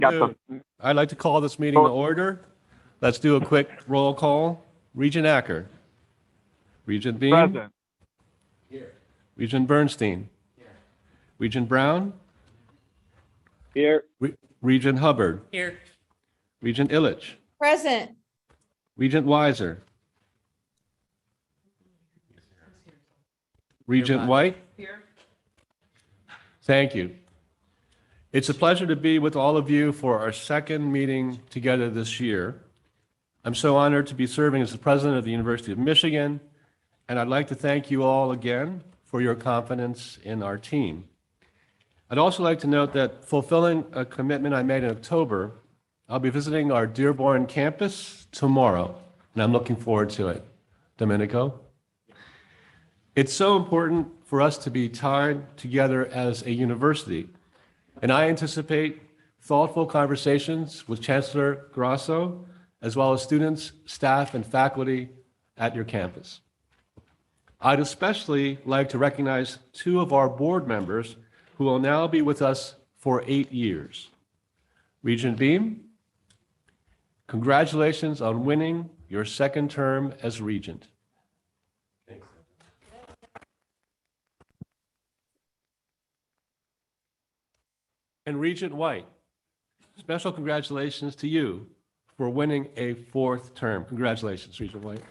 Got the I'd like to call this meeting to order. Let's do a quick roll call. Regent Acker. Regent Beam. present. Regent Bernstein. Regent Brown. Here. Regent Hubbard. Here. Regent Illich. Present. Regent Weiser. Regent White. Here. Thank you. It's a pleasure to be with all of you for our second meeting together this year. I'm so honored to be serving as the president of the University of Michigan, and I'd like to thank you all again for your confidence in our team. I'd also like to note that fulfilling a commitment I made in October, I'll be visiting our Dearborn campus tomorrow, and I'm looking forward to it. Domenico? It's so important for us to be tied together as a university, and I anticipate thoughtful conversations with Chancellor Grasso, as well as students, staff, and faculty at your campus. I'd especially like to recognize two of our board members who will now be with us for 8 years. Regent Beam, congratulations on winning your second term as regent. Thanks. And Regent White, special congratulations to you for winning a fourth term. Congratulations, Regent White.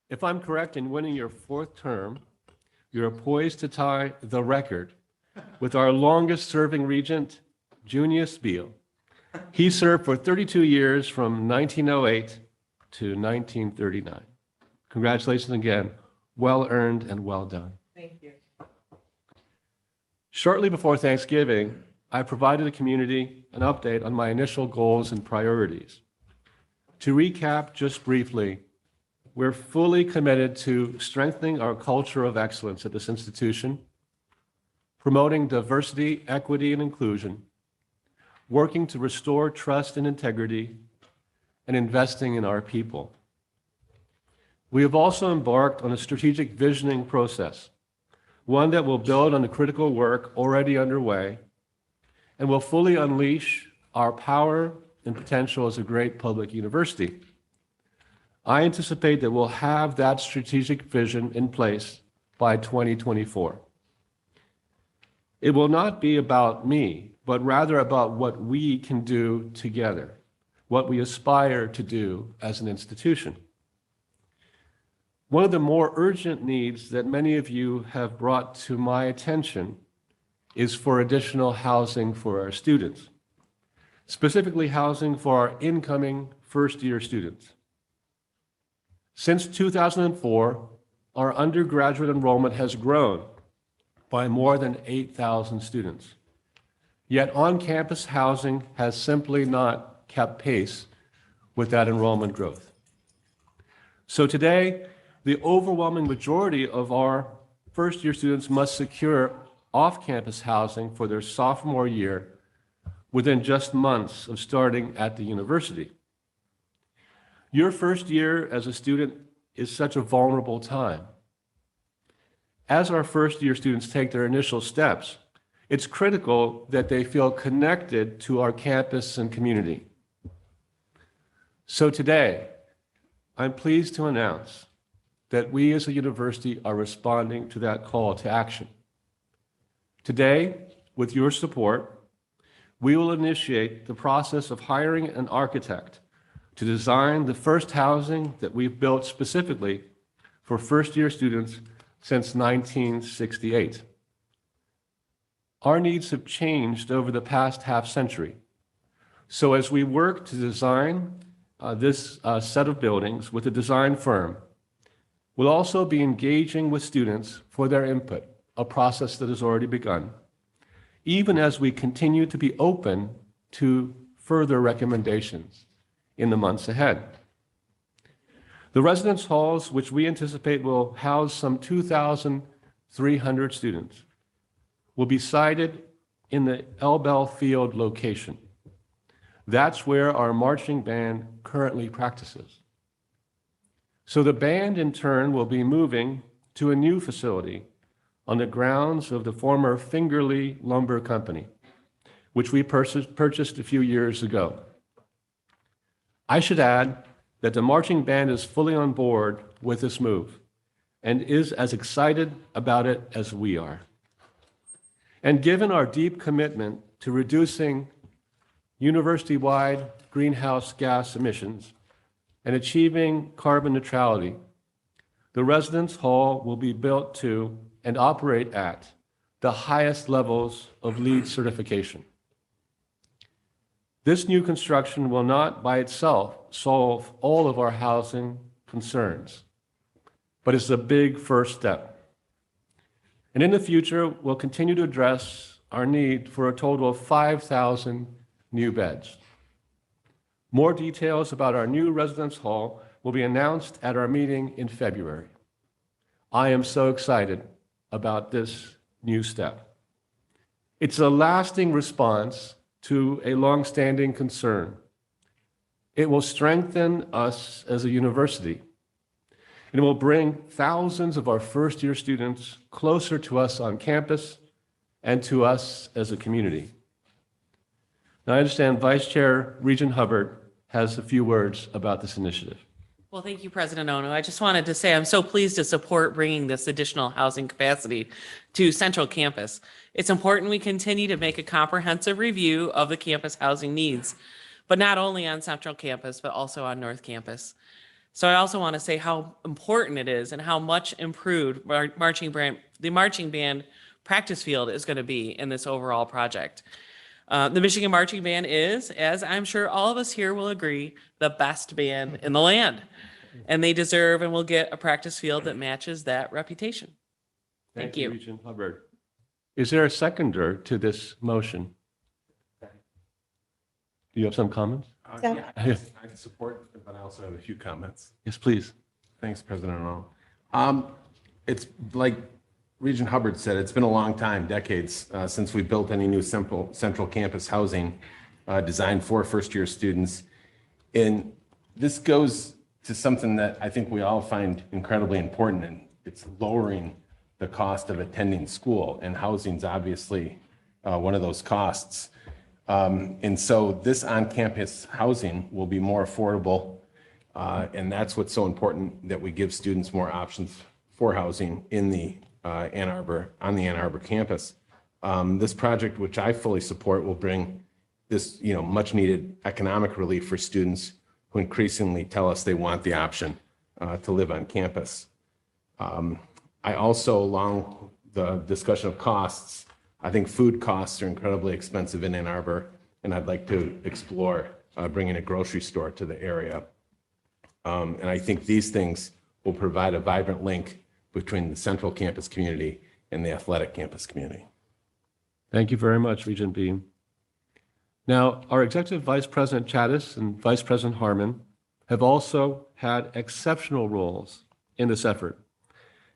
If I'm correct in winning your fourth term, you're poised to tie the record with our longest serving regent, Junius Biel. He served for 32 years from 1908 to 1939. Congratulations again. Well earned and well done. Thank you. Shortly before Thanksgiving, I provided the community an update on my initial goals and priorities. To recap just briefly, we're fully committed to strengthening our culture of excellence at this institution, promoting diversity, equity, and inclusion, working to restore trust and integrity, and investing in our people. We have also embarked on a strategic visioning process, one that will build on the critical work already underway and will fully unleash our power and potential as a great public university. I anticipate that we'll have that strategic vision in place by 2024. It will not be about me, but rather about what we can do together, what we aspire to do as an institution. One of the more urgent needs that many of you have brought to my attention is for additional housing for our students, specifically housing for our incoming first-year students. Since 2004, our undergraduate enrollment has grown by more than 8,000 students. Yet on-campus housing has simply not kept pace with that enrollment growth. So today, the overwhelming majority of our first-year students must secure off-campus housing for their sophomore year within just months of starting at the university. Your first year as a student is such a vulnerable time. As our first-year students take their initial steps, it's critical that they feel connected to our campus and community. So today, I'm pleased to announce that we as a university are responding to that call to action. Today, with your support, we will initiate the process of hiring an architect to design the first housing that we've built specifically for first-year students since 1968. Our needs have changed over the past half-century. So as we work to design this set of buildings with a design firm, we'll also be engaging with students for their input, a process that has already begun, even as we continue to be open to further recommendations in the months ahead. The residence halls, which we anticipate will house some 2,300 students, will be sited in the Elbel Field location. That's where our marching band currently practices. So the band, in turn, will be moving to a new facility on the grounds of the former Fingerly Lumber Company, which we purchased a few years ago. I should add that the marching band is fully on board with this move and is as excited about it as we are. And given our deep commitment to reducing university-wide greenhouse gas emissions and achieving carbon neutrality, the residence hall will be built to and operate at the highest levels of LEED certification. This new construction will not by itself solve all of our housing concerns, but it's a big first step. And in the future, we'll continue to address our need for a total of 5,000 new beds. More details about our new residence hall will be announced at our meeting in February. I am so excited about this new step. It's a lasting response to a long-standing concern. It will strengthen us as a university, and it will bring thousands of our first-year students closer to us on campus and to us as a community. Now, I understand Vice Chair Regent Hubbard has a few words about this initiative. Well, thank you, President Ono. I just wanted to say I'm so pleased to support bringing this additional housing capacity to Central Campus. It's important we continue to make a comprehensive review of the campus housing needs, but not only on Central Campus, but also on North Campus. So I also want to say how important it is and how much improved the marching band practice field is going to be in this overall project. The Michigan Marching Band is, as I'm sure all of us here will agree, the best band in the land. And they deserve and will get a practice field that matches that reputation. Thank you. Regent Hubbard. Is there a seconder to this motion? Do you have some comments? Yeah, I support, but I also have a few comments. Yes, please. Thanks, President Arnold. It's like Regent Hubbard said, it's been a long time, decades, since we built any new central campus housing designed for first-year students. And this goes to something that I think we all find incredibly important, and it's lowering the cost of attending school, and housing's obviously one of those costs. And so this on-campus housing will be more affordable, and that's what's so important, that we give students more options for housing in the on the Ann Arbor campus. This project, which I fully support, will bring this, much needed economic relief for students who increasingly tell us they want the option to live on campus. I also, along the discussion of costs, I think food costs are incredibly expensive in Ann Arbor, and I'd like to explore bringing a grocery store to the area. And I think these things will provide a vibrant link between the Central Campus community and the athletic campus community. Thank you very much, Regent Beam. Now, our Executive Vice President Chattis and Vice President Harmon have also had exceptional roles in this effort,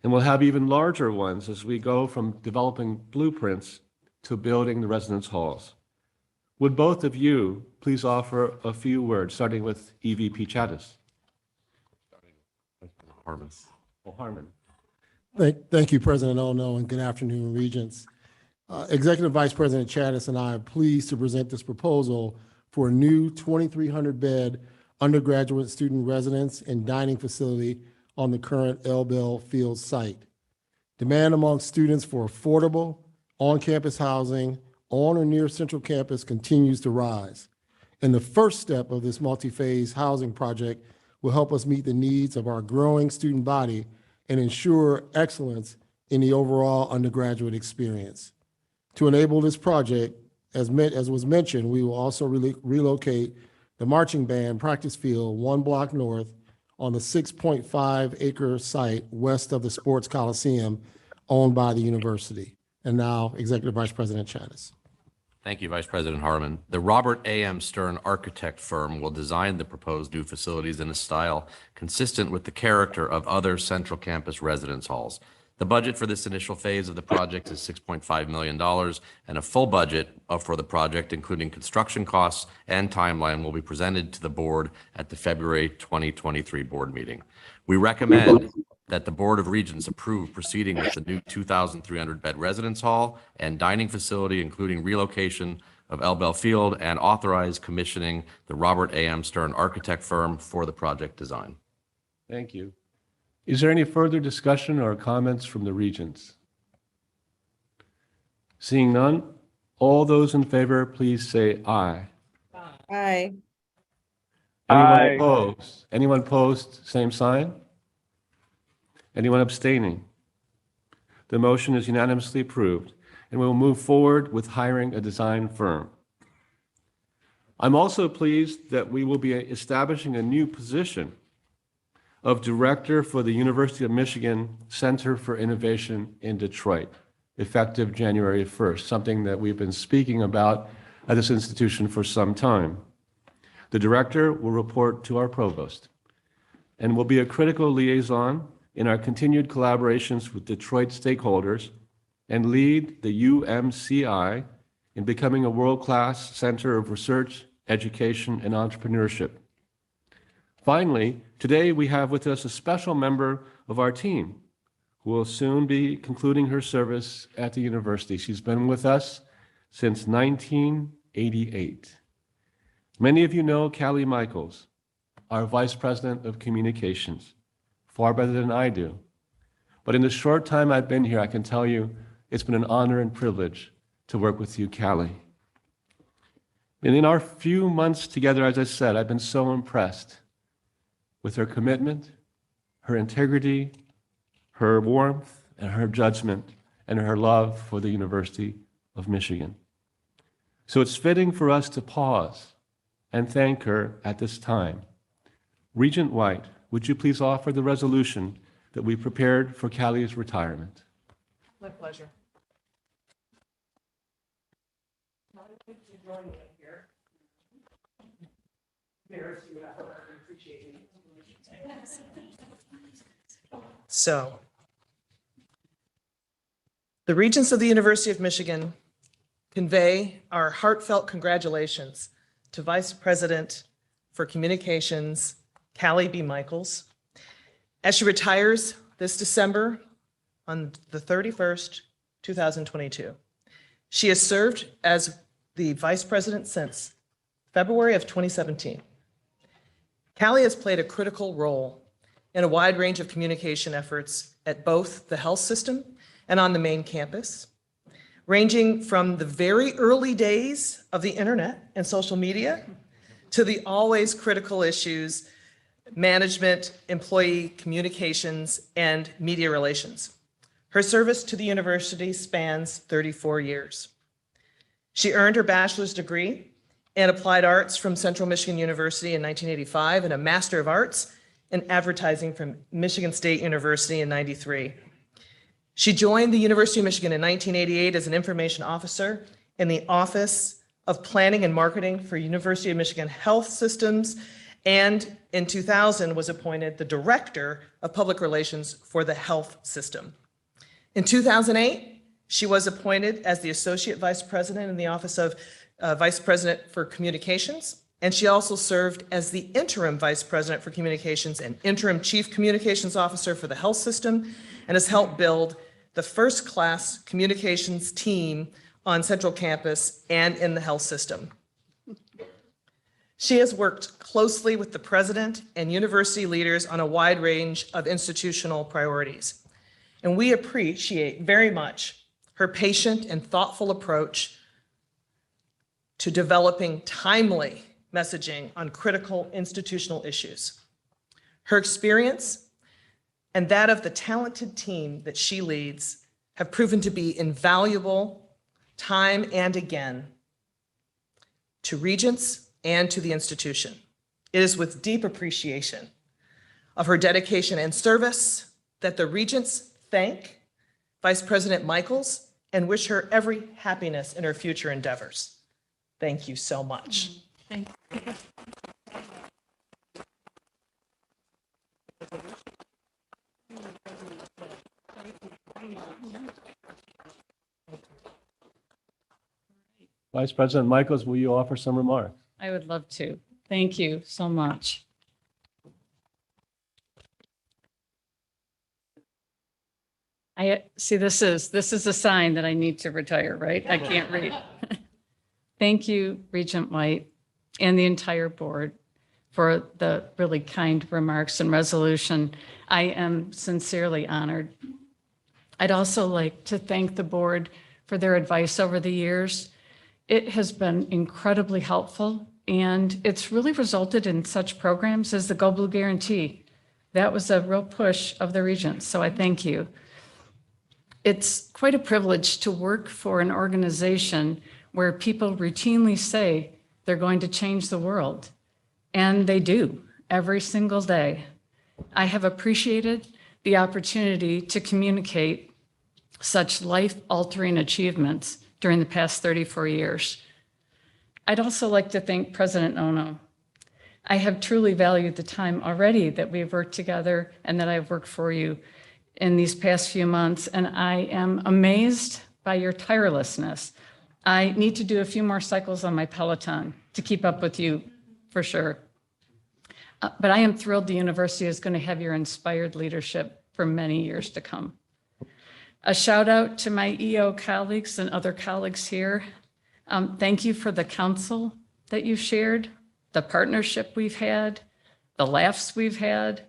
and will have even larger ones as we go from developing blueprints to building the residence halls. Would both of you please offer a few words, starting with EVP Chattis? Harmon. Thank you, President Ono, and good afternoon, Regents. Executive Vice President Chattis and I are pleased to present this proposal for a new 2,300-bed undergraduate student residence and dining facility on the current L-Bell Field site. Demand among students for affordable, on-campus housing on or near Central Campus continues to rise. And the first step of this multi-phase housing project will help us meet the needs of our growing student body and ensure excellence in the overall undergraduate experience. To enable this project, as was mentioned, we will also relocate the marching band practice field 1 block north on the 6.5-acre site west of the Sports Coliseum owned by the university. And now, Executive Vice President Chattis. Thank you, Vice President Harmon. The Robert A.M. Stern architect firm will design the proposed new facilities in a style consistent with the character of other Central Campus residence halls. The budget for this initial phase of the project is $6.5 million, and a full budget for the project, including construction costs and timeline, will be presented to the board at the February 2023 board meeting. We recommend that the Board of Regents approve proceeding with the new 2,300-bed residence hall and dining facility, including relocation of El Bell Field, and authorize commissioning the Robert A.M. Stern architect firm for the project design. Thank you. Is there any further discussion or comments from the Regents? Seeing none, all those in favor, please say aye. Aye. Anyone Aye. opposed? Anyone opposed, same sign? Anyone abstaining? The motion is unanimously approved, and we will move forward with hiring a design firm. I'm also pleased that we will be establishing a new position of Director for the University of Michigan Center for Innovation in Detroit, effective January 1st, something that we've been speaking about at this institution for some time. The director will report to our provost and will be a critical liaison in our continued collaborations with Detroit stakeholders and lead the UMCI in becoming a world-class center of research, education, and entrepreneurship. Finally, today we have with us a special member of our team who will soon be concluding her service at the university. She's been with us since 1988. Many of you know Callie Michaels, our Vice President of Communications, far better than I do. But in the short time I've been here, I can tell you it's been an honor and privilege to work with you, Callie. And in our few months together, as I said, I've been so impressed with her commitment, her integrity, her warmth, and her judgment, and her love for the University of Michigan. So it's fitting for us to pause and thank her at this time. Regent White, would you please offer the resolution that we prepared for Callie's retirement? My pleasure. So, the Regents of the University of Michigan convey our heartfelt congratulations to Vice President for Communications, Callie B. Michaels, as she retires this December on the 31st, 2022. She has served as the Vice President since February of 2017. Callie has played a critical role in a wide range of communication efforts at both the health system and on the main campus, ranging from the very early days of the internet and social media to the always critical issues, management, employee communications, and media relations. Her service to the university spans 34 years. She earned her bachelor's degree in applied arts from Central Michigan University in 1985 and a Master of Arts in advertising from Michigan State University in 93. She joined the University of Michigan in 1988 as an information officer in the Office of Planning and Marketing for University of Michigan Health Systems, and in 2000 was appointed the Director of Public Relations for the health system. In 2008, she was appointed as the Associate Vice President in the Office of Vice President for Communications, and she also served as the Interim Vice President for Communications and Interim Chief Communications Officer for the health system, and has helped build the first-class communications team on Central Campus and in the health system. She has worked closely with the president and university leaders on a wide range of institutional priorities. And we appreciate very much her patient and thoughtful approach to developing timely messaging on critical institutional issues. Her experience and that of the talented team that she leads have proven to be invaluable time and again to Regents and to the institution. It is with deep appreciation of her dedication and service that the Regents thank Vice President Michaels and wish her every happiness in her future endeavors. Thank you so much. Thank you. Vice President Michaels, will you offer some remarks? I would love to. Thank you so much. I see this is a sign that I need to retire, right? I can't read. Thank you, Regent White and the entire board for the really kind remarks and resolution. I am sincerely honored. I'd also like to thank the board for their advice over the years. It has been incredibly helpful, and it's really resulted in such programs as the Go Blue Guarantee. That was a real push of the Regents, so I thank you. It's quite a privilege to work for an organization where people routinely say they're going to change the world, and they do every single day. I have appreciated the opportunity to communicate such life-altering achievements during the past 34 years. I'd also like to thank President Ono. I have truly valued the time already that we've worked together and that I've worked for you in these past few months, and I am amazed by your tirelessness. I need to do a few more cycles on my Peloton to keep up with you, for sure. But I am thrilled the university is going to have your inspired leadership for many years to come. A shout out to my EO colleagues and other colleagues here. Thank you for the counsel that you shared, the partnership we've had, the laughs we've had,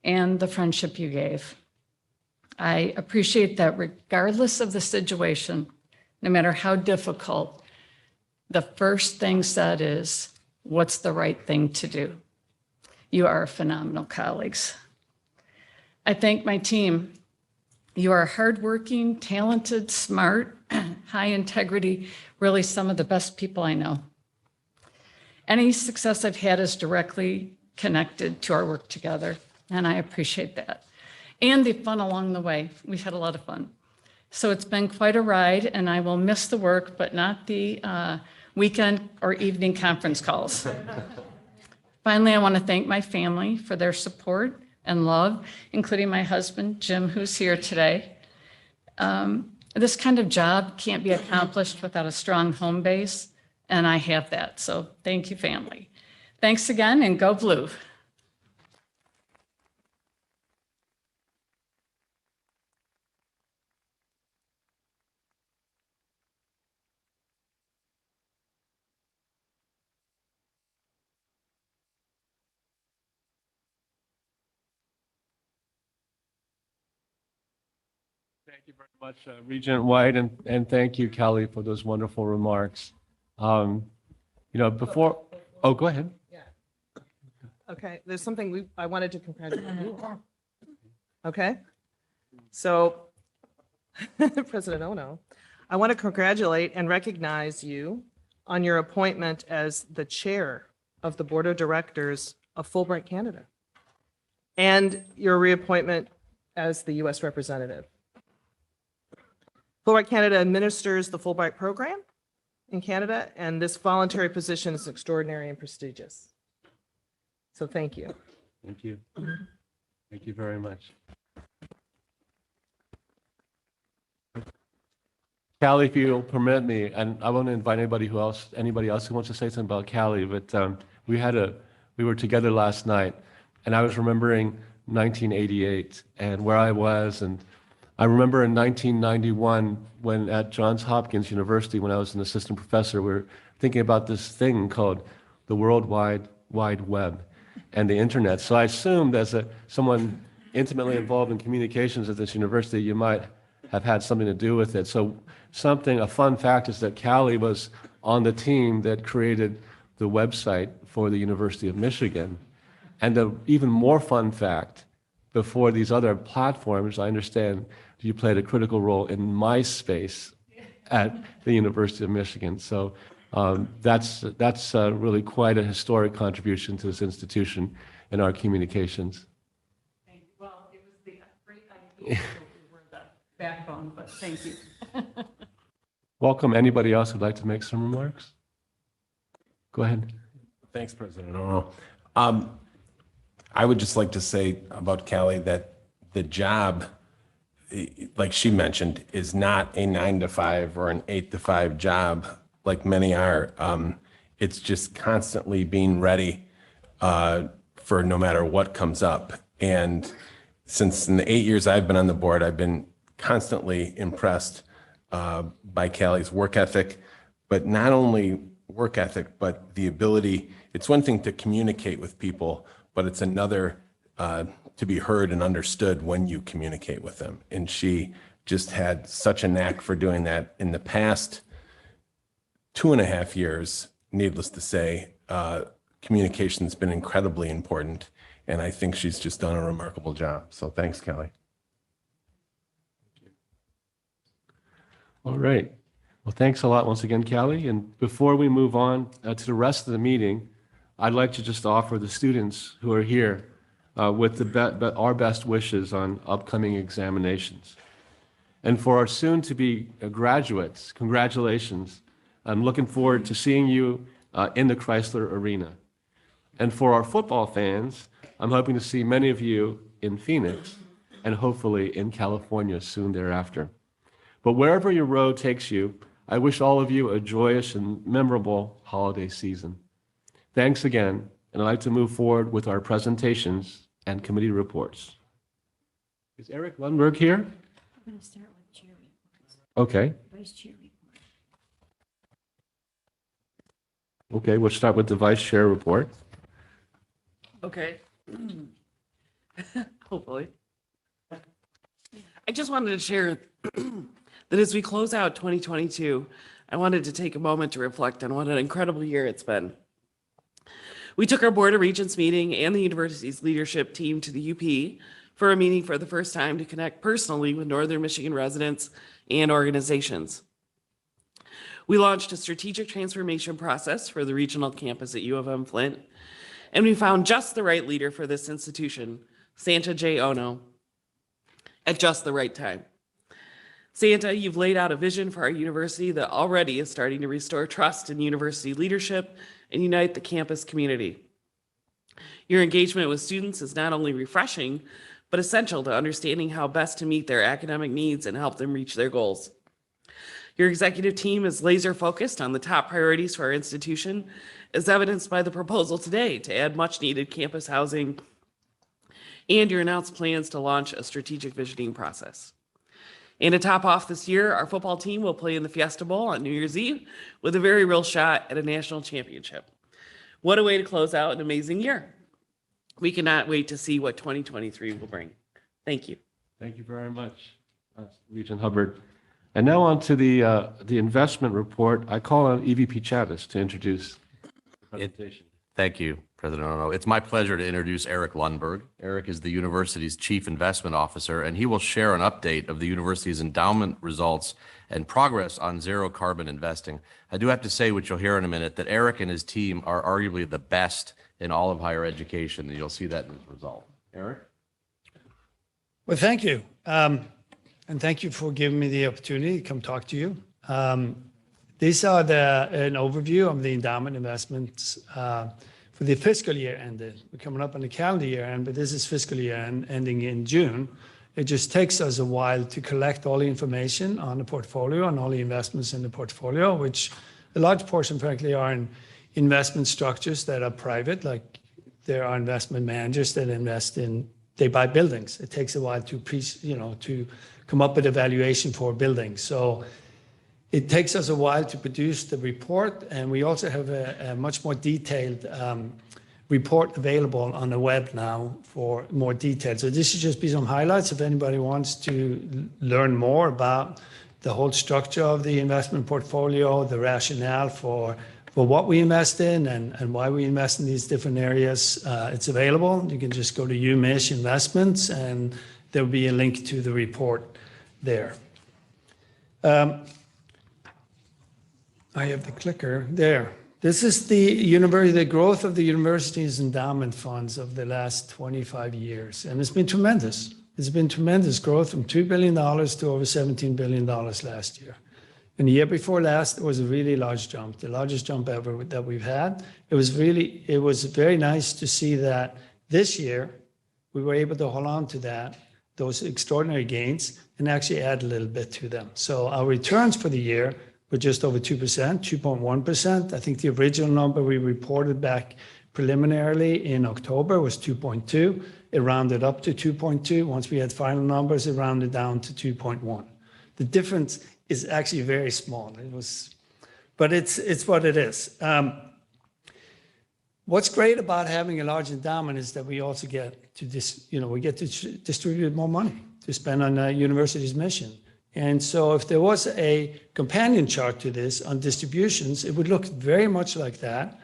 and the friendship you gave. I appreciate that regardless of the situation, no matter how difficult, the first thing said is, what's the right thing to do? You are phenomenal colleagues. I thank my team. You are hardworking, talented, smart, high integrity, really some of the best people I know. Any success I've had is directly connected to our work together, and I appreciate that. And the fun along the way. We've had a lot of fun. So it's been quite a ride, and I will miss the work, but not the weekend or evening conference calls. Finally, I want to thank my family for their support and love, including my husband, Jim, who's here today. This kind of job can't be accomplished without a strong home base, and I have that. So thank you, family. Thanks again, and go Blue. Thank you very much, Regent White, and thank you, Kelly, for those wonderful remarks. Before, oh, go ahead. Okay, there's something I wanted to congratulate you on. Okay, so President Ono, I want to congratulate and recognize you on your appointment as the chair of the Board of Directors of Fulbright Canada and your reappointment as the U.S. representative. Fulbright Canada administers the Fulbright program in Canada, and this voluntary position is extraordinary and prestigious. So thank you. Thank you. Thank you very much. Callie, if you'll permit me, and I want to invite anybody else who wants to say something about Callie, but we were together last night, and I was remembering 1988 and where I was, and I remember in 1991 when at Johns Hopkins University, when I was an assistant professor, we were thinking about this thing called the World Wide Web and the internet. So I assumed as someone intimately involved in communications at this university, you might have had something to do with it. So a fun fact is that Callie was on the team that created the website for the University of Michigan. And the even more fun fact, before these other platforms, I understand you played a critical role in MySpace at the University of Michigan. So that's really quite a historic contribution to this institution and our communications. Thank you. Well, it was the great idea that we were the backbone, but thank you. Welcome. Anybody else who'd like to make some remarks? Go ahead. Thanks, President Ono. I would just like to say about Callie that the job, like she mentioned, is not a 9-to-5 or an 8-to-5 job like many are. It's just constantly being ready for no matter what comes up. And since in the 8 years I've been on the board, I've been constantly impressed by Callie's work ethic, but not only work ethic, but the ability, it's one thing to communicate with people, but it's another to be heard and understood when you communicate with them. And she just had such a knack for doing that. In the past 2.5 years, needless to say, communication's been incredibly important. And I think she's just done a remarkable job. So thanks, Callie. All right. Well, thanks a lot once again, Callie. And before we move on to the rest of the meeting, I'd like to just offer the students who are here with our best wishes on upcoming examinations. And for our soon-to-be graduates, congratulations. I'm looking forward to seeing you in the Chrysler Arena. And for our football fans, I'm hoping to see many of you in Phoenix and hopefully in California soon thereafter. But wherever your road takes you, I wish all of you a joyous and memorable holiday season. Thanks again, and I'd like to move forward with our presentations and committee reports. Is Eric Lundberg here? I'm going to start with chair reports. Okay. Vice chair report. Okay, we'll start with the vice chair report. Okay. Hopefully. I just wanted to share that as we close out 2022, I wanted to take a moment to reflect on what an incredible year it's been. We took our Board of Regents meeting and the university's leadership team to the UP for a meeting for the first time to connect personally with Northern Michigan residents and organizations. We launched a strategic transformation process for the regional campus at U of M Flint, and we found just the right leader for this institution, Santa J. Ono, at just the right time. Santa, you've laid out a vision for our university that already is starting to restore trust in university leadership and unite the campus community. Your engagement with students is not only refreshing, but essential to understanding how best to meet their academic needs and help them reach their goals. Your executive team is laser focused on the top priorities for our institution, as evidenced by the proposal today to add much needed campus housing and your announced plans to launch a strategic visioning process. And to top off this year, our football team will play in the Fiesta Bowl on New Year's Eve with a very real shot at a national championship. What a way to close out an amazing year. We cannot wait to see what 2023 will bring. Thank you. Thank you very much, Regent Hubbard. And now on to the investment report. I call on EVP Chavez to introduce the presentation. Thank you, President Ono. It's my pleasure to introduce Eric Lundberg. Eric is the university's Chief Investment Officer, and he will share an update of the university's endowment results and progress on zero carbon investing. I do have to say, which you'll hear in a minute, that Eric and his team are arguably the best in all of higher education, and you'll see that in his result. Eric? Well, thank you. And thank you for giving me the opportunity to come talk to you. These are an overview of the endowment investments for the fiscal year ended. We're coming up on the calendar year end, but this is fiscal year end ending in June. It just takes us a while to collect all the information on the portfolio and all the investments in the portfolio, which a large portion, frankly, are in investment structures that are private, like there are investment managers that invest in, they buy buildings. It takes a while to come up with a valuation for buildings. So it takes us a while to produce the report, and we also have a much more detailed report available on the web now for more detail. So this should just be some highlights if anybody wants to learn more about the whole structure of the investment portfolio, the rationale for what we invest in and why we invest in these different areas. It's available. You can just go to UMich Investments, and there'll be a link to the report there. I have the clicker there. This is the growth of the university's endowment funds of the last 25 years. And it's been tremendous. It's been tremendous growth from $2 billion to over $17 billion last year. And the year before last, it was a really large jump, the largest jump ever that we've had. It was very nice to see that this year we were able to hold on to those extraordinary gains and actually add a little bit to them. So our returns for the year were just over 2%, 2.1%. I think the original number we reported back preliminarily in October was 2.2, it rounded up to 2.2. Once we had final numbers, it rounded down to 2.1. The difference is actually very small. But it's what it is. What's great about having a large endowment is that we also get to distribute more money to spend on the university's mission. And so if there was a companion chart to this on distributions, it would look very much like that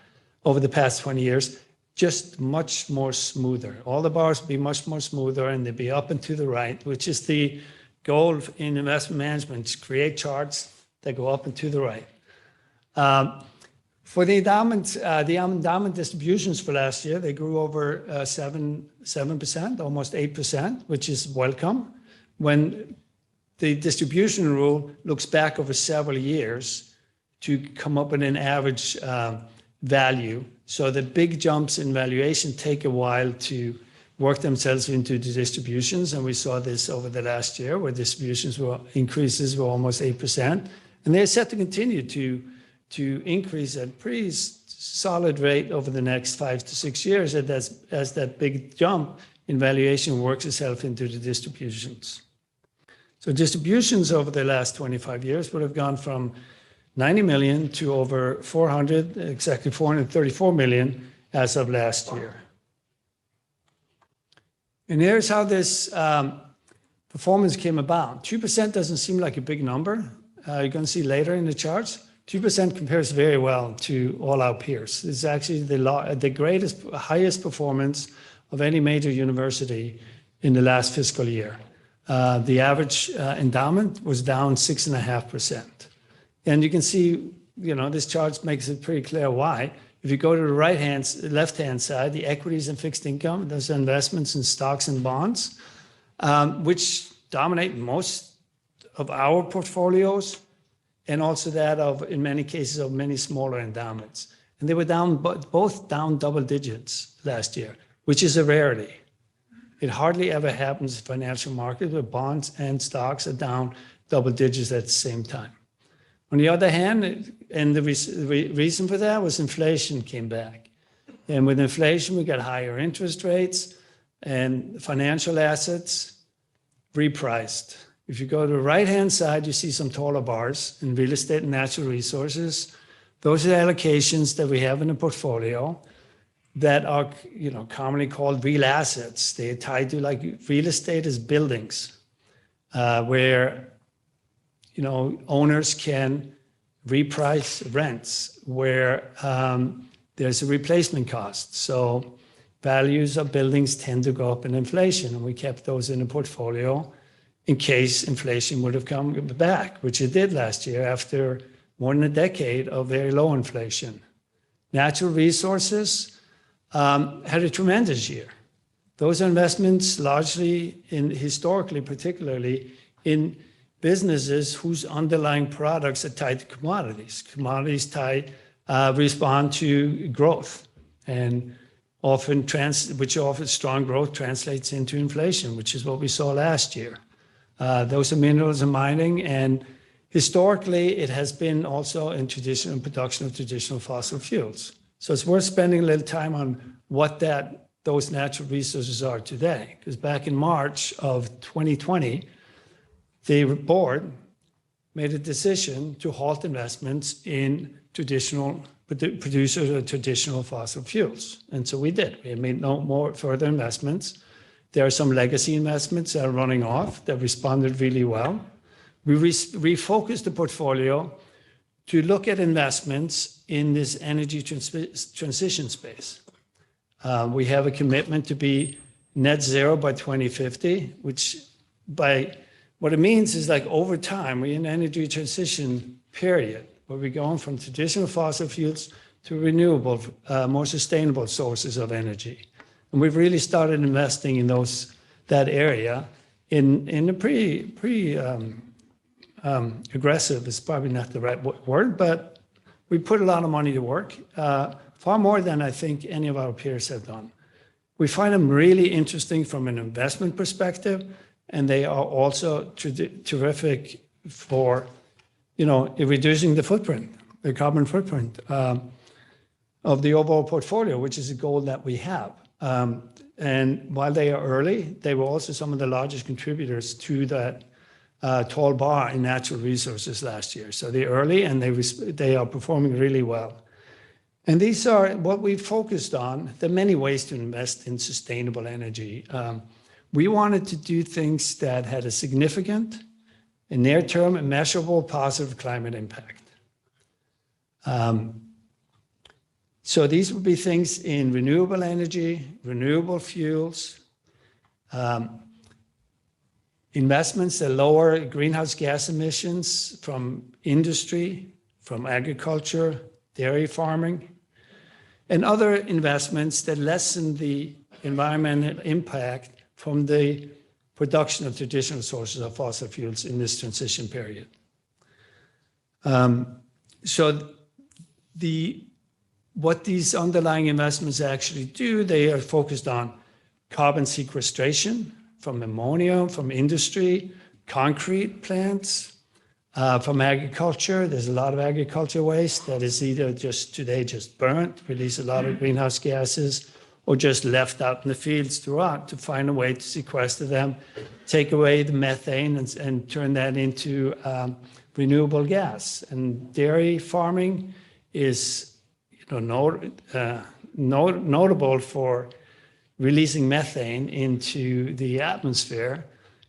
over the past 20 years, just much more smoother. All the bars would be much more smoother and they'd be up and to the right, which is the goal in investment management, to create charts that go up and to the right. For the endowment distributions for last year, they grew over 7%, almost 8%, which is welcome. When the distribution rule looks back over several years to come up with an average value. So the big jumps in valuation take a while to work themselves into the distributions. And we saw this over the last year where increases were almost 8%. And they're set to continue to increase at a pretty solid rate over the next 5 to 6 years as that big jump in valuation works itself into the distributions. So distributions over the last 25 years would have gone from 90 million to over 434 million as of last year. And here's how this performance came about. 2% doesn't seem like a big number. You're going to see later in the charts. 2% compares very well to all our peers. It's actually the highest performance of any major university in the last fiscal year. The average endowment was down 6.5%. And you can see, this chart makes it pretty clear why. If you go to the left-hand side, the equities and fixed income, those are investments in stocks and bonds, which dominate most of our portfolios, and also that of, in many cases, of many smaller endowments. And they were both down double digits last year, which is a rarity. It hardly ever happens in financial markets where bonds and stocks are down double digits at the same time. On the other hand, and the reason for that was inflation came back. And with inflation, we got higher interest rates and financial assets repriced. If you go to the right-hand side, you see some taller bars in real estate and natural resources. Those are the allocations that we have in the portfolio that are, commonly called real assets. They're tied to real estate is buildings, where, owners can reprice rents, where there's a replacement cost. So values of buildings tend to go up in inflation, and we kept those in the portfolio in case inflation would have come back, which it did last year after more than a decade of very low inflation. Natural resources had a tremendous year. Those are investments largely historically, particularly in businesses whose underlying products are tied to commodities. Commodities respond to growth, and often strong growth translates into inflation, which is what we saw last year. Those are minerals and mining, and historically it has been also in production of traditional fossil fuels. So it's worth spending a little time on what those natural resources are today, because back in March of 2020, the board made a decision to halt investments in producers of traditional fossil fuels. And so we did. We made no more further investments. There are some legacy investments that are running off that responded really well. We refocused the portfolio to look at investments in this energy transition space. We have a commitment to be net zero by 2050, which what it means is over time, we're in an energy transition period where we're going from traditional fossil fuels to renewable, more sustainable sources of energy. And we've really started investing in that area in a pretty aggressive, is probably not the right word, but we put a lot of money to work, far more than I think any of our peers have done. We find them really interesting from an investment perspective, and they are also terrific for, reducing the carbon footprint of the overall portfolio, which is a goal that we have. And while they are early, they were also some of the largest contributors to that tall bar in natural resources last year. So they're early and they are performing really well. And these are what we focused on. There are many ways to invest in sustainable energy. We wanted to do things that had a significant and near-term and measurable positive climate impact. So these would be things in renewable energy, renewable fuels, investments that lower greenhouse gas emissions from industry, from agriculture, dairy farming, and other investments that lessen the environmental impact from the production of traditional sources of fossil fuels in this transition period. So what these underlying investments actually do, they are focused on carbon sequestration from ammonia, from industry, concrete plants, from agriculture. There's a lot of agriculture waste that is either just burnt, release a lot of greenhouse gases, or just left out in the fields throughout to find a way to sequester them, take away the methane and turn that into renewable gas. And dairy farming is notable for releasing methane into the atmosphere.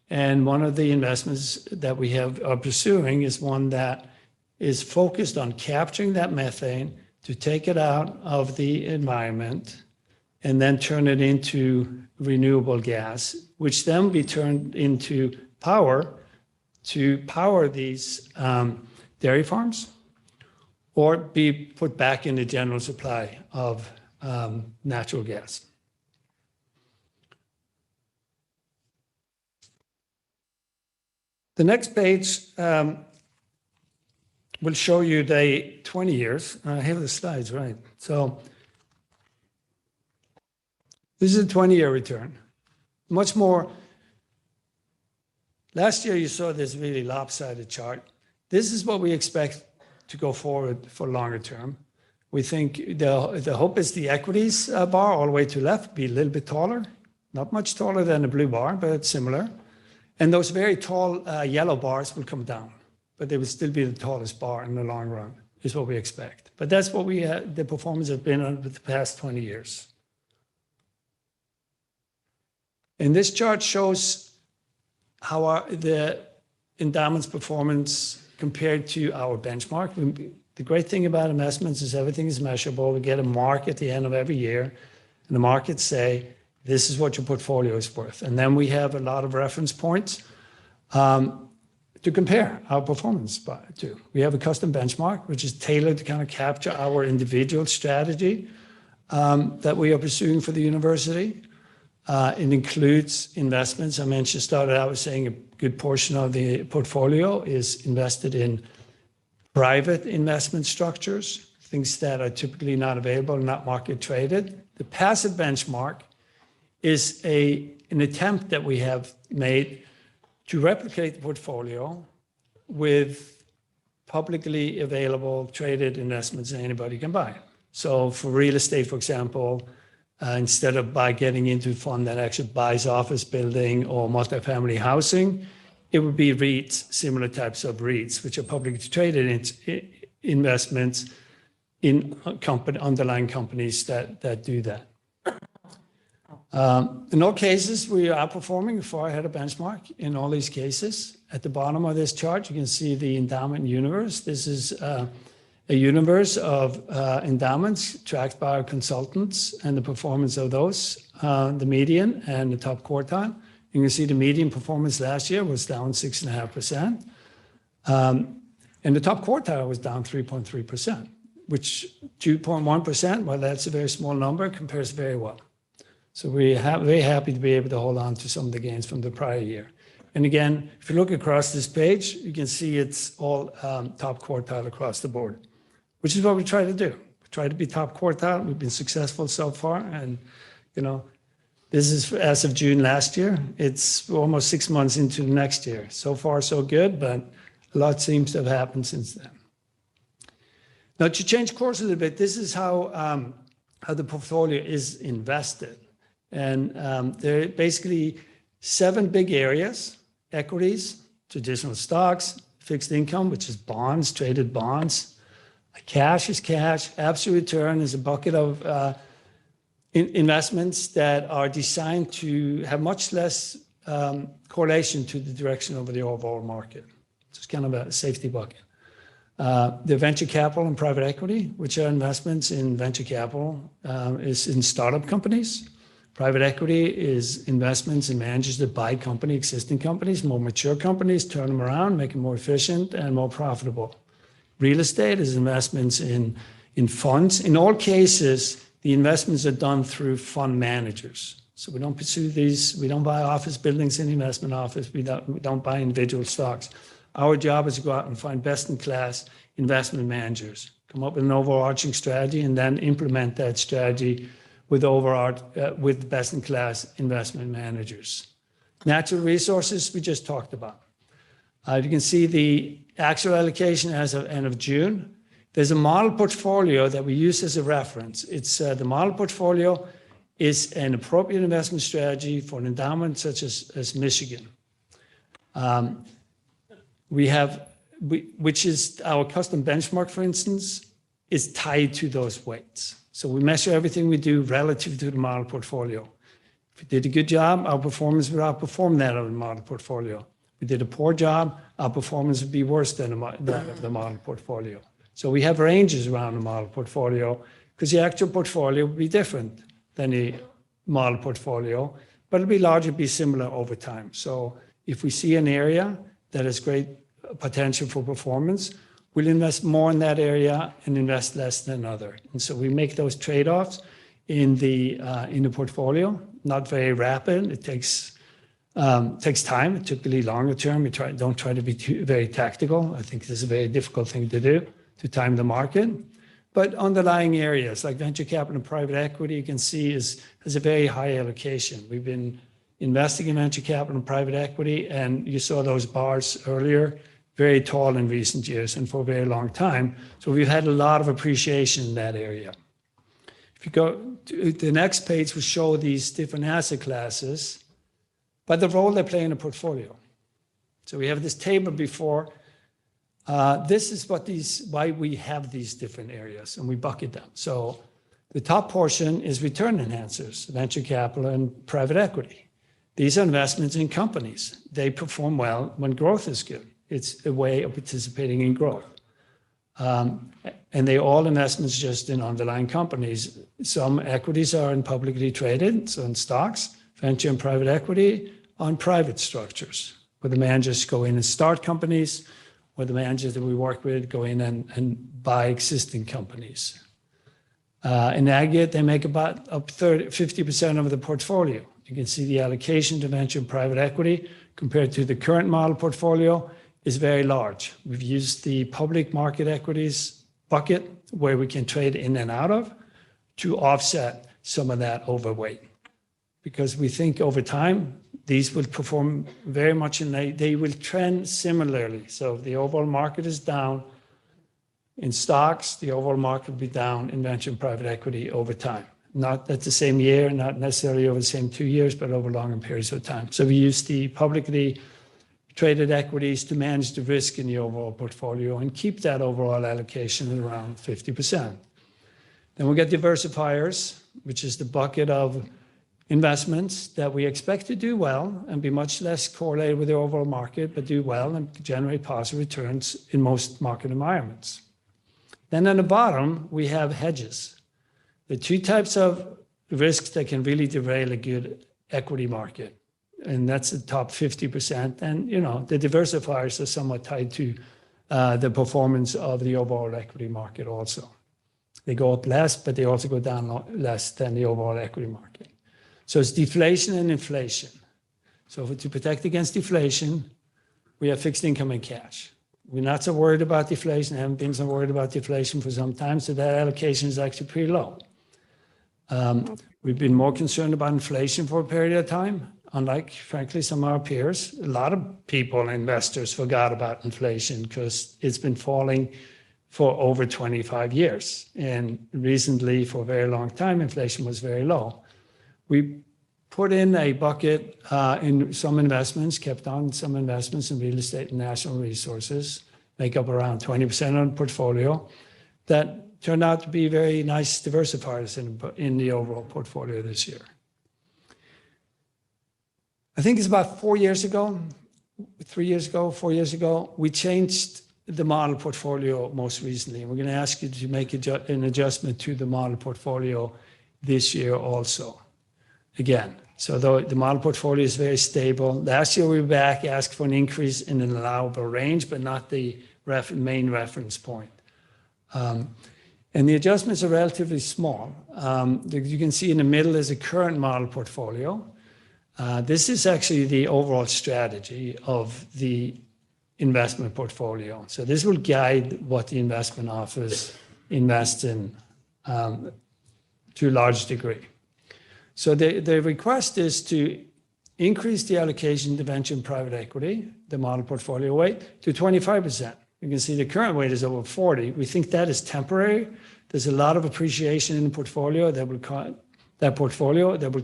And one of the investments that we are pursuing is one that is focused on capturing that methane to take it out of the environment and then turn it into renewable gas, which then be turned into power to power these dairy farms or be put back in the general supply of natural gas. The next page will show you the 20 years. I have the slides, right. So this is a 20-year return. Much more. Last year, you saw this really lopsided chart. This is what we expect to go forward for longer term. We think the hope is the equities bar all the way to left be a little bit taller, not much taller than the blue bar, but it's similar. And those very tall yellow bars will come down, but they will still be the tallest bar in the long run, is what we expect. But that's what the performance has been over the past 20 years. And this chart shows how the endowment's performance compared to our benchmark. The great thing about investments is everything is measurable. We get a mark at the end of every year, and the markets say, this is what your portfolio is worth. And then we have a lot of reference points to compare our performance to. We have a custom benchmark, which is tailored to kind of capture our individual strategy that we are pursuing for the university. It includes investments. I mentioned, started out with saying a good portion of the portfolio is invested in private investment structures, things that are typically not available, not market traded. The passive benchmark is an attempt that we have made to replicate the portfolio with publicly available traded investments that anybody can buy. So for real estate, for example, instead of getting into a fund that actually buys office building or multifamily housing, it would be REITs, similar types of REITs, which are publicly traded investments in underlying companies that do that. In all cases, we are outperforming far ahead of benchmark in all these cases. At the bottom of this chart, you can see the endowment universe. This is a universe of endowments tracked by our consultants and the performance of those, the median and the top quartile. You can see the median performance last year was down 6.5%. And the top quartile was down 3.3%, which 2.1%, well, that's a very small number, compares very well. So we're very happy to be able to hold on to some of the gains from the prior year. And again, if you look across this page, you can see it's all top quartile across the board, which is what we try to do. We try to be top quartile. We've been successful so far. And, this is as of June last year. It's almost 6 months into the next year. So far, so good, but a lot seems to have happened since then. Now, to change course a little bit, this is how the portfolio is invested. And there are basically 7 big areas: equities, traditional stocks, fixed income, which is bonds, traded bonds. Cash is cash. Absolute return is a bucket of investments that are designed to have much less correlation to the direction of the overall market. So it's kind of a safety bucket. The venture capital and private equity, which are investments in venture capital, is in startup companies. Private equity is investments in managers that buy existing companies, more mature companies, turn them around, make them more efficient and more profitable. Real estate is investments in funds. In all cases, the investments are done through fund managers. So we don't pursue these. We don't buy office buildings in the investment office. We don't buy individual stocks. Our job is to go out and find best-in-class investment managers, come up with an overarching strategy, and then implement that strategy with best-in-class investment managers. Natural resources, we just talked about. You can see the actual allocation as of end of June. There's a model portfolio that we use as a reference. It's the model portfolio is an appropriate investment strategy for an endowment such as Michigan. Which is our custom benchmark, for instance, is tied to those weights. So we measure everything we do relative to the model portfolio. If we did a good job, our performance would outperform that of the model portfolio. If we did a poor job, our performance would be worse than that of the model portfolio. So we have ranges around the model portfolio because the actual portfolio will be different than the model portfolio, but it'll be largely be similar over time. So if we see an area that has great potential for performance, we'll invest more in that area and invest less than other. And so we make those trade-offs in the portfolio. Not very rapid. It takes time, typically longer term. We don't try to be very tactical. I think this is a very difficult thing to do, to time the market. But underlying areas like venture capital and private equity, you can see has a very high allocation. We've been investing in venture capital and private equity, and you saw those bars earlier, very tall in recent years and for a very long time. So we've had a lot of appreciation in that area. If you go to the next page, we show these different asset classes, but the role they play in a portfolio. So we have this table before. This is why we have these different areas, and we bucket them. So the top portion is return enhancers, venture capital and private equity. These are investments in companies. They perform well when growth is good. It's a way of participating in growth. And they all investments just in underlying companies. Some equities are in publicly traded, so in stocks, venture and private equity on private structures, where the managers go in and start companies, where the managers that we work with go in and buy existing companies. In aggregate, they make about up 50% of the portfolio. You can see the allocation to venture and private equity compared to the current model portfolio is very large. We've used the public market equities bucket where we can trade in and out of to offset some of that overweight. Because we think over time, these will perform very much and they will trend similarly. So if the overall market is down in stocks, the overall market will be down in venture and private equity over time. Not at the same year, not necessarily over the same 2 years, but over longer periods of time. So we use the publicly traded equities to manage the risk in the overall portfolio and keep that overall allocation at around 50%. Then we get diversifiers, which is the bucket of investments that we expect to do well and be much less correlated with the overall market, but do well and generate positive returns in most market environments. Then on the bottom, we have hedges. The two types of risks that can really derail a good equity market. And that's the top 50%. And, the diversifiers are somewhat tied to the performance of the overall equity market also. They go up less, but they also go down less than the overall equity market. So it's deflation and inflation. So to protect against deflation, we have fixed income and cash. We're not so worried about deflation, haven't been so worried about deflation for some time, so that allocation is actually pretty low. We've been more concerned about inflation for a period of time, unlike, frankly, some of our peers. A lot of people and investors forgot about inflation because it's been falling for over 25 years. And recently, for a very long time, inflation was very low. We put in a bucket in some investments, kept on some investments in real estate and natural resources, make up around 20% of the portfolio, that turned out to be very nice diversifiers in the overall portfolio this year. I think it's about 4 years ago, 3 years ago, 4 years ago, we changed the model portfolio most recently. And we're going to ask you to make an adjustment to the model portfolio this year also. Again, so the model portfolio is very stable. Last year we were back, asked for an increase in an allowable range, but not the main reference point. And the adjustments are relatively small. You can see in the middle is a current model portfolio. This is actually the overall strategy of the investment portfolio. So this will guide what the investment office invests in to a large degree. So the request is to increase the allocation to venture and private equity, the model portfolio weight, to 25%. You can see the current weight is over 40. We think that is temporary. There's a lot of appreciation in the portfolio that will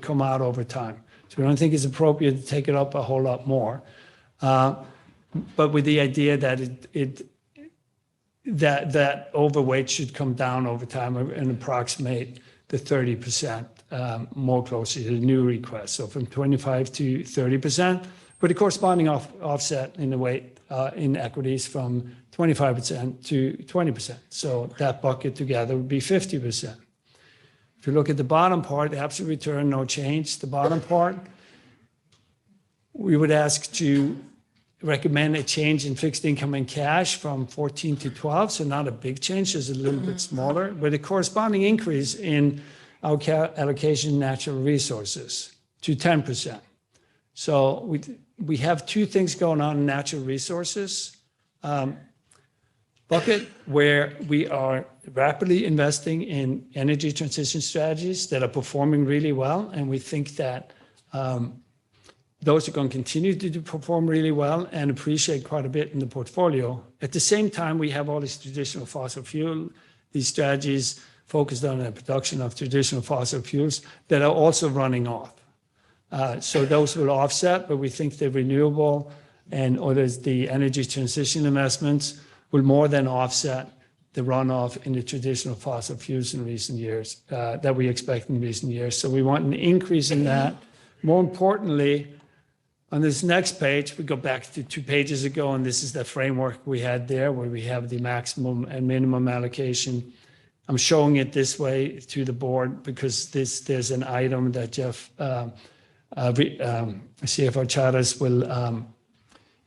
come out over time. So we don't think it's appropriate to take it up a whole lot more. But with the idea that that overweight should come down over time and approximate the 30% more closely to the new request. So from 25 to 30%, with a corresponding offset in the weight in equities from 25% to 20%. So that bucket together would be 50%. If you look at the bottom part, the absolute return, no change. The bottom part, we would ask to recommend a change in fixed income and cash from 14 to 12, so not a big change, just a little bit smaller, but a corresponding increase in our allocation natural resources to 10%. So we have two things going on in natural resources bucket, where we are rapidly investing in energy transition strategies that are performing really well, and we think that those are going to continue to perform really well and appreciate quite a bit in the portfolio. At the same time, we have all these traditional fossil fuel, these strategies focused on the production of traditional fossil fuels that are also running off. So those will offset, but we think the renewable or there's the energy transition investments will more than offset the runoff in the traditional fossil fuels in recent years that we expect in recent years. So we want an increase in that. More importantly, on this next page, we go back to 2 pages ago, and this is the framework we had there where we have the maximum and minimum allocation. I'm showing it this way to the board because there's an item that Jeff, CFO Chavez, will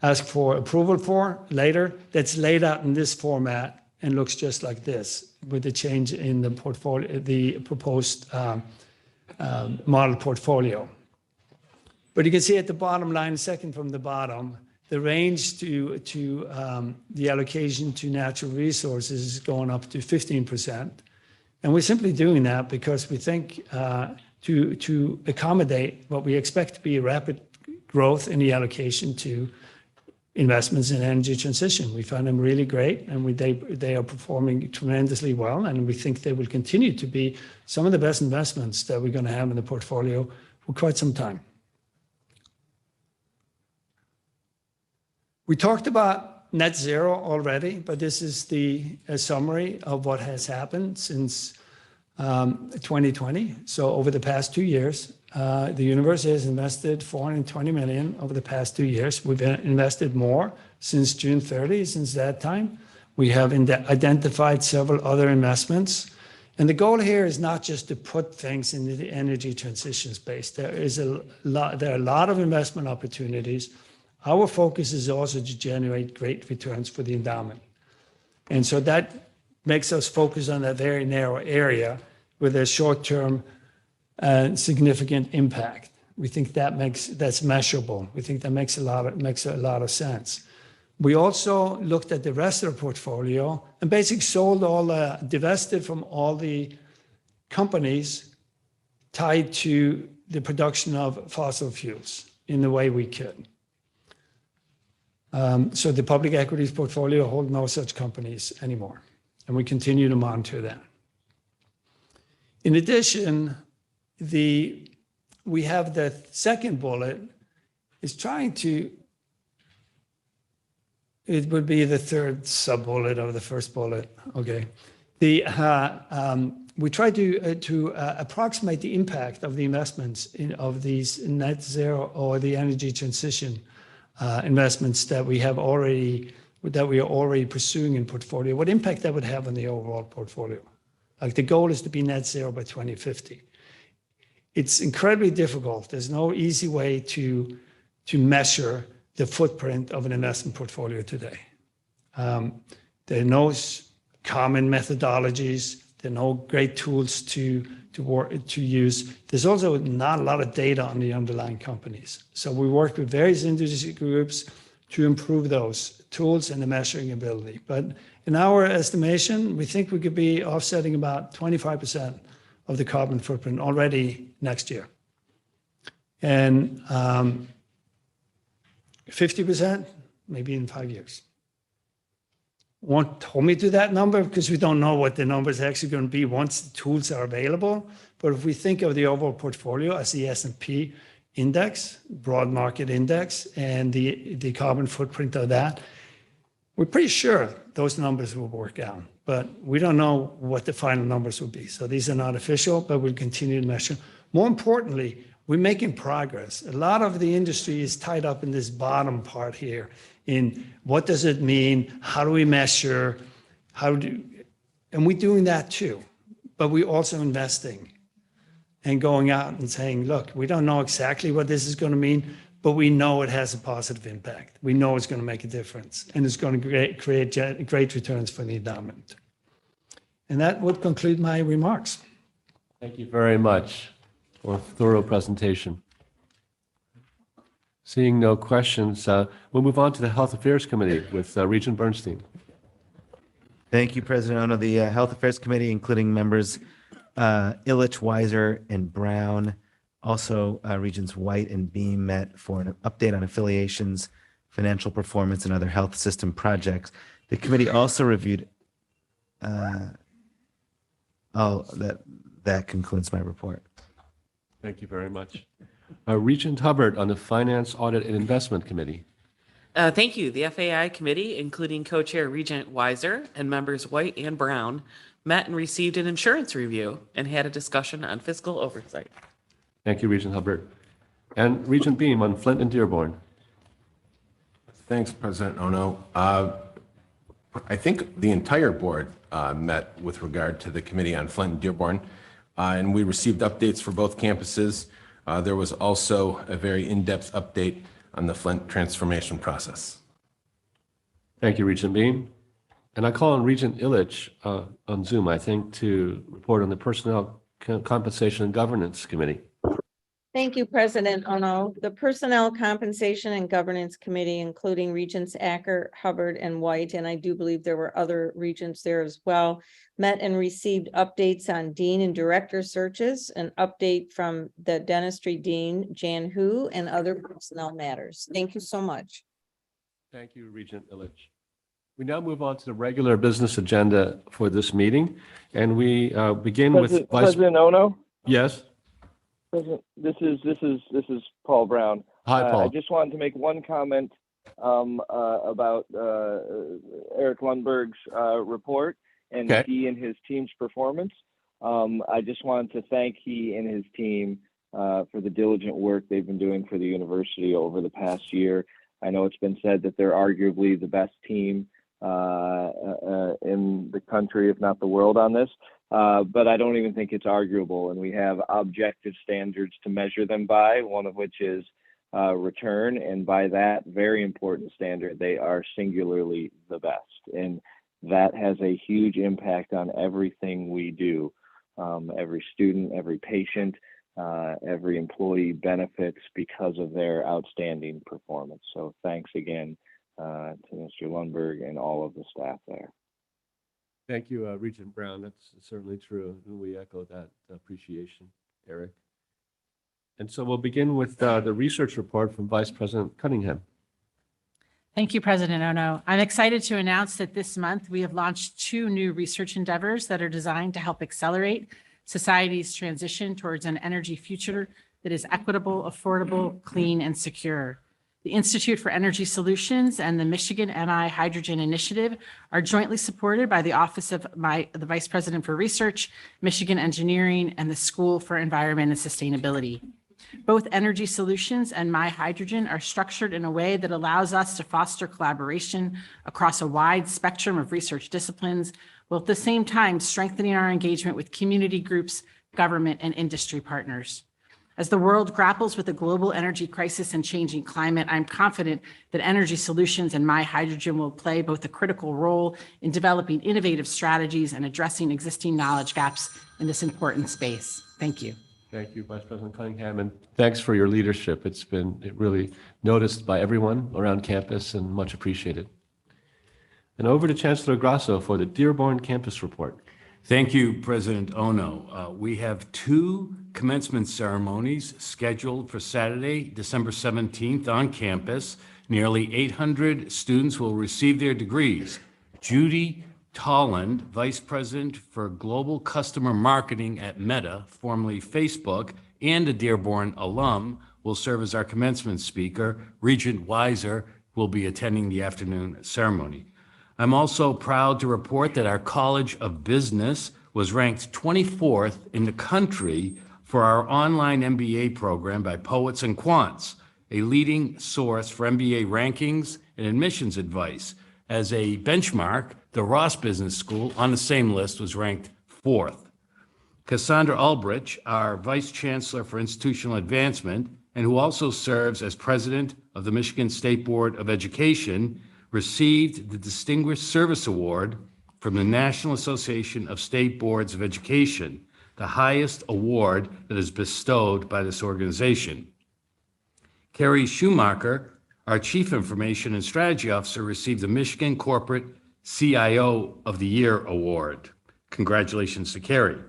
ask for approval for later. That's laid out in this format and looks just like this with the change in the portfolio, the proposed model portfolio. But you can see at the bottom line, second from the bottom, the range to the allocation to natural resources is going up to 15%. And we're simply doing that because we think to accommodate what we expect to be rapid growth in the allocation to investments in energy transition. We find them really great, and they are performing tremendously well, and we think they will continue to be some of the best investments that we're going to have in the portfolio for quite some time. We talked about net zero already, but this is a summary of what has happened since 2020. So over the past 2 years, the university has invested $420 million over the past 2 years. We've invested more since June 30, since that time. We have identified several other investments. And the goal here is not just to put things into the energy transition space. There are a lot of investment opportunities. Our focus is also to generate great returns for the endowment. And so that makes us focus on that very narrow area with a short-term significant impact. We think that's measurable. We think that makes a lot of sense. We also looked at the rest of the portfolio and basically divested from all the companies tied to the production of fossil fuels in the way we could. So the public equities portfolio hold no such companies anymore, and we continue to monitor that. In addition, we have the second bullet is trying to, it would be the third sub-bullet of the first bullet. Okay. We try to approximate the impact of the investments of these net zero or the energy transition investments that we are already pursuing in portfolio, what impact that would have on the overall portfolio. Like the goal is to be net zero by 2050. It's incredibly difficult. There's no easy way to measure the footprint of an investment portfolio today. There are no common methodologies. There are no great tools to use. There's also not a lot of data on the underlying companies. So we work with various industry groups to improve those tools and the measuring ability. But in our estimation, we think we could be offsetting about 25% of the carbon footprint already next year. And 50% maybe in 5 years. Won't hold me to that number because we don't know what the number is actually going to be once the tools are available. But if we think of the overall portfolio as the S&P index, broad market index, and the carbon footprint of that, we're pretty sure those numbers will work out. But we don't know what the final numbers will be. So these are not official, but we'll continue to measure. More importantly, we're making progress. A lot of the industry is tied up in this bottom part here in what does it mean? How do we measure? And we're doing that too. But we're also investing and going out and saying, look, we don't know exactly what this is going to mean, but we know it has a positive impact. We know it's going to make a difference and it's going to create great returns for the endowment. And that would conclude my remarks. Thank you very much for a thorough presentation. Seeing no questions, we'll move on to the Health Affairs Committee with Regent Bernstein. Thank you, President Ono. The Health Affairs Committee, including members Illich, Weiser, and Brown, also Regents White and Beam, met for an update on affiliations, financial performance, and other health system projects. The committee also reviewed. That concludes my report. Thank you very much. Regent Hubbard on the Finance, Audit, and Investment Committee. Thank you. The FAI committee, including co-chair Regent Weiser and members White and Brown, met and received an insurance review and had a discussion on fiscal oversight. Thank you, Regent Hubbard. And Regent Beam on Flint and Dearborn. Thanks, President Ono. I think the entire board met with regard to the Committee on Flint and Dearborn, and we received updates for both campuses. There was also a very in-depth update on the Flint transformation process. Thank you, Regent Beam. And I call on Regent Illich on Zoom, I think, to report on the Personnel, Compensation, and Governance Committee. Thank you, President Ono. The Personnel, Compensation, and Governance Committee, including Regents Acker, Hubbard, and White, and I do believe there were other regents there as well, met and received updates on dean and director searches, an update from the dentistry dean, Jan Hu, and other personnel matters. Thank you so much. Thank you, Regent Illich. We now move on to the regular business agenda for this meeting, and we begin with President Ono. Yes. President, this is Paul Brown. Hi, Paul. I just wanted to make one comment about Eric Lundberg's report and he and his team's performance. I just wanted to thank he and his team for the diligent work they've been doing for the university over the past year. I know it's been said that they're arguably the best team in the country, if not the world, on this. But I don't even think it's arguable. And we have objective standards to measure them by, one of which is return. And by that very important standard, they are singularly the best. And that has a huge impact on everything we do. Every student, every patient, every employee benefits because of their outstanding performance. So thanks again to Mr. Lundberg and all of the staff there. Thank you, Regent Brown. That's certainly true. We echo that appreciation, Eric. And so we'll begin with the research report from Vice President Cunningham. Thank you, President Ono. I'm excited to announce that this month we have launched 2 new research endeavors that are designed to help accelerate society's transition towards an energy future that is equitable, affordable, clean, and secure. The Institute for Energy Solutions and the Michigan MI Hydrogen Initiative are jointly supported by the Office of the Vice President for Research, Michigan Engineering, and the School for Environment and Sustainability. Both Energy Solutions and My Hydrogen are structured in a way that allows us to foster collaboration across a wide spectrum of research disciplines, while at the same time strengthening our engagement with community groups, government, and industry partners. As the world grapples with the global energy crisis and changing climate, I'm confident that Energy Solutions and My Hydrogen will play both a critical role in developing innovative strategies and addressing existing knowledge gaps in this important space. Thank you. Thank you, Vice President Cunningham, and thanks for your leadership. It's been really noticed by everyone around campus and much appreciated. And over to Chancellor Grasso for the Dearborn Campus Report. Thank you, President Ono. We have two commencement ceremonies scheduled for Saturday, December 17th on campus. Nearly 800 students will receive their degrees. Judy Tolland, Vice President for Global Customer Marketing at Meta, formerly Facebook, and a Dearborn alum, will serve as our commencement speaker. Regent Weiser will be attending the afternoon ceremony. I'm also proud to report that our College of Business was ranked 24th in the country for our online MBA program by Poets and Quants, a leading source for MBA rankings and admissions advice. As a benchmark, the Ross Business School on the same list was ranked 4th. Cassandra Ulbrich, our Vice Chancellor for Institutional Advancement, and who also serves as President of the Michigan State Board of Education, received the Distinguished Service Award from the National Association of State Boards of Education, the highest award that is bestowed by this organization. Carrie Schumacher, our Chief Information and Strategy Officer, received the Michigan Corporate CIO of the Year Award. Congratulations to Carrie.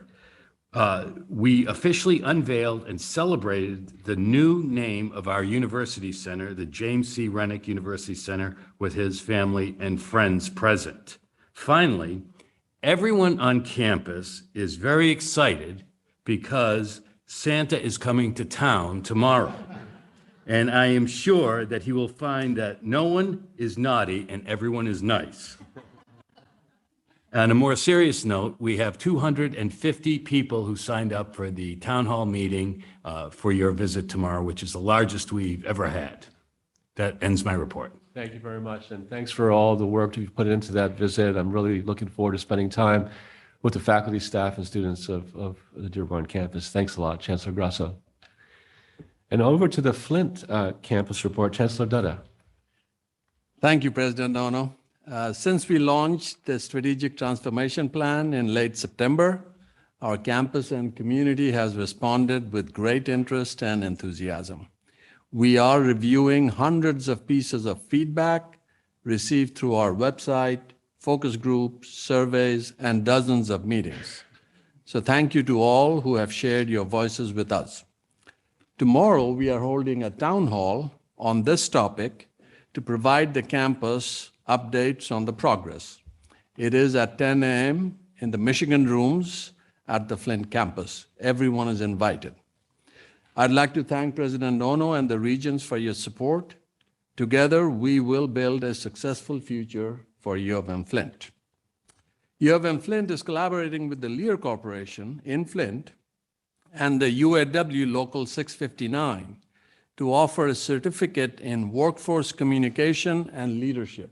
We officially unveiled and celebrated the new name of our university center, the James C. Rennick University Center, with his family and friends present. Finally, everyone on campus is very excited because Santa is coming to town tomorrow. And I am sure that he will find that no one is naughty and everyone is nice. On a more serious note, we have 250 people who signed up for the town hall meeting for your visit tomorrow, which is the largest we've ever had. That ends my report. Thank you very much, and thanks for all the work you've put into that visit. I'm really looking forward to spending time with the faculty, staff, and students of the Dearborn campus. Thanks a lot, Chancellor Grasso. And over to the Flint campus report, Chancellor Dutta. Thank you, President Ono. Since we launched the Strategic Transformation Plan in late September, our campus and community has responded with great interest and enthusiasm. We are reviewing hundreds of pieces of feedback received through our website, focus groups, surveys, and dozens of meetings. So thank you to all who have shared your voices with us. Tomorrow, we are holding a town hall on this topic to provide the campus updates on the progress. It is at 10 a.m. in the Michigan rooms at the Flint campus. Everyone is invited. I'd like to thank President Ono and the Regents for your support. Together, we will build a successful future for U of M Flint. U of M Flint is collaborating with the Lear Corporation in Flint and the UAW Local 659 to offer a certificate in workforce communication and leadership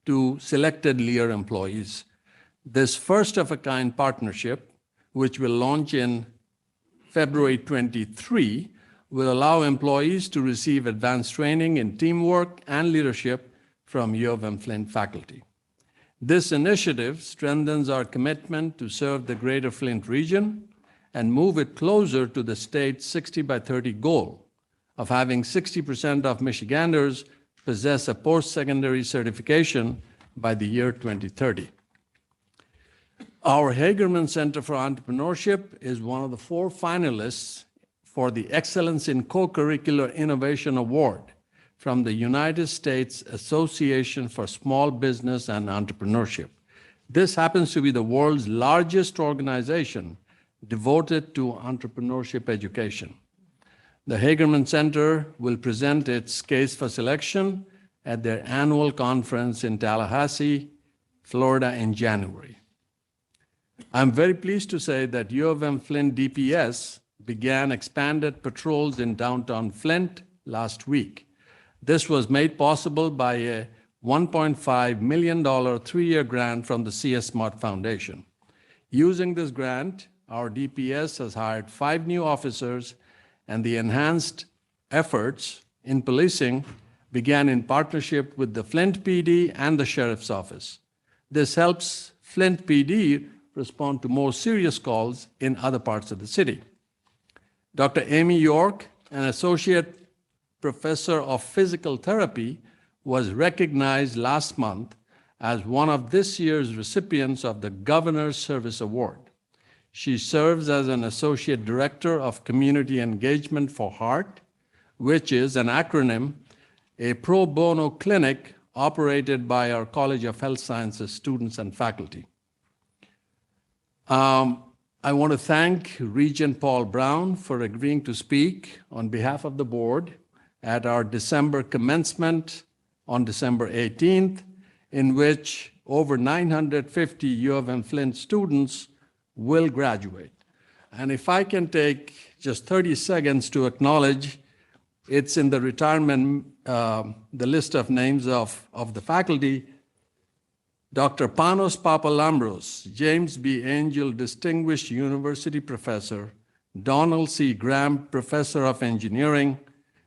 to selected Lear employees. This first-of-a-kind partnership, which will launch in February 23, will allow employees to receive advanced training in teamwork and leadership from U of M Flint faculty. This initiative strengthens our commitment to serve the greater Flint region and move it closer to the state's 60 by 30 goal of having 60% of Michiganders possess a post-secondary certification by the year 2030. Our Hagerman Center for Entrepreneurship is one of the 4 finalists for the Excellence in Co-Curricular Innovation Award from the United States Association for Small Business and Entrepreneurship. This happens to be the world's largest organization devoted to entrepreneurship education. The Hagerman Center will present its case for selection at their annual conference in Tallahassee, Florida in January. I'm very pleased to say that U of M Flint DPS began expanded patrols in downtown Flint last week. This was made possible by a $1.5 million three-year grant from the CS Smart Foundation. Using this grant, our DPS has hired 5 new officers, and the enhanced efforts in policing began in partnership with the Flint PD and the Sheriff's Office. This helps Flint PD respond to more serious calls in other parts of the city. Dr. Amy York, an associate professor of physical therapy, was recognized last month as one of this year's recipients of the Governor's Service Award. She serves as an associate director of community engagement for HEART, which is an acronym, a pro bono clinic operated by our College of Health Sciences students and faculty. I want to thank Regent Paul Brown for agreeing to speak on behalf of the board at our December commencement on December 18th, in which over 950 U of M Flint students will graduate. And if I can take just 30 seconds to acknowledge, it's in the retirement, the list of names of the faculty, Dr. Panos Papalambros, James B. Angel Distinguished University Professor, Donald C. Graham Professor of Engineering,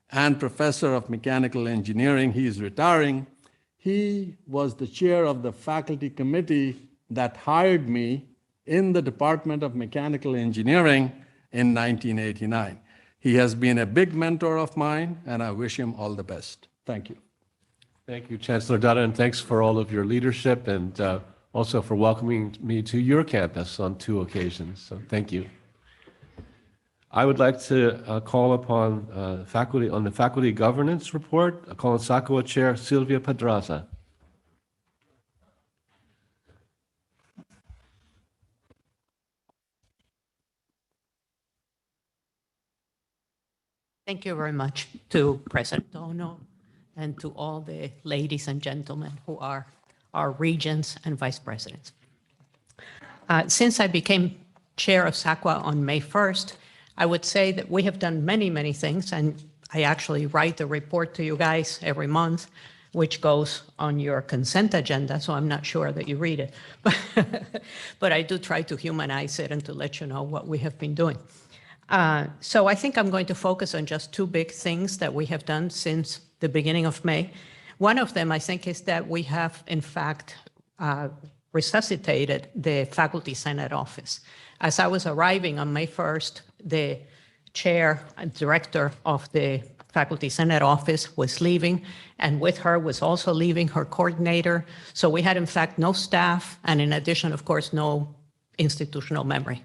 and Professor of Mechanical Engineering. He is retiring. He was the chair of the faculty committee that hired me in the Department of Mechanical Engineering in 1989. He has been a big mentor of mine, and I wish him all the best. Thank you. Thank you, Chancellor Dutta, and thanks for all of your leadership and also for welcoming me to your campus on 2 occasions. So thank you. I would like to call upon faculty on the faculty governance report. I call on SACWA Chair Sylvia Pedraza. Thank you very much to President Ono and to all the ladies and gentlemen who are our regents and vice presidents. Since I became chair of SACWA on May 1st, I would say that we have done many, many things, and I actually write a report to you guys every month, which goes on your consent agenda, so I'm not sure that you read it. But I do try to humanize it and to let you know what we have been doing. So I think I'm going to focus on just 2 big things that we have done since the beginning of May. One of them, I think, is that we have, in fact, resuscitated the Faculty Senate office. As I was arriving on May 1st, the chair and director of the Faculty Senate office was leaving, and with her was also leaving her coordinator. So we had, in fact, no staff, and in addition, of course, no institutional memory.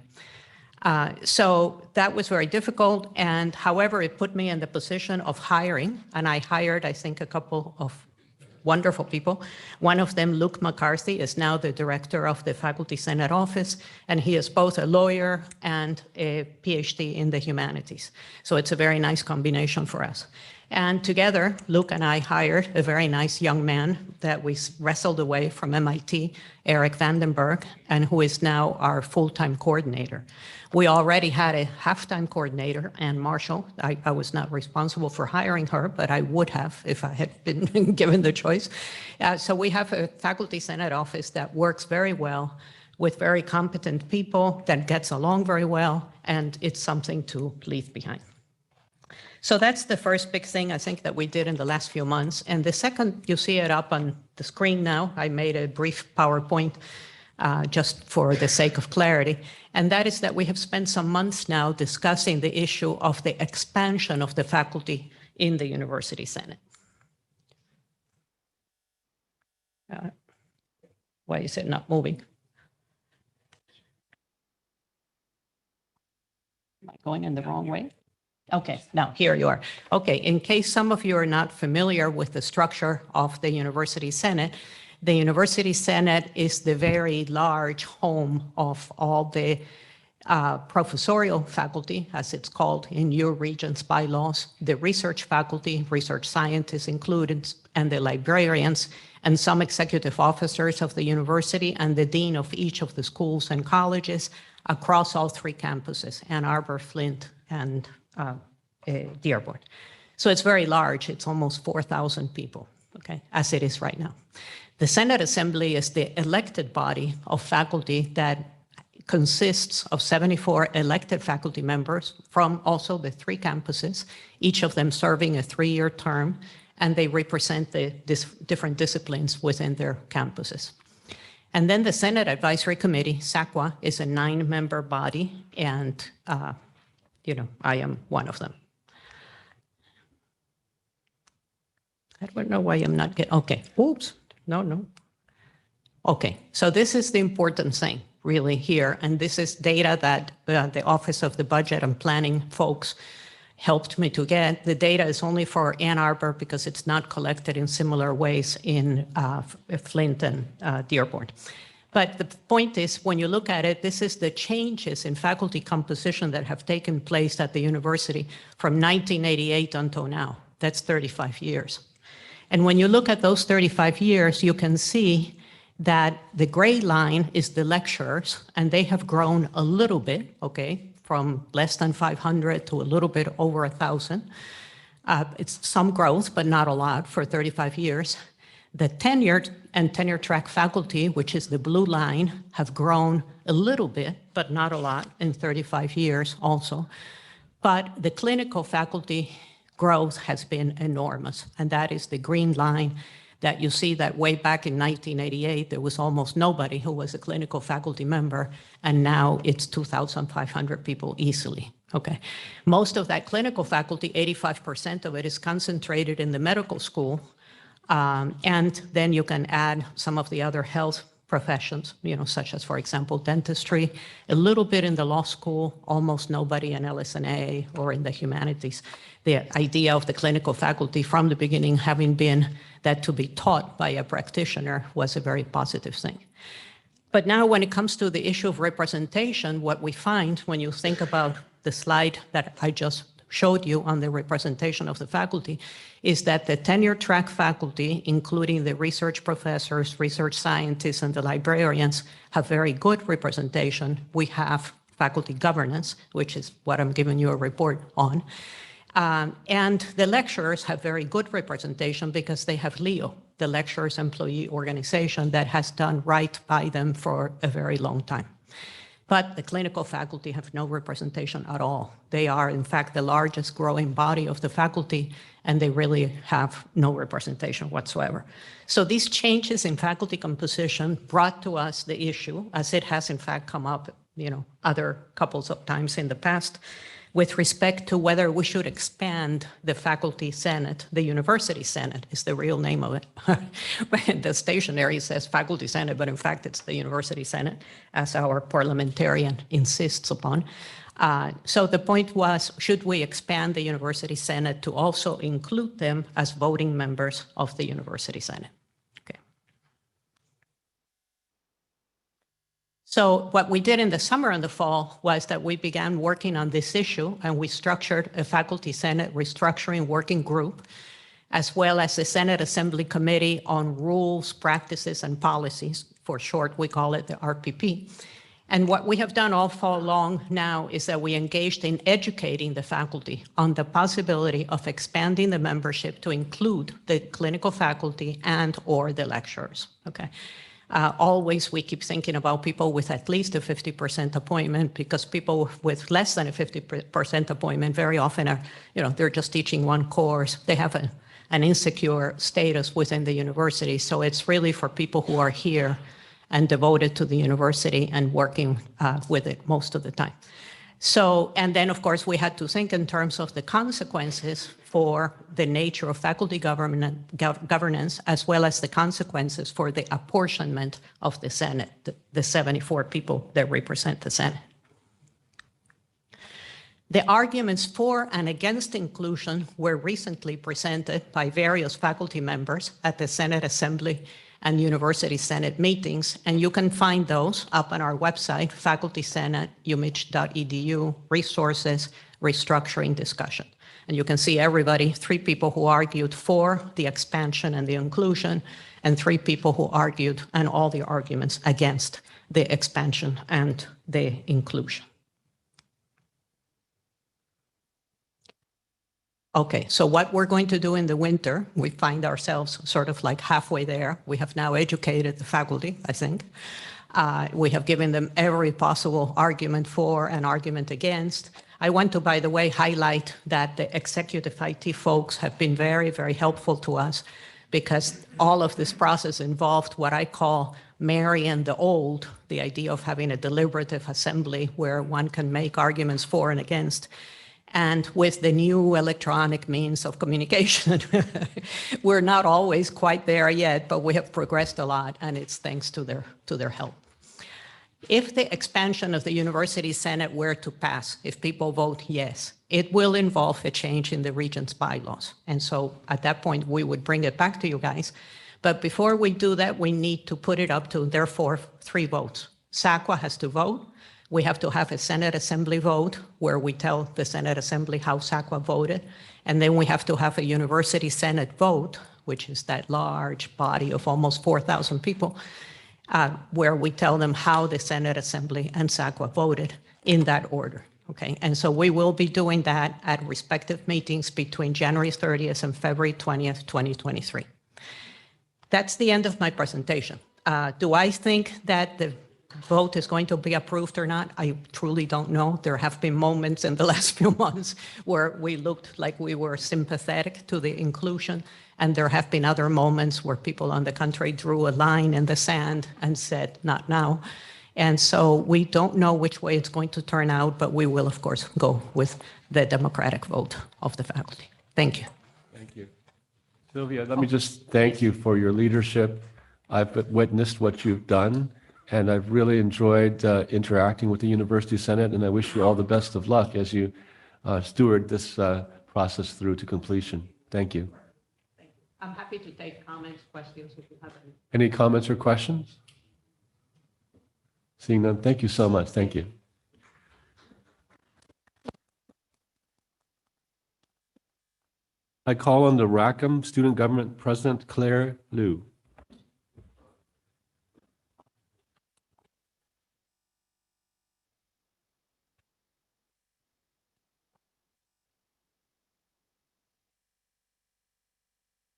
So that was very difficult, and however, it put me in the position of hiring, and I hired, I think, a couple of wonderful people. One of them, Luke McCarthy, is now the director of the Faculty Senate office, and he is both a lawyer and a PhD in the humanities. So it's a very nice combination for us. And together, Luke and I hired a very nice young man that we wrestled away from MIT, Eric Vandenberg, and who is now our full-time coordinator. We already had a half-time coordinator, Ann Marshall. I was not responsible for hiring her, but I would have if I had been given the choice. So we have a Faculty Senate office that works very well with very competent people, that gets along very well, and it's something to leave behind. So that's the first big thing I think that we did in the last few months. And the second, you see it up on the screen now. I made a brief PowerPoint just for the sake of clarity. And that is that we have spent some months now discussing the issue of the expansion of the faculty in the University Senate. Why is it not moving? Am I going in the wrong way? Okay, now here you are. Okay, in case some of you are not familiar with the structure of the University Senate, the University Senate is the very large home of all the professorial faculty, as it's called in your region's bylaws, the research faculty, research scientists included, and the librarians, and some executive officers of the university, and the dean of each of the schools and colleges across all three campuses, Ann Arbor, Flint, and Dearborn. So it's very large. It's almost 4,000 people, okay, as it is right now. The Senate Assembly is the elected body of faculty that consists of 74 elected faculty members from also the three campuses, each of them serving a 3-year term, and they represent the different disciplines within their campuses. And then the Senate Advisory Committee, SACWA, is a 9-member body, and I am one of them. I don't know why I'm not getting, okay, oops, no. Okay, so this is the important thing really here, and this is data that the Office of the Budget and Planning folks helped me to get. The data is only for Ann Arbor because it's not collected in similar ways in Flint and Dearborn. But the point is, when you look at it, this is the changes in faculty composition that have taken place at the university from 1988 until now. That's 35 years. And when you look at those 35 years, you can see that the gray line is the lecturers, and they have grown a little bit, okay, from less than 500 to a little bit over 1,000. It's some growth, but not a lot for 35 years. The tenured and tenure track faculty, which is the blue line, have grown a little bit, but not a lot in 35 years also. But the clinical faculty growth has been enormous, and that is the green line that you see that way back in 1988, there was almost nobody who was a clinical faculty member, and now it's 2,500 people easily, okay? Most of that clinical faculty, 85% of it is concentrated in the medical school, and then you can add some of the other health professions, such as, for example, dentistry, a little bit in the law school, almost nobody in LS&A or in the humanities. The idea of the clinical faculty from the beginning having been that to be taught by a practitioner was a very positive thing. But now when it comes to the issue of representation, what we find when you think about the slide that I just showed you on the representation of the faculty is that the tenure track faculty, including the research professors, research scientists, and the librarians, have very good representation. We have faculty governance, which is what I'm giving you a report on. And the lecturers have very good representation because they have LEO, the Lecturers Employee Organization, that has done right by them for a very long time. But the clinical faculty have no representation at all. They are, in fact, the largest growing body of the faculty, and they really have no representation whatsoever. So these changes in faculty composition brought to us the issue, as it has in fact come up, other couples of times in the past, with respect to whether we should expand the faculty senate. The university senate is the real name of it. The stationery says faculty senate, but in fact it's the university senate, as our parliamentarian insists upon. So the point was, should we expand the university senate to also include them as voting members of the university senate? So what we did in the summer and the fall was that we began working on this issue, and we structured a faculty senate restructuring working group, as well as the Senate Assembly Committee on Rules, Practices, and Policies. For short, we call it the RPP. And what we have done all fall long now is that we engaged in educating the faculty on the possibility of expanding the membership to include the clinical faculty and or the lecturers, okay? Always we keep thinking about people with at least a 50% appointment, because people with less than a 50% appointment very often are, they're just teaching one course. They have an insecure status within the university. So it's really for people who are here and devoted to the university and working with it most of the time. So, and then of course we had to think in terms of the consequences for the nature of faculty governance, as well as the consequences for the apportionment of the Senate, the 74 people that represent the Senate. The arguments for and against inclusion were recently presented by various faculty members at the Senate Assembly and University Senate meetings. And you can find those up on our website, facultysenate.umich.edu, resources, restructuring discussion. And you can see everybody, 3 people who argued for the expansion and the inclusion, and 3 people who argued, and all the arguments against the expansion and the inclusion. Okay, so what we're going to do in the winter, we find ourselves sort of like halfway there. We have now educated the faculty, I think. We have given them every possible argument for and argument against. I want to, by the way, highlight that the executive IT folks have been very, very helpful to us, because all of this process involved what I call marrying the old, the idea of having a deliberative assembly where one can make arguments for and against. And with the new electronic means of communication, we're not always quite there yet, but we have progressed a lot, and it's thanks to their help. If the expansion of the University Senate were to pass, if people vote yes, it will involve a change in the Regents' bylaws. And so at that point, we would bring it back to you guys. But before we do that, we need to put it up to, therefore, 3 votes. SACWA has to vote. We have to have a Senate Assembly vote where we tell the Senate Assembly how SACWA voted. And then we have to have a University Senate vote, which is that large body of almost 4,000 people, where we tell them how the Senate Assembly and SACWA voted in that order. Okay, and so we will be doing that at respective meetings between January 30th and February 20th, 2023. That's the end of my presentation. Do I think that the vote is going to be approved or not? I truly don't know. There have been moments in the last few months where we looked like we were sympathetic to the inclusion, and there have been other moments where people on the country drew a line in the sand and said, not now. And so we don't know which way it's going to turn out, but we will, of course, go with the democratic vote of the faculty. Thank you. Thank you. Sylvia, let me just thank you for your leadership. I've witnessed what you've done, and I've really enjoyed interacting with the University Senate, and I wish you all the best of luck as you steward this process through to completion. Thank you. I'm happy to take comments, questions, if you have any. Any comments or questions? Seeing none, thank you so much. Thank you. I call on the Rackham Student Government President Claire Liu.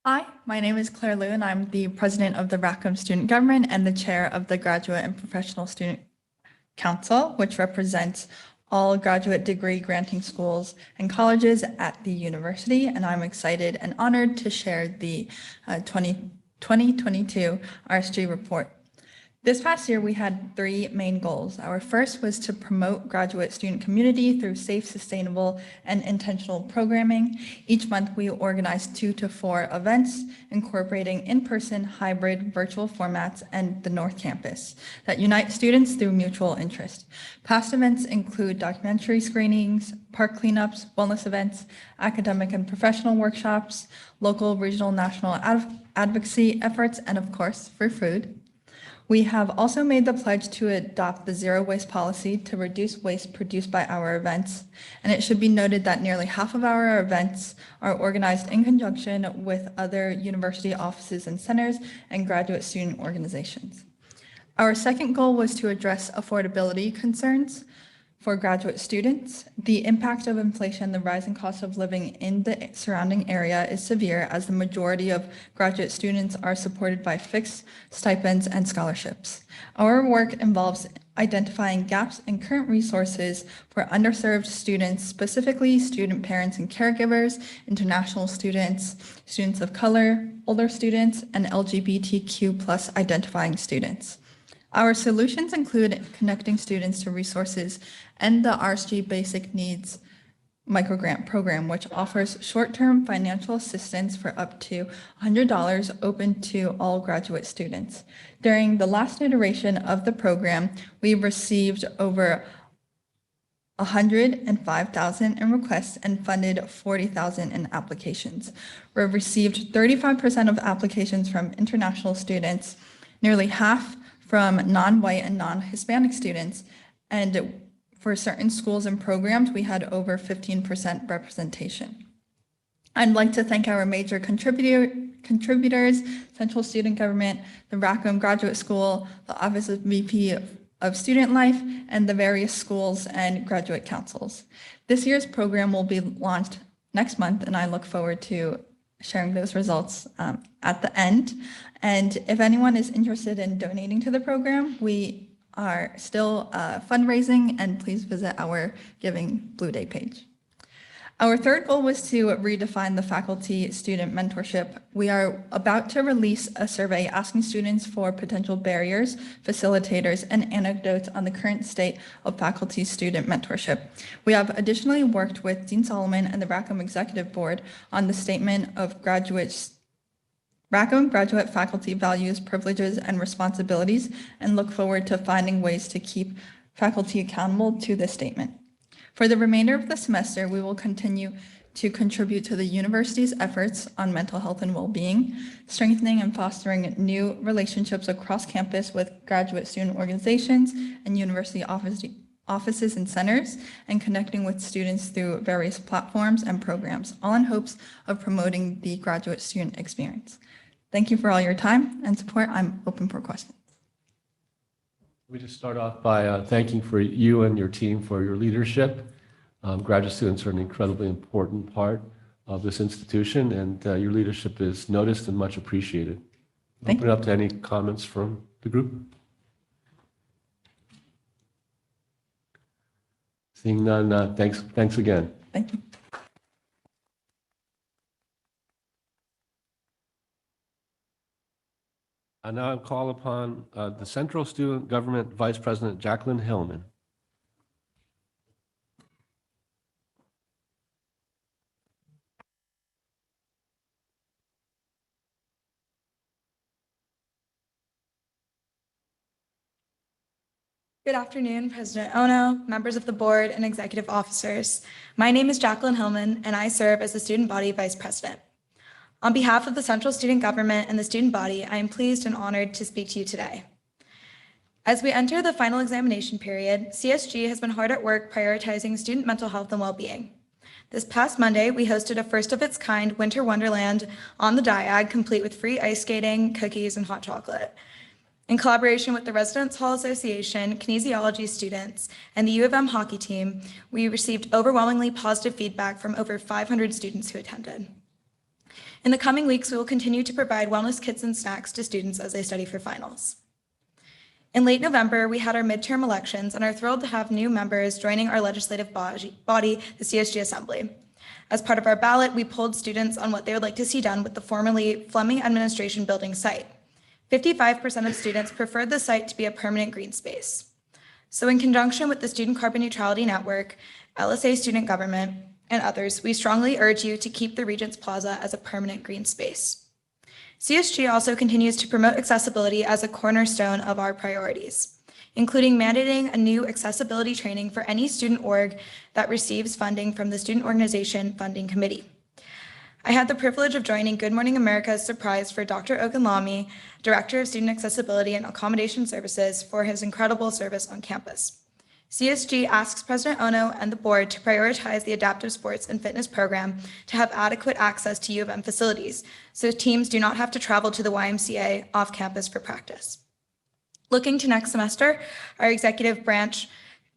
Hi, my name is Claire Liu, and I'm the president of the Rackham Student Government and the chair of the Graduate and Professional Student Council, which represents all graduate degree granting schools and colleges at the university. And I'm excited and honored to share the 2022 RSG report. This past year, we had 3 main goals. Our first was to promote graduate student community through safe, sustainable, and intentional programming. Each month, we organized 2 to 4 events incorporating in-person, hybrid, virtual formats and the North Campus that unite students through mutual interest. Past events include documentary screenings, park cleanups, wellness events, academic and professional workshops, local, regional, national advocacy efforts, and of course, for food. We have also made the pledge to adopt the zero waste policy to reduce waste produced by our events. And it should be noted that nearly half of our events are organized in conjunction with other university offices and centers and graduate student organizations. Our second goal was to address affordability concerns for graduate students. The impact of inflation, the rising cost of living in the surrounding area is severe, as the majority of graduate students are supported by fixed stipends and scholarships. Our work involves identifying gaps in current resources for underserved students, specifically student parents and caregivers, international students, students of color, older students, and LGBTQ+ identifying students. Our solutions include connecting students to resources and the RSG Basic Needs Microgrant Program, which offers short-term financial assistance for up to $100 open to all graduate students. During the last iteration of the program, we received over 105,000 in requests and funded 40,000 in applications. We received 35% of applications from international students, nearly half from non-white and non-Hispanic students, and for certain schools and programs, we had over 15% representation. I'd like to thank our major contributors, Central Student Government, the Rackham Graduate School, the Office of VP of Student Life, and the various schools and graduate councils. This year's program will be launched next month, and I look forward to sharing those results at the end. And if anyone is interested in donating to the program, we are still fundraising, and please visit our Giving Blue Day page. Our third goal was to redefine the faculty-student mentorship. We are about to release a survey asking students for potential barriers, facilitators, and anecdotes on the current state of faculty-student mentorship. We have additionally worked with Dean Solomon and the Rackham Executive Board on the statement of Rackham graduate faculty values, privileges, and responsibilities, and look forward to finding ways to keep faculty accountable to this statement. For the remainder of the semester, we will continue to contribute to the university's efforts on mental health and well-being, strengthening and fostering new relationships across campus with graduate student organizations and university offices and centers, and connecting with students through various platforms and programs, all in hopes of promoting the graduate student experience. Thank you for all your time and support. I'm open for questions. We just start off by thanking for you and your team for your leadership. Graduate students are an incredibly important part of this institution, and your leadership is noticed and much appreciated. Open it up to any comments from the group. Seeing none, thanks again. Thank you. I now call upon the Central Student Government Vice President Jacqueline Hillman. Good afternoon, President Ono, members of the board, and executive officers. My name is Jacqueline Hillman, and I serve as the Student Body Vice President. On behalf of the Central Student Government and the student body, I am pleased and honored to speak to you today. As we enter the final examination period, CSG has been hard at work prioritizing student mental health and well-being. This past Monday, we hosted a first-of-its-kind winter wonderland on the Diag, complete with free ice skating, cookies, and hot chocolate. In collaboration with the Residence Hall Association, kinesiology students, and the U of M hockey team, we received overwhelmingly positive feedback from over 500 students who attended. In the coming weeks, we will continue to provide wellness kits and snacks to students as they study for finals. In late November, we had our midterm elections and are thrilled to have new members joining our legislative body, the CSG Assembly. As part of our ballot, we polled students on what they would like to see done with the formerly Fleming Administration Building site. 55% of students preferred the site to be a permanent green space. So in conjunction with the Student Carbon Neutrality Network, LSA Student Government, and others, we strongly urge you to keep the Regents Plaza as a permanent green space. CSG also continues to promote accessibility as a cornerstone of our priorities, including mandating a new accessibility training for any student org that receives funding from the Student Organization Funding Committee. I had the privilege of joining Good Morning America's surprise for Dr. Ogunlami, Director of Student Accessibility and Accommodation Services, for his incredible service on campus. CSG asks President Ono and the board to prioritize the adaptive sports and fitness program to have adequate access to U of M facilities, so teams do not have to travel to the YMCA off campus for practice. Looking to next semester, our executive branch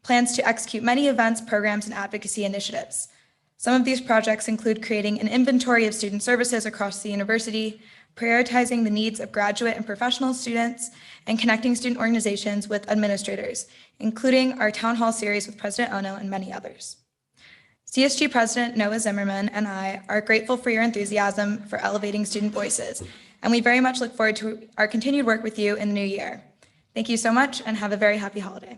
plans to execute many events, programs, and advocacy initiatives. Some of these projects include creating an inventory of student services across the university, prioritizing the needs of graduate and professional students, and connecting student organizations with administrators, including our town hall series with President Ono and many others. CSG President Noah Zimmerman and I are grateful for your enthusiasm for elevating student voices, and we very much look forward to our continued work with you in the new year. Thank you so much, and have a very happy holiday.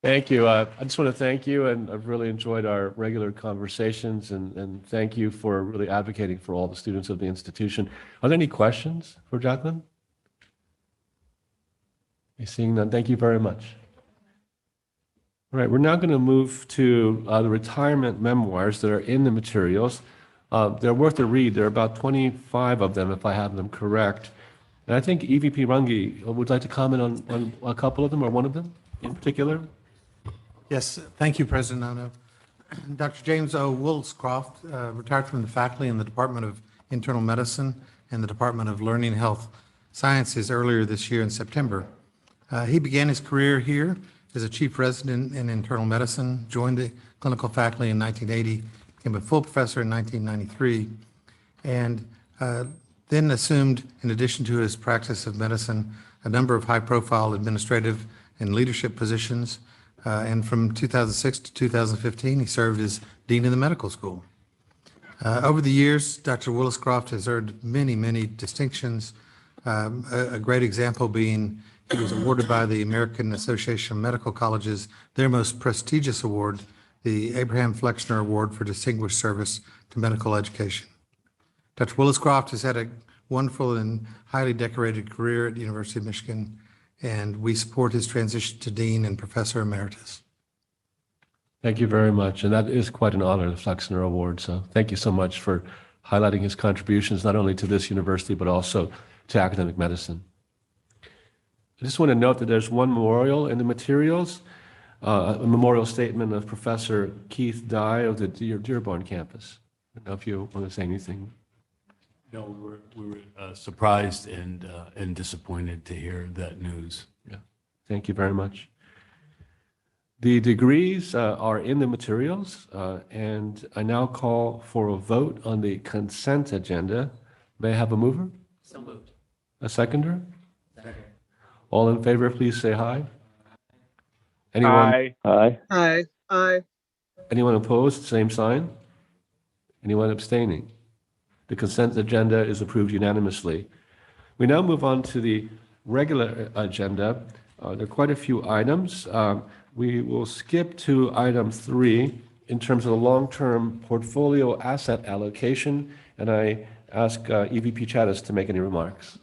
Thank you. I just want to thank you, and I've really enjoyed our regular conversations, and thank you for really advocating for all the students of the institution. Are there any questions for Jacqueline? Seeing none, thank you very much. All right, we're now going to move to the retirement memoirs that are in the materials. They're worth a read. There are about 25 of them, if I have them correct. And I think EVP Runge would like to comment on a couple of them or one of them in particular. Yes, thank you, President Ono. Dr. James O. Woolscroft retired from the faculty in the Department of Internal Medicine and the Department of Learning Health Sciences earlier this year in September. He began his career here as a chief resident in internal medicine, joined the clinical faculty in 1980, became a full professor in 1993, and then assumed, in addition to his practice of medicine, a number of high-profile administrative and leadership positions. And from 2006 to 2015, he served as dean of the medical school. Over the years, Dr. Woolscroft has earned many, many distinctions, a great example being he was awarded by the American Association of Medical Colleges their most prestigious award, the Abraham Flexner Award for Distinguished Service to Medical Education. Dr. Woolscroft has had a wonderful and highly decorated career at the University of Michigan, and we support his transition to Dean and Professor Emeritus. Thank you very much. And that is quite an honor, the Flexner Award. So thank you so much for highlighting his contributions, not only to this university, but also to academic medicine. I just want to note that there's one memorial in the materials, a memorial statement of Professor Keith Dye of the Dearborn campus. I don't know if you want to say anything. No, we were surprised and disappointed to hear that news. Yeah, thank you very much. The degrees are in the materials, and I now call for a vote on the consent agenda. May I have a mover? So moved. A seconder? Second. All in favor, please say aye. Anyone? Aye. Aye. Aye. Aye. Anyone opposed? Same sign. Anyone abstaining? The consent agenda is approved unanimously. We now move on to the regular agenda. There are quite a few items. We will skip to item 3 in terms of the long-term portfolio asset allocation, and I ask EVP Chattis to make any remarks.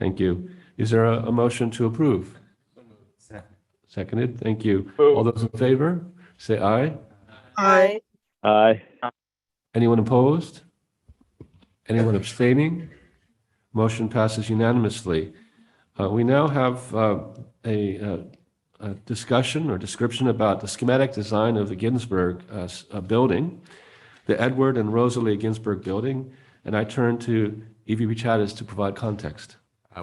Thank you. Is there a motion to approve? Seconded. Thank you. All those in favor, say aye. Aye. Aye. Anyone opposed? Anyone abstaining? Motion passes unanimously. We now have a discussion or description about the schematic design of the Ginsburg building, the Edward and Rosalie Ginsburg building, and I turn to EVP Chattis to provide context.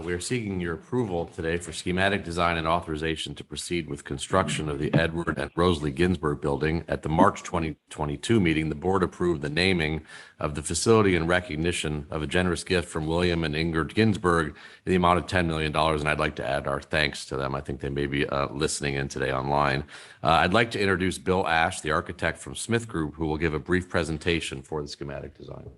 We are seeking your approval today for schematic design and authorization to proceed with construction of the Edward and Rosalie Ginsburg building. At the March 2022 meeting, the board approved the naming of the facility in recognition of a generous gift from William and Ingrid Ginsburg in the amount of $10 million. And I'd like to add our thanks to them. I think they may be listening in today online. I'd like to introduce Bill Ash, the architect from Smith Group, who will give a brief presentation for the schematic design.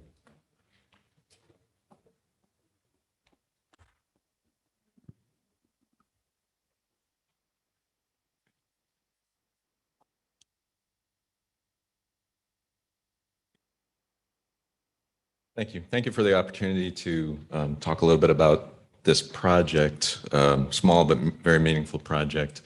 Thank you. Thank you for the opportunity to talk a little bit about this project, small but very meaningful project.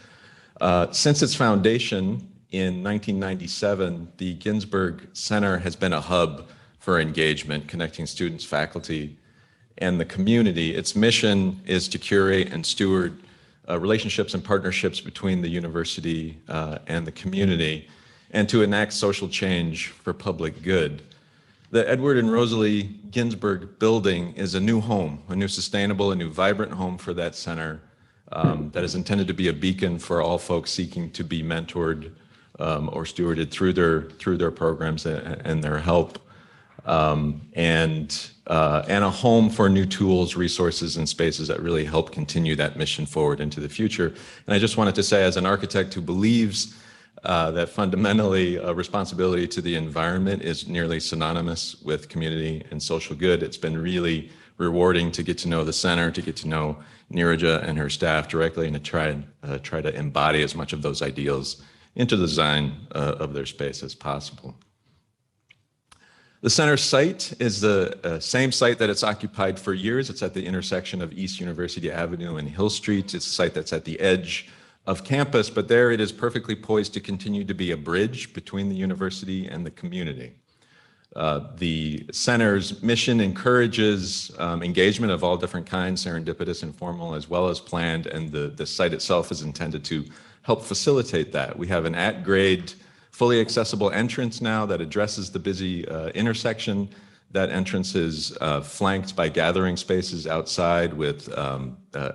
Since its foundation in 1997, the Ginsburg Center has been a hub for engagement, connecting students, faculty, and the community. Its mission is to curate and steward relationships and partnerships between the university and the community, and to enact social change for public good. The Edward and Rosalie Ginsburg building is a new home, a new sustainable, a new vibrant home for that center that is intended to be a beacon for all folks seeking to be mentored or stewarded through their programs and their help, and a home for new tools, resources, and spaces that really help continue that mission forward into the future. And I just wanted to say, as an architect who believes that fundamentally responsibility to the environment is nearly synonymous with community and social good. It's been really rewarding to get to know the center, to get to know Neeraja and her staff directly, and to try to embody as much of those ideals into the design of their space as possible. The center site is the same site that it's occupied for years. It's at the intersection of East University Avenue and Hill Street. It's a site that's at the edge of campus, but there it is perfectly poised to continue to be a bridge between the university and the community. The center's mission encourages engagement of all different kinds, serendipitous, informal, as well as planned, and the site itself is intended to help facilitate that. We have an at-grade, fully accessible entrance now that addresses the busy intersection. That entrance is flanked by gathering spaces outside with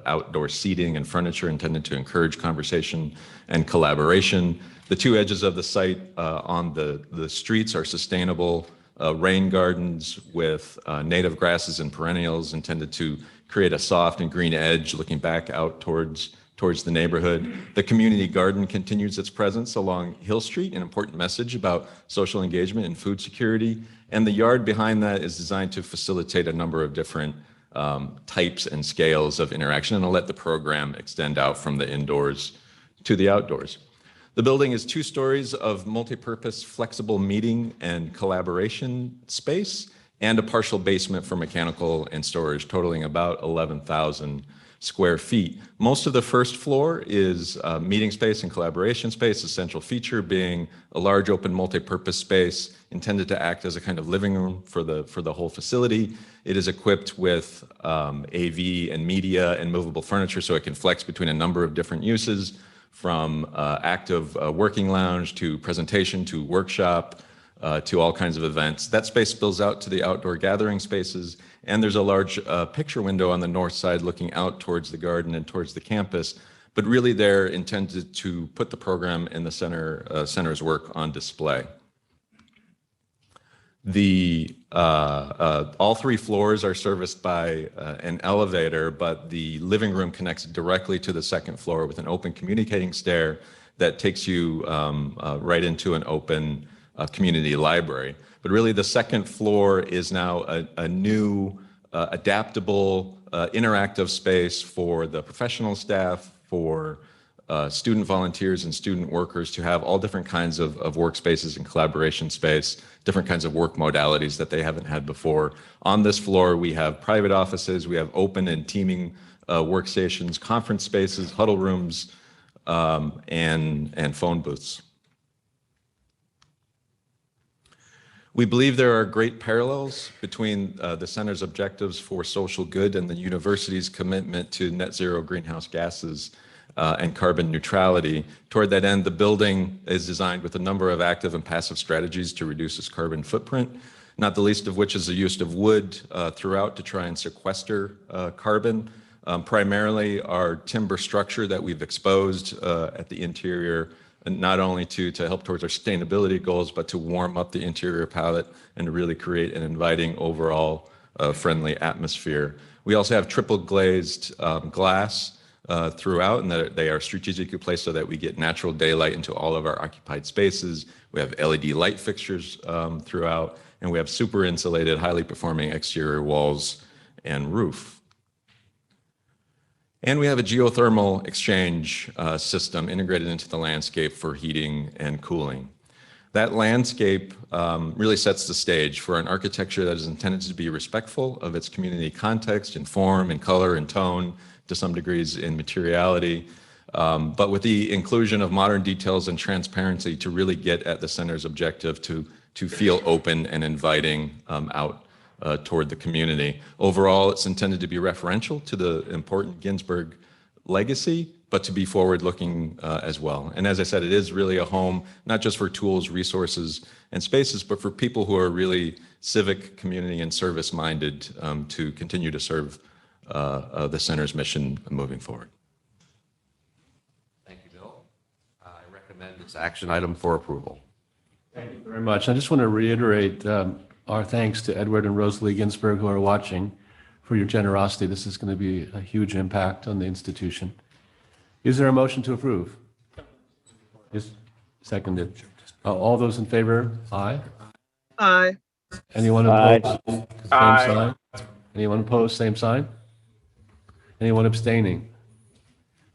outdoor seating and furniture intended to encourage conversation and collaboration. The two edges of the site on the streets are sustainable rain gardens with native grasses and perennials intended to create a soft and green edge looking back out towards the neighborhood. The community garden continues its presence along Hill Street, an important message about social engagement and food security. And the yard behind that is designed to facilitate a number of different types and scales of interaction, and I'll let the program extend out from the indoors to the outdoors. The building is 2 stories of multi-purpose flexible meeting and collaboration space and a partial basement for mechanical and storage, totaling about 11,000 square feet. Most of the first floor is meeting space and collaboration space, a central feature being a large open multi-purpose space intended to act as a kind of living room for the whole facility. It is equipped with AV and media and movable furniture so it can flex between a number of different uses, from active working lounge to presentation to workshop to all kinds of events. That space spills out to the outdoor gathering spaces, and there's a large picture window on the north side looking out towards the garden and towards the campus, but really they're intended to put the program in the center's work on display. All 3 floors are serviced by an elevator, but the living room connects directly to the 2nd floor with an open communicating stair that takes you right into an open community library. But really the 2nd floor is now a new adaptable interactive space for the professional staff, for student volunteers and student workers to have all different kinds of workspaces and collaboration space, different kinds of work modalities that they haven't had before. On this floor, we have private offices, we have open and teaming workstations, conference spaces, huddle rooms, and phone booths. We believe there are great parallels between the center's objectives for social good and the university's commitment to net zero greenhouse gases and carbon neutrality. Toward that end, the building is designed with a number of active and passive strategies to reduce its carbon footprint, not the least of which is the use of wood throughout to try and sequester carbon. Primarily our timber structure that we've exposed at the interior, and not only to help towards our sustainability goals, but to warm up the interior palette and to really create an inviting overall friendly atmosphere. We also have triple glazed glass throughout, and that they are strategically placed so that we get natural daylight into all of our occupied spaces. We have LED light fixtures throughout, and we have super insulated, highly performing exterior walls and roof. And we have a geothermal exchange system integrated into the landscape for heating and cooling. That landscape really sets the stage for an architecture that is intended to be respectful of its community context in form and color and tone, to some degrees in materiality, but with the inclusion of modern details and transparency to really get at the center's objective to feel open and inviting out toward the community. Overall, it's intended to be referential to the important Ginsburg legacy, but to be forward-looking as well. And as I said, it is really a home, not just for tools, resources, and spaces, but for people who are really civic, community, and service-minded to continue to serve the center's mission moving forward. Thank you, Bill. I recommend this action item for approval. Thank you very much. I just want to reiterate our thanks to Edward and Rosalie Ginsburg, who are watching, for your generosity. This is going to be a huge impact on the institution. Is there a motion to approve? Yes, seconded. All those in favor? Aye. Aye. Anyone opposed? Same sign. Anyone opposed? Same sign. Anyone abstaining?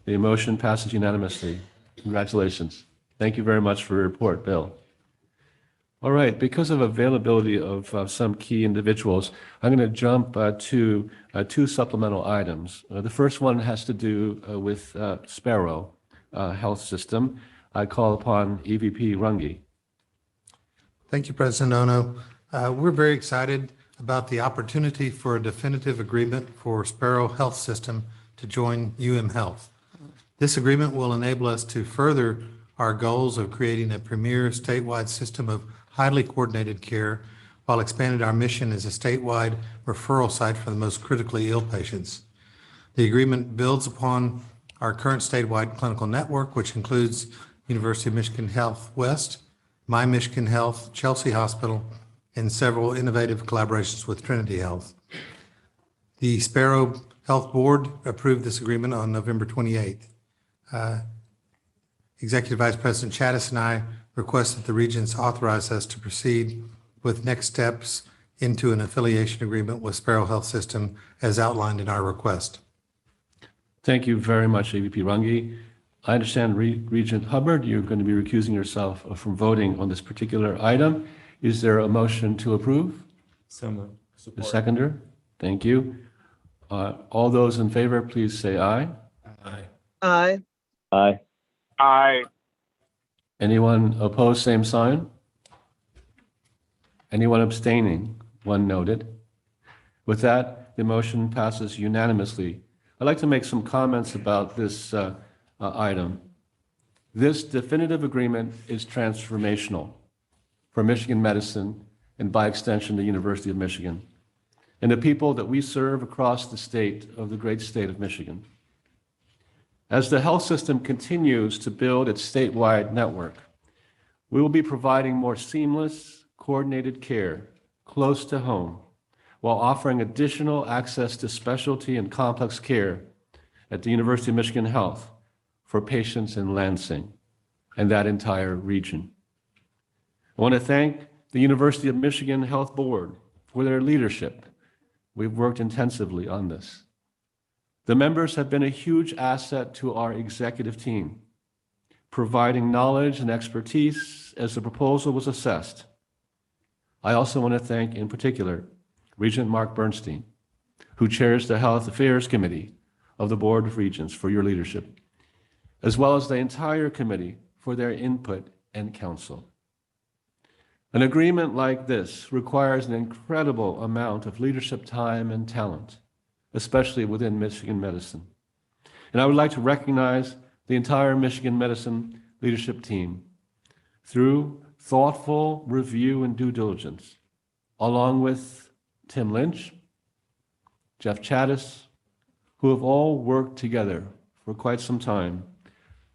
The motion passes unanimously. Congratulations. Thank you very much for your report, Bill. All right, because of availability of some key individuals, I'm going to jump to two supplemental items. The first one has to do with Sparrow Health System. I call upon EVP Runge. Thank you, President Ono. We're very excited about the opportunity for a definitive agreement for Sparrow Health System to join Health. This agreement will enable us to further our goals of creating a premier statewide system of highly coordinated care while expanding our mission as a statewide referral site for the most critically ill patients. The agreement builds upon our current statewide clinical network, which includes University of Michigan Health West, My Michigan Health, Chelsea Hospital, and several innovative collaborations with Trinity Health. The Sparrow Health Board approved this agreement on November 28th. Executive Vice President Chattis and I request that the Regents authorize us to proceed with next steps into an affiliation agreement with Sparrow Health System as outlined in our request. Thank you very much, EVP Runge. I understand Regent Hubbard, you're going to be recusing yourself from voting on this particular item. Is there a motion to approve? So moved. The seconder? Thank you. All those in favor, please say aye. Aye. Aye. Aye. Anyone opposed, same sign? Anyone abstaining? One noted. With that, the motion passes unanimously. I'd like to make some comments about this item. This definitive agreement is transformational for Michigan medicine and by extension, the University of Michigan, and the people that we serve across the state of the great state of Michigan. As the health system continues to build its statewide network, we will be providing more seamless, coordinated care close to home while offering additional access to specialty and complex care at the University of Michigan Health for patients in Lansing and that entire region. I want to thank the University of Michigan Health Board for their leadership. We've worked intensively on this. The members have been a huge asset to our executive team, providing knowledge and expertise as the proposal was assessed. I also want to thank, in particular, Regent Mark Bernstein, who chairs the Health Affairs Committee of the Board of Regents, for your leadership, as well as the entire committee for their input and counsel. An agreement like this requires an incredible amount of leadership time and talent, especially within Michigan medicine. And I would like to recognize the entire Michigan medicine leadership team through thoughtful review and due diligence, along with Tim Lynch, Jeff Chattis, who have all worked together for quite some time,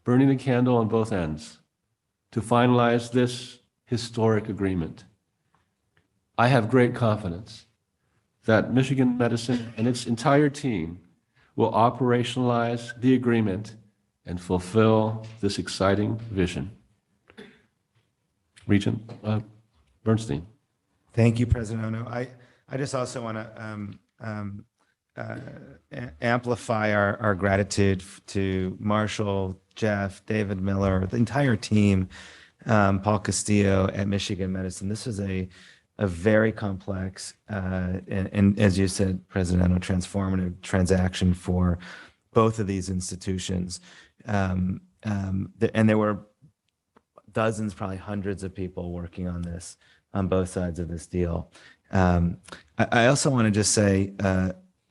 burning the candle on both ends to finalize this historic agreement. I have great confidence that Michigan Medicine and its entire team will operationalize the agreement and fulfill this exciting vision. Regent Bernstein. Thank you, President Ono. I just also want to amplify our gratitude to Marshall, Jeff, David Miller, the entire team, Paul Castillo at Michigan Medicine. This is a very complex and as you said, President Ono, transformative transaction for both of these institutions. And there were dozens, probably hundreds of people working on this on both sides of this deal. I also want to just say,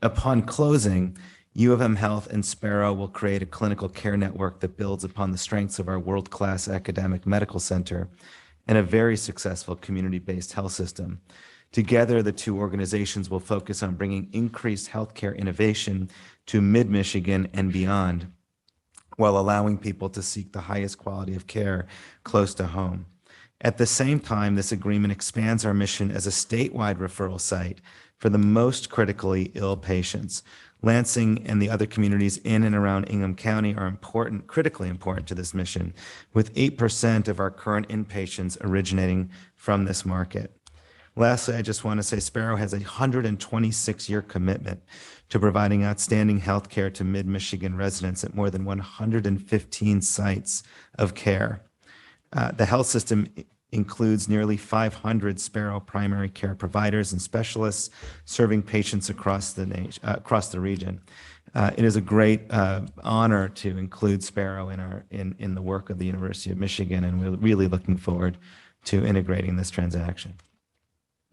upon closing, U of M Health and Sparrow will create a clinical care network that builds upon the strengths of our world-class academic medical center and a very successful community-based health system. Together, the two organizations will focus on bringing increased healthcare innovation to mid-Michigan and beyond, while allowing people to seek the highest quality of care close to home. At the same time, this agreement expands our mission as a statewide referral site for the most critically ill patients. Lansing and the other communities in and around Ingham County are important, critically important to this mission, with 8% of our current inpatients originating from this market. Lastly, I just want to say Sparrow has a 126-year commitment to providing outstanding health care to mid-Michigan residents at more than 115 sites of care. The health system includes nearly 500 Sparrow primary care providers and specialists serving patients across the nation, across the region. It is a great honor to include Sparrow in the work of the University of Michigan, and we're really looking forward to integrating this transaction.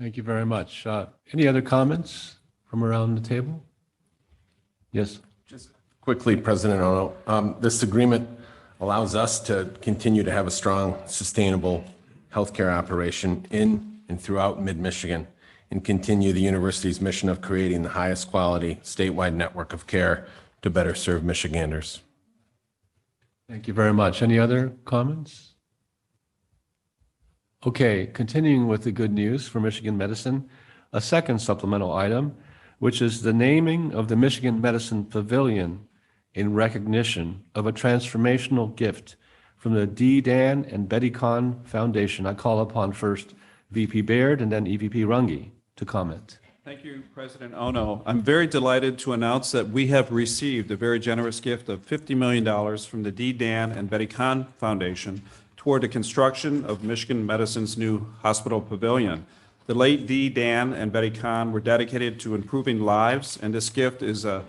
Thank you very much. Any other comments from around the table? Yes. Just quickly, President Ono, this agreement allows us to continue to have a strong, sustainable healthcare operation in and throughout mid-Michigan and continue the university's mission of creating the highest quality statewide network of care to better serve Michiganders. Thank you very much. Any other comments? Okay, continuing with the good news for Michigan Medicine, a second supplemental item, which is the naming of the Michigan Medicine Pavilion in recognition of a transformational gift from the D. Dan and Betty Kahn Foundation. I call upon first VP Baird and then EVP Runge to comment. Thank you, President Ono. I'm very delighted to announce that we have received a very generous gift of $50 million from the D. Dan and Betty Kahn Foundation toward the construction of Michigan Medicine's new hospital pavilion. The late D. Dan and Betty Kahn were dedicated to improving lives, and this gift is a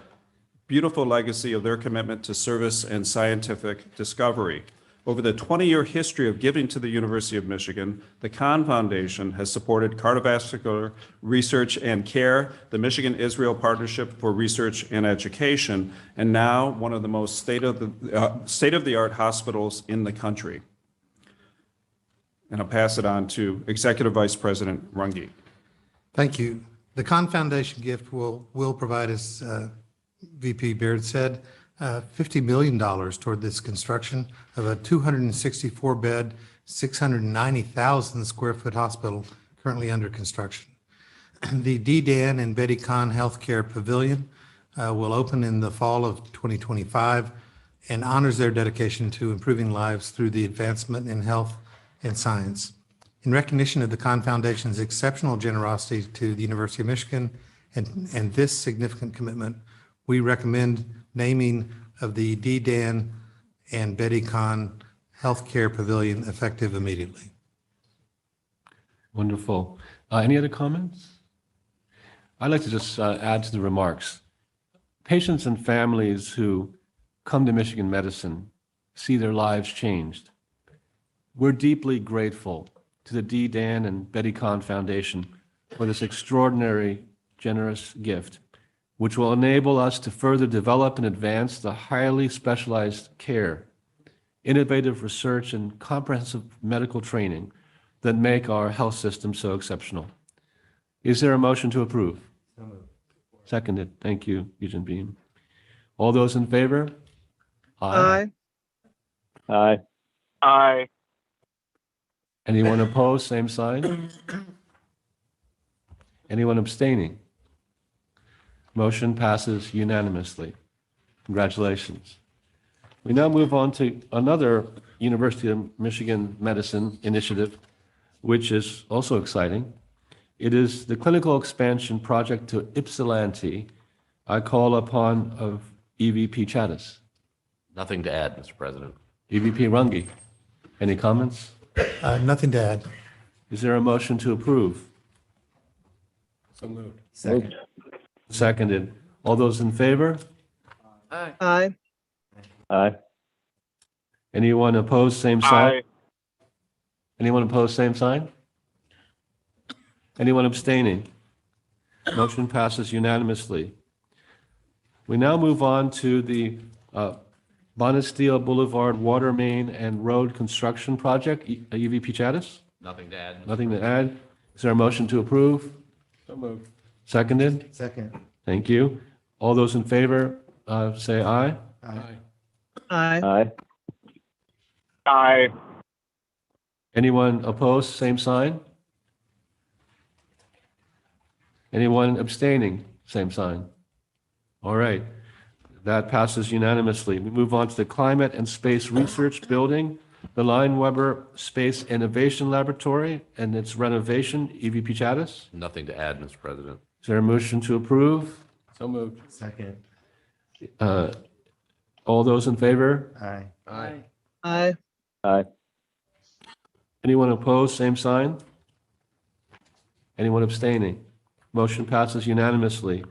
beautiful legacy of their commitment to service and scientific discovery. Over the 20-year history of giving to the University of Michigan, the Kahn Foundation has supported cardiovascular research and care, the Michigan-Israel Partnership for Research and Education, and now one of the most state-of-the-art hospitals in the country. And I'll pass it on to Executive Vice President Runge. Thank you. The Kahn Foundation gift will provide, as VP Baird said, $50 million toward this construction of a 264-bed, 690,000 square foot hospital currently under construction. The D. Dan and Betty Kahn Healthcare Pavilion will open in the fall of 2025 and honors their dedication to improving lives through the advancement in health and science. In recognition of the Kahn Foundation's exceptional generosity to the University of Michigan and this significant commitment, we recommend naming of the D. Dan and Betty Kahn Healthcare Pavilion effective immediately. Wonderful. Any other comments? I'd like to just add to the remarks. Patients and families who come to Michigan Medicine see their lives changed. We're deeply grateful to the D. Dan and Betty Kahn Foundation for this extraordinary, generous gift, which will enable us to further develop and advance the highly specialized care, innovative research, and comprehensive medical training that make our health system so exceptional. Is there a motion to approve? So moved. Seconded. Thank you, Regent Beam. All those in favor? Aye. Aye. Aye. Anyone opposed? Same sign. Anyone abstaining? Motion passes unanimously. Congratulations. We now move on to another University of Michigan Medicine initiative, which is also exciting. It is the clinical expansion project to Ypsilanti. I call upon of EVP Chattis. Nothing to add, Mr. President. EVP Runge. Any comments? Nothing to add. Is there a motion to approve? So moved. Second. Seconded. All those in favor? Aye. Aye. Aye. Anyone opposed? Same sign. Aye. Anyone opposed? Same sign. Anyone abstaining? Motion passes unanimously. We now move on to the Bonesteel Boulevard Water Main and Road Construction Project. EVP Chattis? Nothing to add. Nothing to add. Is there a motion to approve? So moved. Seconded? Second. Thank you. All those in favor, say aye. Aye. Aye. Aye. Aye. Anyone opposed? Same sign. Anyone abstaining? Same sign. All right. That passes unanimously. We move on to the Climate and Space Research Building, the Lineweber Space Innovation Laboratory and its renovation. EVP Chattis? Nothing to add, Mr. President. Is there a motion to approve? So moved. Second. All those in favor? Aye. Aye. Aye. Aye. Anyone opposed, same sign. Anyone abstaining? Motion passes unanimously.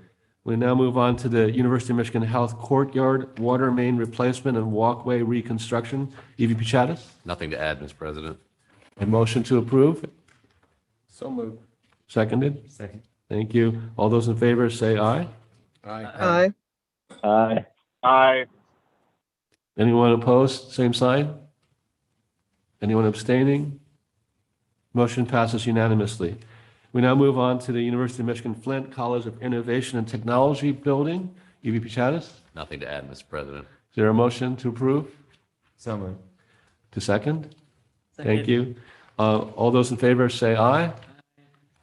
We now move on to the University of Michigan Health Courtyard Water Main Replacement and Walkway Reconstruction. EVP Chattis? Nothing to add, Mr. President. A motion to approve? So moved. Seconded? Second. Thank you. All those in favor say aye. Aye. Aye. Aye. Anyone opposed? Same sign. Anyone abstaining? Motion passes unanimously. We now move on to the University of Michigan Flint College of Innovation and Technology Building. EVP Chattis? Is Nothing to add, Mr. President. there a motion to approve? So moved. To second? Second. Thank you. All those in favor say aye.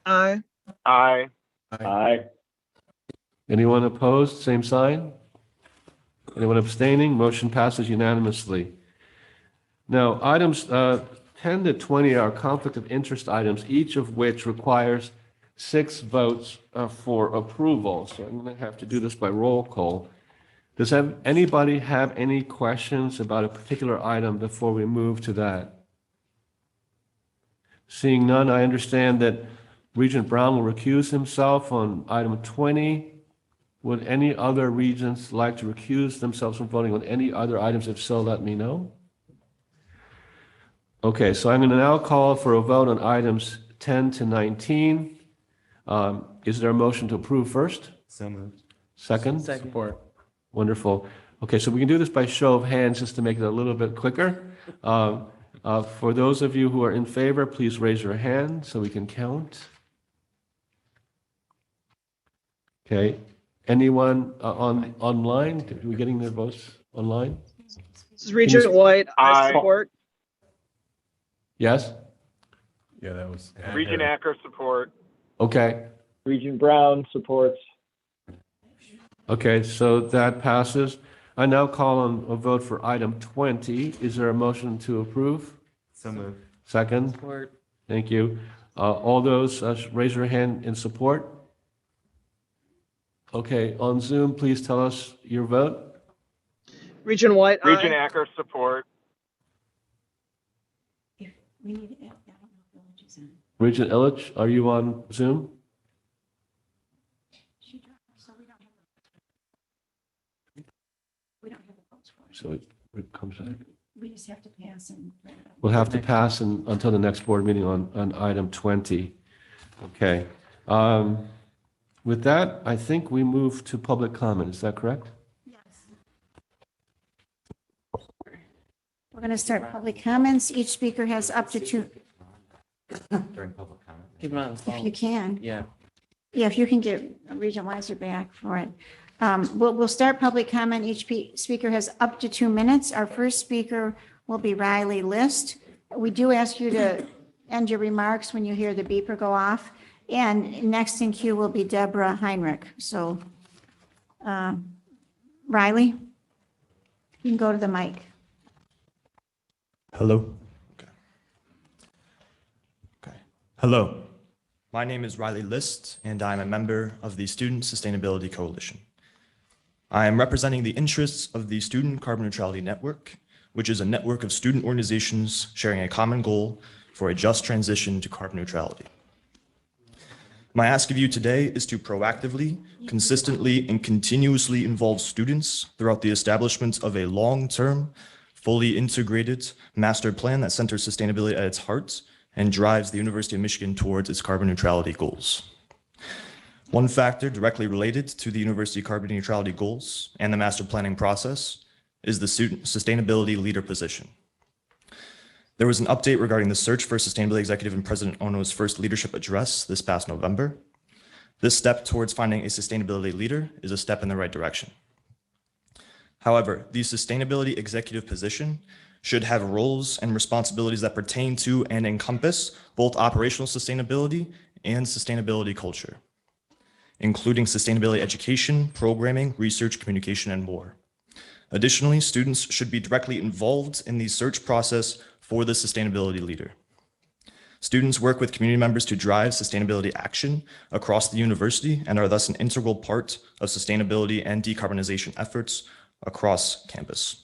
Aye. Aye. Aye. Anyone opposed? Same sign. Anyone abstaining? Motion passes unanimously. Now, items 10 to 20 are conflict of interest items, each of which requires 6 votes for approval. So I'm going to have to do this by roll call. Does anybody have any questions about a particular item before we move to that? Seeing none, I understand that Regent Brown will recuse himself on item 20. Would any other regents like to recuse themselves from voting on any other items? If so, let me know. Okay, so I'm going to now call for a vote on items 10 to 19. Is there a motion to approve first? So moved. Second? Second. Support. Wonderful. Okay, so we can do this by show of hands just to make it a little bit quicker. For those of you who are in favor, please raise your hand so we can count. Okay, anyone online? Are we getting their votes online? This is Regent White. I Aye. support. Yes? Yeah, that was. Regent Acker, support. Okay, Regent Brown supports. okay, so that passes. I now call on a vote for item 20. Is there a motion to approve? So moved. Second? Support. Thank you. All those, raise your hand in support. Okay, on Zoom, please tell us your vote. Regent White. Regent Aye. Acker, support. We need to, I don't know if Village is on. Regent Illich, are you on Zoom? She dropped, so we don't have the votes for it. So it comes back. We just have to pass and. We'll have to pass until the next board meeting on item 20. Okay. With that, I think we move to public comment. Is that correct? Yes. We're going to start public comments. Each speaker has up to 2. During public comment. Keep it on the If phone. you can. Yeah. Yeah, if you can get Regent Weiser back for it. We'll start public comment. Each speaker has up to 2 minutes. Our first speaker will be Riley List. We do ask you to end your remarks when you hear the beeper go off. And next in queue will be Deborah Heinrich. So, Riley, you can go to the mic. Hello. Okay. Hello. My name is Riley List, and I'm a member of the Student Sustainability Coalition. I am representing the interests of the Student Carbon Neutrality Network, which is a network of student organizations sharing a common goal for a just transition to carbon neutrality. My ask of you today is to proactively, consistently, and continuously involve students throughout the establishment of a long-term, fully integrated master plan that centers sustainability at its heart and drives the University of Michigan towards its carbon neutrality goals. One factor directly related to the university carbon neutrality goals and the master planning process is the student sustainability leader position. There was an update regarding the search for sustainability executive in President Ono's first leadership address this past November. This step towards finding a sustainability leader is a step in the right direction. However, the sustainability executive position should have roles and responsibilities that pertain to and encompass both operational sustainability and sustainability culture, including sustainability education, programming, research, communication, and more. Additionally, students should be directly involved in the search process for the sustainability leader. Students work with community members to drive sustainability action across the university and are thus an integral part of sustainability and decarbonization efforts across campus.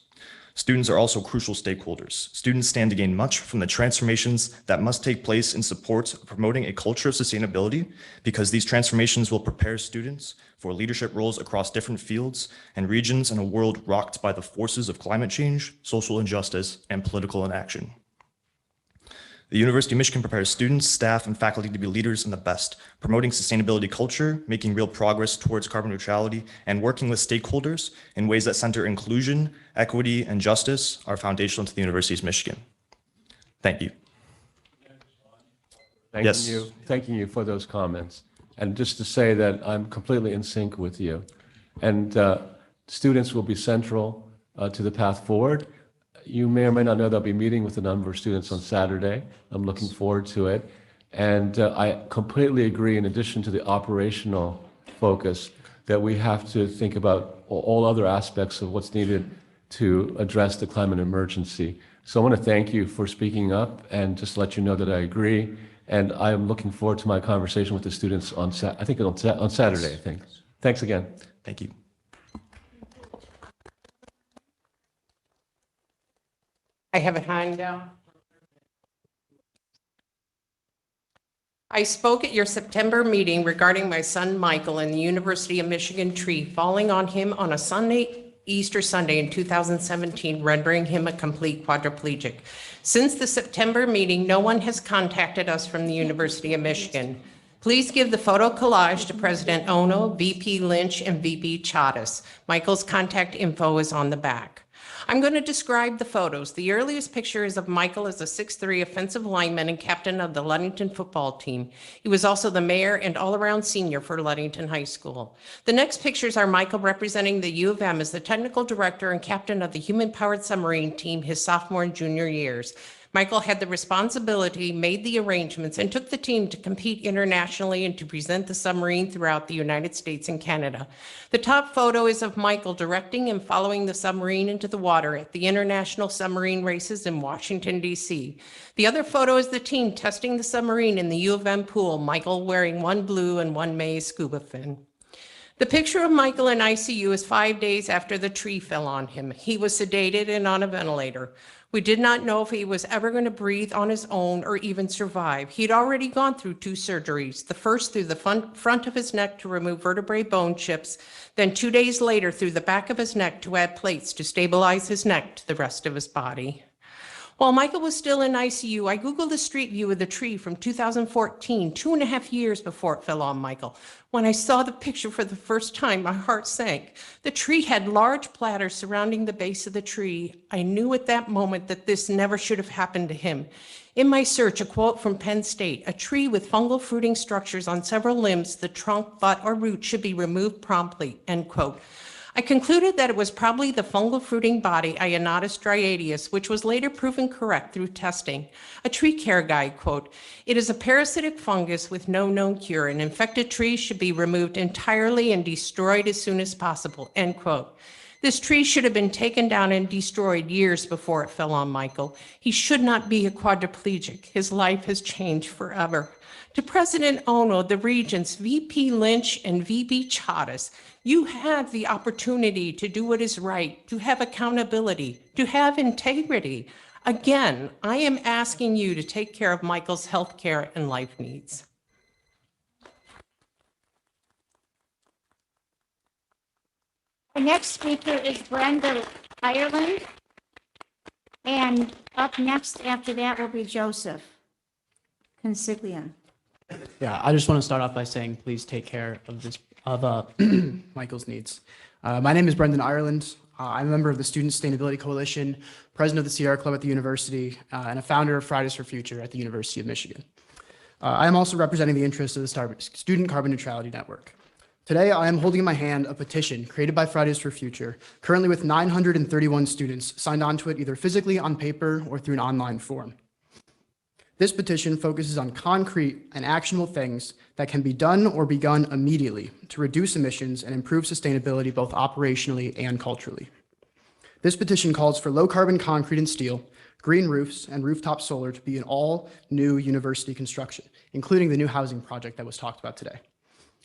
Students are also crucial stakeholders. Students stand to gain much from the transformations that must take place in support of promoting a culture of sustainability, because these transformations will prepare students for leadership roles across different fields and regions in a world rocked by the forces of climate change, social injustice, and political inaction. The University of Michigan prepares students, staff, and faculty to be leaders in the best, promoting sustainability culture, making real progress towards carbon neutrality, and working with stakeholders in ways that center inclusion, equity, and justice are foundational to the University of Michigan. Thank you. Thanking you for those comments. And just to say that I'm completely in sync with you. And students will be central to the path forward. You may or may not know that I'll be meeting with a number of students on Saturday. I'm looking forward to it. And I completely agree, in addition to the operational focus, that we have to think about all other aspects of what's needed to address the climate emergency. So I want to thank you for speaking up and just let you know that I agree. And I'm looking forward to my conversation with the students on Saturday, I think. Thanks again. Thank you. I have a hand down. I spoke at your September meeting regarding my son Michael and the University of Michigan tree falling on him on a Sunday, Easter Sunday in 2017, rendering him a complete quadriplegic. Since the September meeting, no one has contacted us from the University of Michigan. Please give the photo collage to President Ono, VP Lynch, and VP Chavez. Michael's contact info is on the back. I'm going to describe the photos. The earliest picture is of Michael as a 6'3" offensive lineman and captain of the Ludington football team. He was also the mayor and all-around senior for Ludington High School. The next pictures are Michael representing the U of M as the technical director and captain of the human-powered submarine team his sophomore and junior years. Michael had the responsibility, made the arrangements, and took the team to compete internationally and to present the submarine throughout the United States and Canada. The top photo is of Michael directing and following the submarine into the water at the International Submarine Races in Washington, D.C. The other photo is the team testing the submarine in the U of M pool, Michael wearing one blue and one maize scuba fin. The picture of Michael in ICU is 5 days after the tree fell on him. He was sedated and on a ventilator. We did not know if he was ever going to breathe on his own or even survive. He'd already gone through 2 surgeries, the first through the front of his neck to remove vertebrae bone chips, then 2 days later through the back of his neck to add plates to stabilize his neck to the rest of his body. While Michael was still in ICU, I Googled a street view of the tree from 2014, 2.5 years before it fell on Michael. When I saw the picture for the first time, my heart sank. The tree had large platters surrounding the base of the tree. I knew at that moment that this never should have happened to him. In my search, a quote from Penn State: "A tree with fungal fruiting structures on several limbs, the trunk, butt, or root should be removed promptly," end quote. I concluded that it was probably the fungal fruiting body Ionotus striatus, which was later proven correct through testing. A tree care guide quote: "It is a parasitic fungus with no known cure. An infected tree should be removed entirely and destroyed as soon as possible," end quote. This tree should have been taken down and destroyed years before it fell on Michael. He should not be a quadriplegic. His life has changed forever. To President Ono, the Regents, VP Lynch, and VP Chavez, you have the opportunity to do what is right, to have accountability, to have integrity. Again, I am asking you to take care of Michael's health care and life needs. The next speaker is Brenda Ireland. And up next after that will be Joseph Consiglia. Yeah, I just want to start off by saying please take care of Michael's needs. My name is Brendan Ireland. I'm a member of the Student Sustainability Coalition, president of the Sierra Club at the university, and a founder of Fridays for Future at the University of Michigan. I am also representing the interests of the Student Carbon Neutrality Network. Today, I am holding in my hand a petition created by Fridays for Future, currently with 931 students signed onto it either physically on paper or through an online form. This petition focuses on concrete and actionable things that can be done or begun immediately to reduce emissions and improve sustainability both operationally and culturally. This petition calls for low carbon concrete and steel, green roofs, and rooftop solar to be in all new university construction, including the new housing project that was talked about today.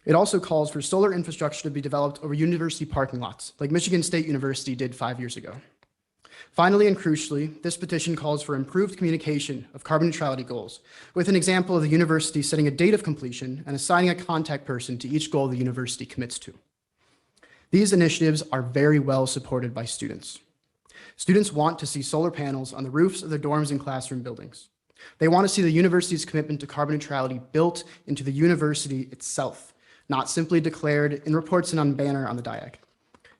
It also calls for solar infrastructure to be developed over university parking lots, like Michigan State University did 5 years ago. Finally and crucially, this petition calls for improved communication of carbon neutrality goals, with an example of the university setting a date of completion and assigning a contact person to each goal the university commits to. These initiatives are very well supported by students. Students want to see solar panels on the roofs of their dorms and classroom buildings. They want to see the university's commitment to carbon neutrality built into the university itself, not simply declared in reports and on banner on the DIAC.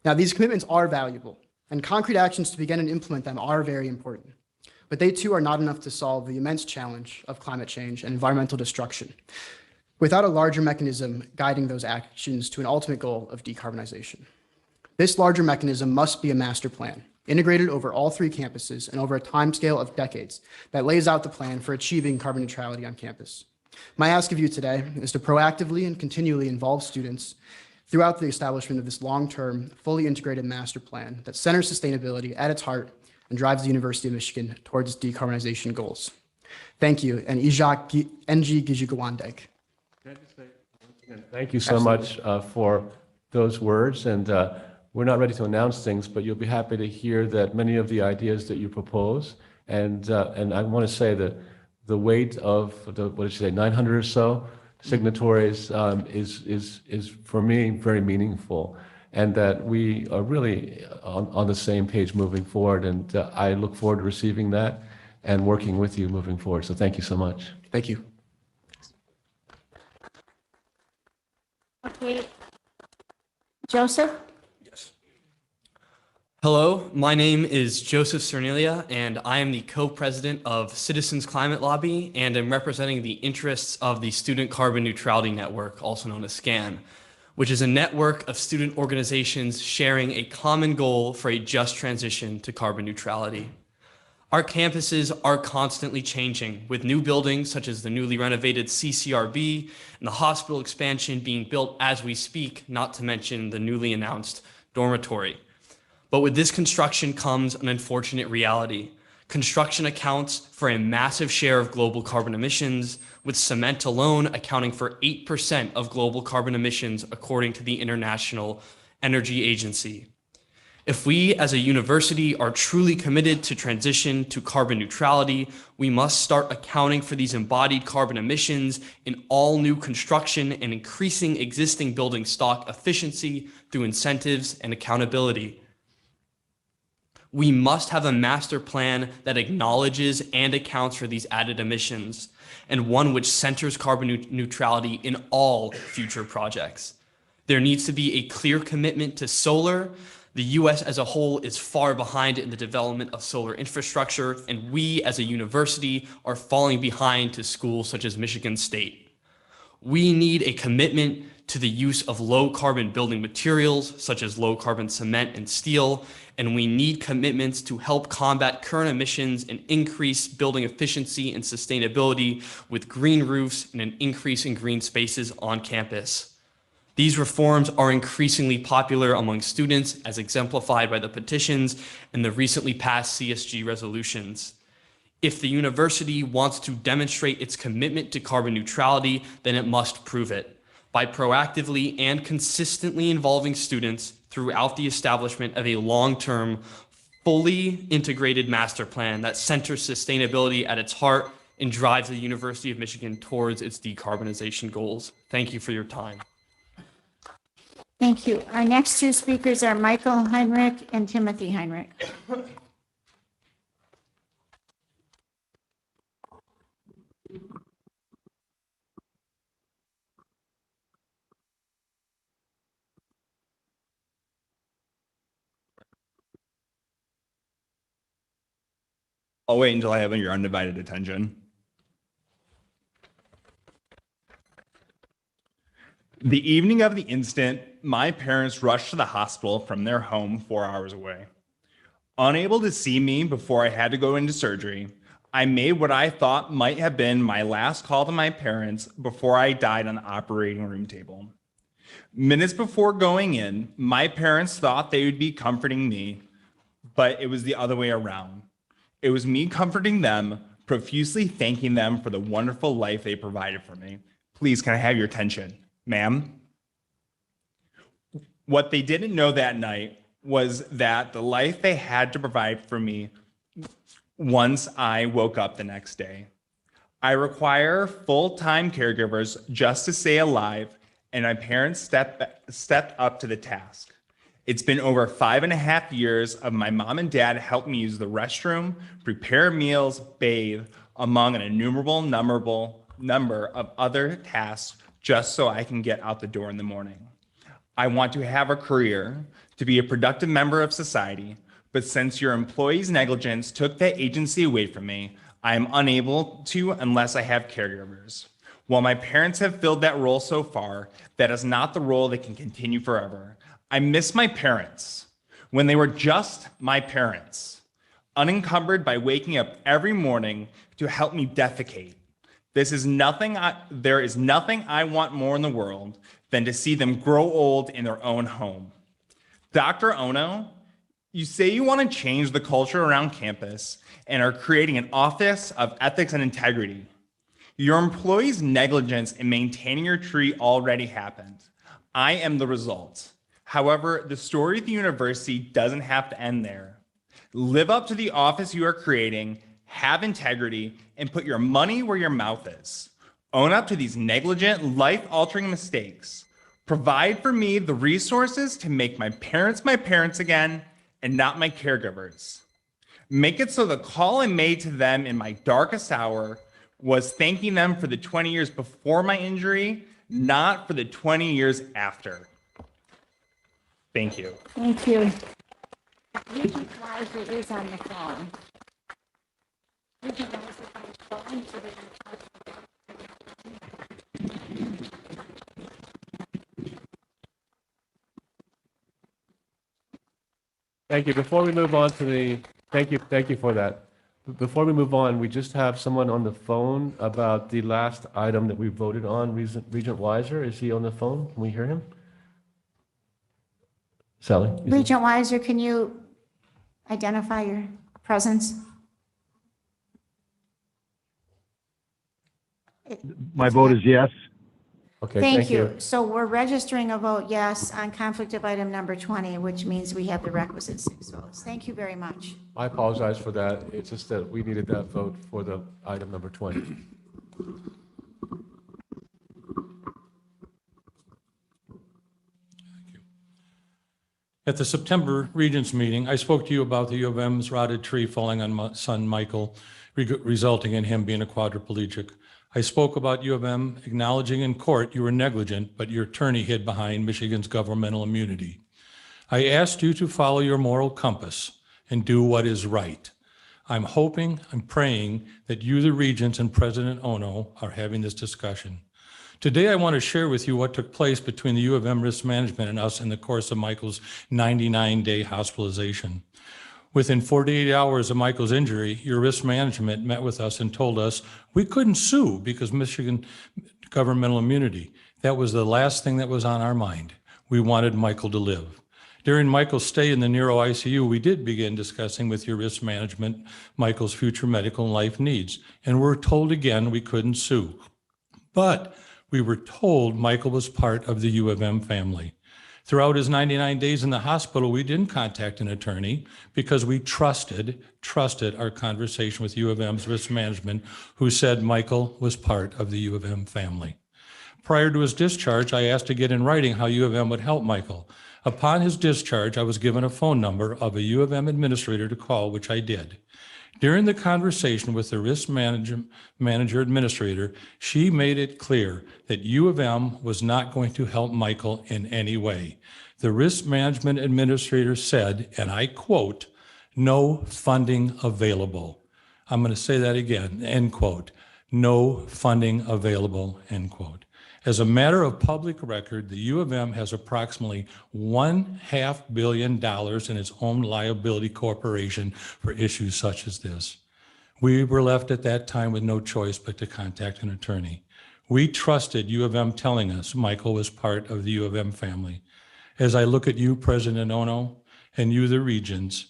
Now, these commitments are valuable, and concrete actions to begin and implement them are very important. But they too are not enough to solve the immense challenge of climate change and environmental destruction without a larger mechanism guiding those actions to an ultimate goal of decarbonization. This larger mechanism must be a master plan, integrated over all 3 campuses and over a timescale of decades that lays out the plan for achieving carbon neutrality on campus. My ask of you today is to proactively and continually involve students throughout the establishment of this long-term, fully integrated master plan that centers sustainability at its heart and drives the University of Michigan towards its decarbonization goals. Thank you, and Ijak NG Gijigawandeg. Thank you so much for those words, and we're not ready to announce things, but you'll be happy to hear that many of the ideas that you propose, and I want to say that the weight of the, what did you say, 900 or so signatories is for me very meaningful, and that we are really on the same page moving forward, and I look forward to receiving that and working with you moving forward. So thank you so much. Thank you. Okay. Joseph? Hello, my name is Joseph Cernelia, and I am the co-president of Citizens Climate Lobby, and am representing the interests of the Student Carbon Neutrality Network, also known as SCAN, which is a network of student organizations sharing a common goal for a just transition to carbon neutrality. Our campuses are constantly changing, with new buildings such as the newly renovated CCRB and the hospital expansion being built as we speak, not to mention the newly announced dormitory. But with this construction comes an unfortunate reality. Construction accounts for a massive share of global carbon emissions, with cement alone accounting for 8% of global carbon emissions, according to the International Energy Agency. If we as a university are truly committed to transition to carbon neutrality, we must start accounting for these embodied carbon emissions in all new construction and increasing existing building stock efficiency through incentives and accountability. We must have a master plan that acknowledges and accounts for these added emissions, and one which centers carbon neutrality in all future projects. There needs to be a clear commitment to solar. The US as a whole is far behind in the development of solar infrastructure, and we as a university are falling behind to schools such as Michigan State. We need a commitment to the use of low carbon building materials such as low carbon cement and steel, and we need commitments to help combat current emissions and increase building efficiency and sustainability with green roofs and an increase in green spaces on campus. These reforms are increasingly popular among students, as exemplified by the petitions and the recently passed CSG resolutions. If the university wants to demonstrate its commitment to carbon neutrality, then it must prove it by proactively and consistently involving students throughout the establishment of a long-term, fully integrated master plan that centers sustainability at its heart and drives the University of Michigan towards its decarbonization goals. Thank you for your time. Thank you. Our next 2 speakers are Michael Heinrich and Timothy Heinrich. I'll wait until I have your undivided attention. The evening of the incident, my parents rushed to the hospital from their home 4 hours away. Unable to see me before I had to go into surgery, I made what I thought might have been my last call to my parents before I died on the operating room table. Minutes before going in, my parents thought they would be comforting me, but it was the other way around. It was me comforting them, profusely thanking them for the wonderful life they provided for me. Please, can I have your attention, ma'am? What they didn't know that night was that the life they had to provide for me once I woke up the next day. I require full-time caregivers just to stay alive, and my parents stepped up to the task. It's been over 5.5 years of my mom and dad helping me use the restroom, prepare meals, bathe, among an innumerable number of other tasks just so I can get out the door in the morning. I want to have a career, to be a productive member of society, but since your employees' negligence took that agency away from me, I am unable to unless I have caregivers. While my parents have filled that role so far, that is not the role that can continue forever. I miss my parents when they were just my parents, unencumbered by waking up every morning to help me defecate. There is nothing I want more in the world than to see them grow old in their own home. Dr. Ono, you say you want to change the culture around campus and are creating an office of ethics and integrity. Your employees' negligence in maintaining your tree already happened. I am the result. However, the story of the university doesn't have to end there. Live up to the office you are creating, have integrity, and put your money where your mouth is. Own up to these negligent, life-altering mistakes. Provide for me the resources to make my parents again and not my caregivers. Make it so the call I made to them in my darkest hour was thanking them for the 20 years before my injury, not for the 20 years after. Thank you. Thank you. Regent Weiser is on the phone. Regent Weiser on the phone, so they can talk about Thank you. Before we move on to the, thank you for that. Before we move on, we just have someone on the phone about the last item that we voted on, Regent Weiser. Is he on the phone? Can we hear him? Sally? Regent Weiser, can you identify your presence? My vote is yes. Okay, Thank you. So we're registering a vote yes on conflict of item number 20, which means we have the requisite 6 votes. Thank you very much. I apologize for that. It's just that we needed that vote for the item number 20. At the September Regents meeting, I spoke to you about the U of M's rotted tree falling on my son Michael, resulting in him being a quadriplegic. I spoke about U of M acknowledging in court you were negligent, but your attorney hid behind Michigan's governmental immunity. I asked you to follow your moral compass and do what is right. I'm praying that you, the Regents, and President Ono are having this discussion. Today, I want to share with you what took place between the U of M risk management and us in the course of Michael's 99-day hospitalization. Within 48 hours of Michael's injury, your risk management met with us and told us we couldn't sue because Michigan governmental immunity. That was the last thing that was on our mind. We wanted Michael to live. During Michael's stay in the neuro ICU, we did begin discussing with your risk management Michael's future medical and life needs, and we're told again we couldn't sue. But we were told Michael was part of the U of M family. Throughout his 99 days in the hospital, we didn't contact an attorney because we trusted our conversation with U of M's risk management, who said Michael was part of the U of M family. Prior to his discharge, I asked to get in writing how U of M would help Michael. Upon his discharge, I was given a phone number of a U of M administrator to call, which I did. During the conversation with the risk manager administrator, she made it clear that U of M was not going to help Michael in any way. The risk management administrator said, and I quote, "No funding available." I'm going to say that again, end quote. No funding available, end quote. As a matter of public record, the U of M has approximately $1.5 billion in its own liability corporation for issues such as this. We were left at that time with no choice but to contact an attorney. We trusted U of M telling us Michael was part of the U of M family. As I look at you, President Ono, and you, the Regents,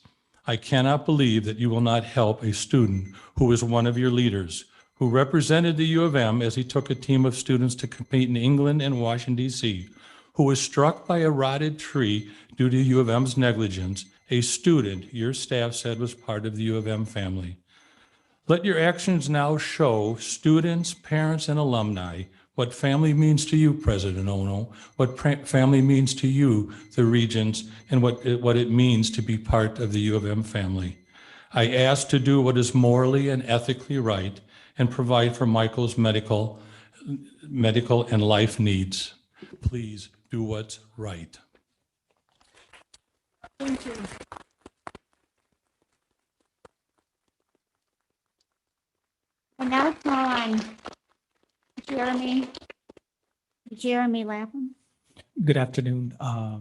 I cannot believe that you will not help a student who is one of your leaders, who represented the U of M as he took a team of students to compete in England and Washington, D.C., who was struck by a rotted tree due to U of M's negligence, a student your staff said was part of the U of M family. Let your actions now show students, parents, and alumni what family means to you, President Ono, what family means to you, the Regents, and what it means to be part of the U of M family. I ask to do what is morally and ethically right and provide for Michael's medical and life needs. Please do what's right. Thank you. And now call on Jeremy Lapham. Good afternoon,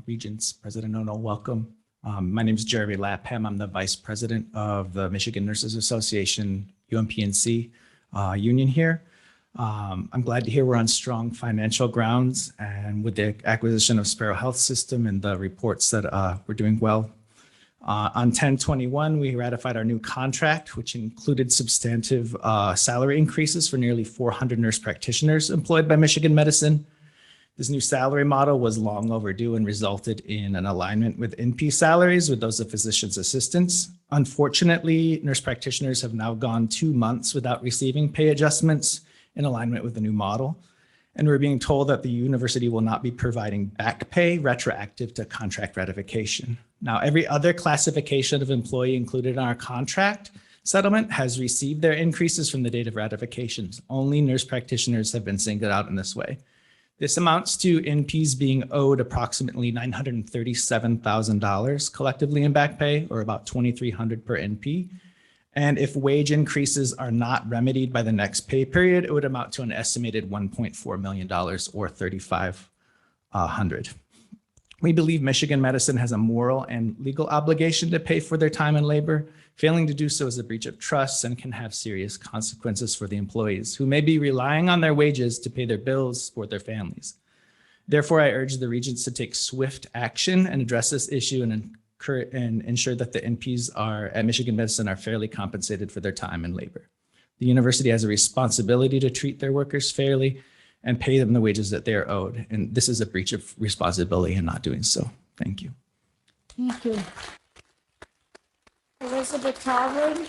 Regents, President Ono, welcome. My name is Jeremy Lapham. I'm the Vice President of the Michigan Nurses Association, UMPNC union here. I'm glad to hear we're on strong financial grounds, and with the acquisition of Sparrow Health System and the reports that we're doing well. On 10/21, we ratified our new contract, which included substantive salary increases for nearly 400 nurse practitioners employed by Michigan Medicine. This new salary model was long overdue and resulted in an alignment with NP salaries with those of physicians' assistants. Unfortunately, nurse practitioners have now gone 2 months without receiving pay adjustments in alignment with the new model. And we're being told that the university will not be providing back pay retroactive to contract ratification. Now, every other classification of employee included in our contract settlement has received their increases from the date of ratifications. Only nurse practitioners have been singled out in this way. This amounts to NPs being owed approximately $937,000 collectively in back pay, or about $2,300 per NP. And if wage increases are not remedied by the next pay period, it would amount to an estimated $1.4 million or $3,500. We believe Michigan Medicine has a moral and legal obligation to pay for their time and labor. Failing to do so is a breach of trust and can have serious consequences for the employees who may be relying on their wages to pay their bills for their families. Therefore, I urge the Regents to take swift action and address this issue and ensure that the NPs at Michigan Medicine are fairly compensated for their time and labor. The university has a responsibility to treat their workers fairly and pay them the wages that they are owed. And this is a breach of responsibility in not doing so. Thank you. Thank you. Elizabeth Talwood.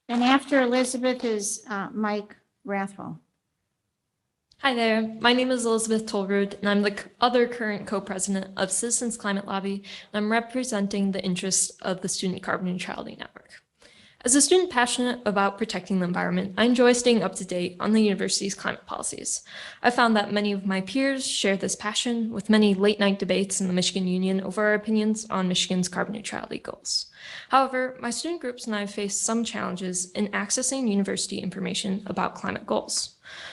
And after Elizabeth is Mike Rathwell. Hi there, my name is Elizabeth Tolrud, and I'm the other current co-president of Citizens Climate Lobby, and I'm representing the interests of the Student Carbon Neutrality Network. As a student passionate about protecting the environment, I enjoy staying up to date on the university's climate policies. I found that many of my peers share this passion, with many late-night debates in the Michigan Union over our opinions on Michigan's carbon neutrality goals. However, my student groups and I face some challenges in accessing university information about climate goals.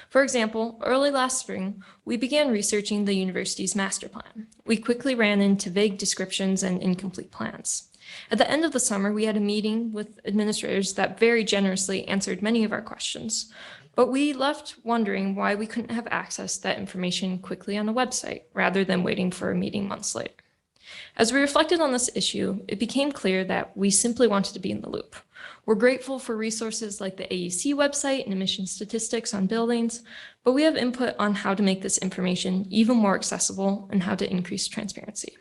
For example, early last spring, we began researching the university's master plan. We quickly ran into vague descriptions and incomplete plans. At the end of the summer, we had a meeting with administrators that very generously answered many of our questions, but we left wondering why we couldn't have access to that information quickly on a website rather than waiting for a meeting months later. As we reflected on this issue, it became clear that we simply wanted to be in the loop. We're grateful for resources like the AEC website and emission statistics on buildings, but we have input on how to make this information even more accessible and how to increase transparency.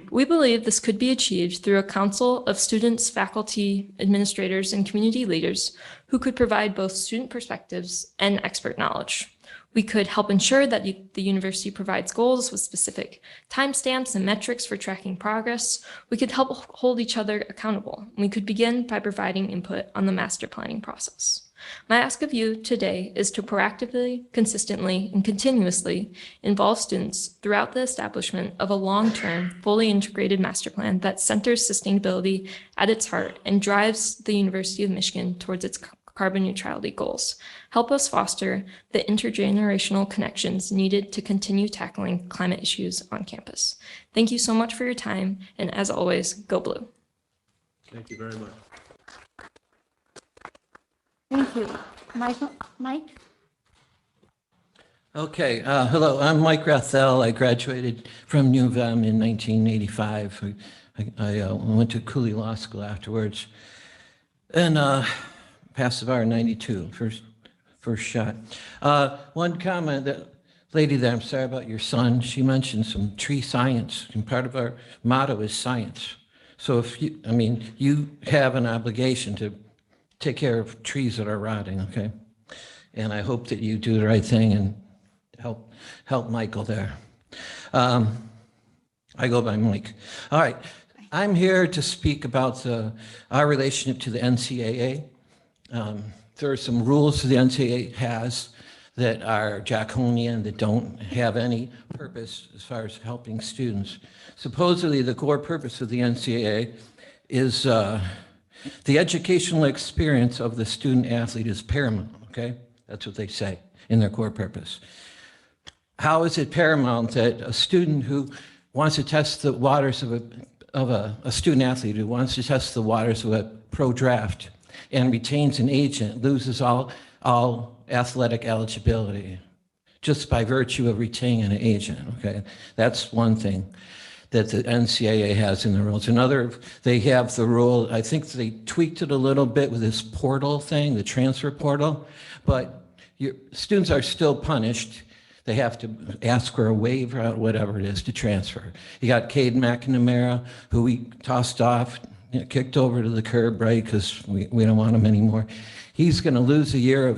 We believe this could be achieved through a council of students, faculty, administrators, and community leaders who could provide both student perspectives and expert knowledge. We could help ensure that the university provides goals with specific timestamps and metrics for tracking progress. We could help hold each other accountable. We could begin by providing input on the master planning process. My ask of you today is to proactively, consistently, and continuously involve students throughout the establishment of a long-term, fully integrated master plan that centers sustainability at its heart and drives the University of Michigan towards its carbon neutrality goals. Help us foster the intergenerational connections needed to continue tackling climate issues on campus. Thank you so much for your time, and as always, go blue. Thank you very much. Thank you. Mike? Okay, hello, I'm Mike Rathel. I graduated from U of M in 1985. I went to Cooley Law School afterwards. And passed the bar in 92, first shot. One comment that lady there, I'm sorry about your son, she mentioned some tree science, and part of our motto is science. So if you, I mean, you have an obligation to take care of trees that are rotting, okay? And I hope that you do the right thing and help Michael there. I go by Mike. All right, I'm here to speak about our relationship to the NCAA. There are some rules the NCAA has that are draconian, that don't have any purpose as far as helping students. Supposedly, the core purpose of the NCAA is the educational experience of the student athlete is paramount, okay? That's what they say in their core purpose. How is it paramount that a student who wants to test the waters of a student athlete who wants to test the waters of a pro draft and retains an agent loses all athletic eligibility just by virtue of retaining an agent, okay? That's one thing that the NCAA has in the rules. Another, they have the rule, I think they tweaked it a little bit with this portal thing, the transfer portal, but your students are still punished. They have to ask for a waiver or whatever it is to transfer. You got Cade McNamara, who we tossed off, kicked over to the curb, right, because we don't want him anymore. He's going to lose a year of,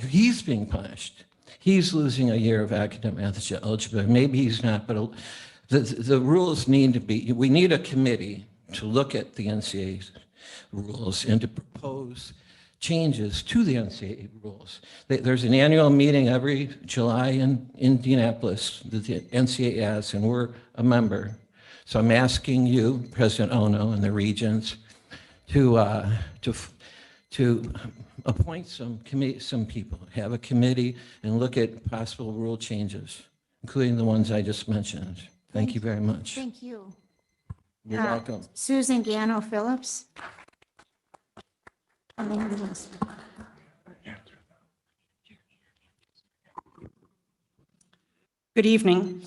he's being punished. He's losing a year of academic eligibility. Maybe he's not, but the rules need to be, we need a committee to look at the NCAA rules and to propose changes to the NCAA rules. There's an annual meeting every July in Indianapolis that the NCAA has, and we're a member. So I'm asking you, President Ono and the Regents, to appoint some people, have a committee, and look at possible rule changes, including the ones I just mentioned. Thank you very much. Thank you. You're welcome. Susan Gano Phillips. Good evening.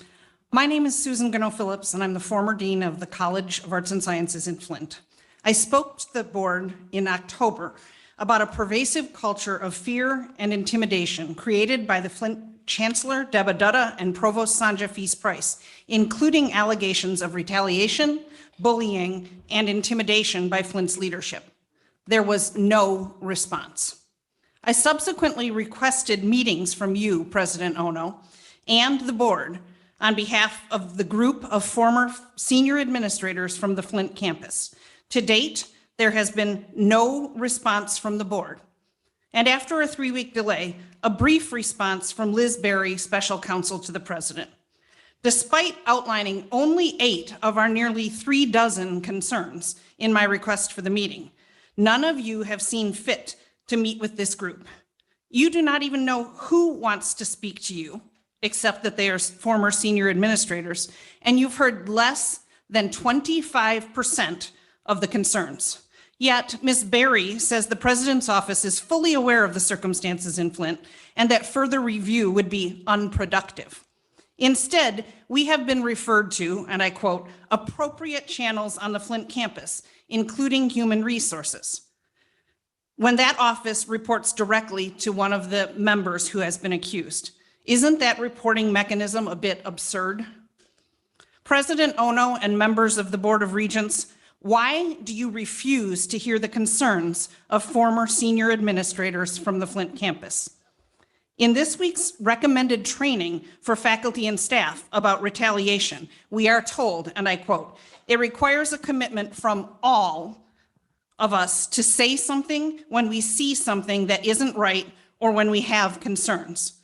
My name is Susan Gano Phillips, and I'm the former dean of the College of Arts and Sciences in Flint. I spoke to the board in October about a pervasive culture of fear and intimidation created by the Flint Chancellor Deba Dutta and Provost Sanja Feast-Price, including allegations of retaliation, bullying, and intimidation by Flint's leadership. There was no response. I subsequently requested meetings from you, President Ono, and the board on behalf of the group of former senior administrators from the Flint campus. To date, there has been no response from the board. And after a 3-week delay, a brief response from Liz Berry, special counsel to the president. Despite outlining only 8 of our nearly 36 concerns in my request for the meeting, none of you have seen fit to meet with this group. You do not even know who wants to speak to you, except that they are former senior administrators, and you've heard less than 25% of the concerns. Yet, Ms. Berry says the president's office is fully aware of the circumstances in Flint and that further review would be unproductive. Instead, we have been referred to, and I quote, appropriate channels on the Flint campus, including human resources, when that office reports directly to one of the members who has been accused. Isn't that reporting mechanism a bit absurd? President Ono and members of the Board of Regents, why do you refuse to hear the concerns of former senior administrators from the Flint campus? In this week's recommended training for faculty and staff about retaliation, we are told, and I quote, it requires a commitment from all of us to say something when we see something that isn't right or when we have concerns.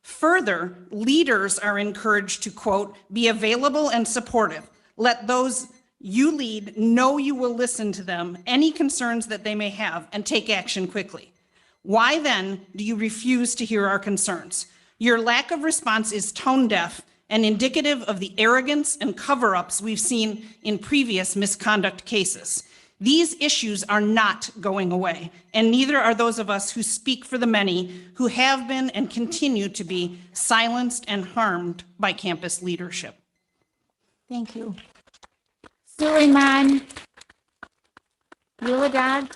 Further, leaders are encouraged to, quote, be available and supportive. Let those you lead know you will listen to them, any concerns that they may have, and take action quickly. Why then do you refuse to hear our concerns? Your lack of response is tone deaf and indicative of the arrogance and cover-ups we've seen in previous misconduct cases. These issues are not going away, and neither are those of us who speak for the many who have been and continue to be silenced and harmed by campus leadership. Thank you. Suleiman Yuladad.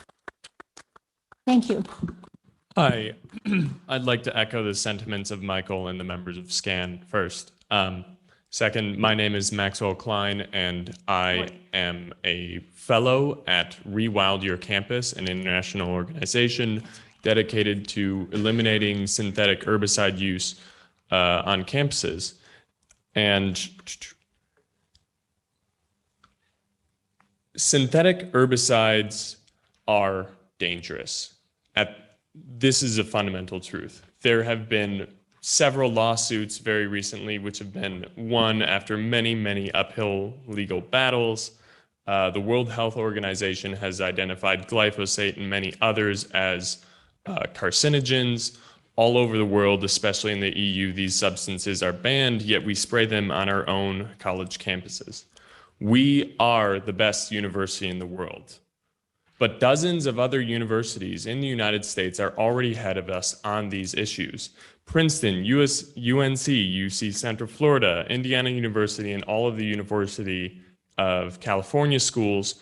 Thank you. Hi, I'd like to echo the sentiments of Michael and the members of SCAN first. Second, my name is Maxwell Klein, and I am a fellow at Rewild Your Campus, an international organization dedicated to eliminating synthetic herbicide use on campuses. And synthetic herbicides are dangerous. This is a fundamental truth. There have been several lawsuits very recently which have been won after many, many uphill legal battles. The World Health Organization has identified glyphosate and many others as carcinogens. All over the world, especially in the EU, these substances are banned, yet we spray them on our own college campuses. We are the best university in the world. But dozens of other universities in the United States are already ahead of us on these issues. Princeton, UNC, UC Central Florida, Indiana University, and all of the University of California schools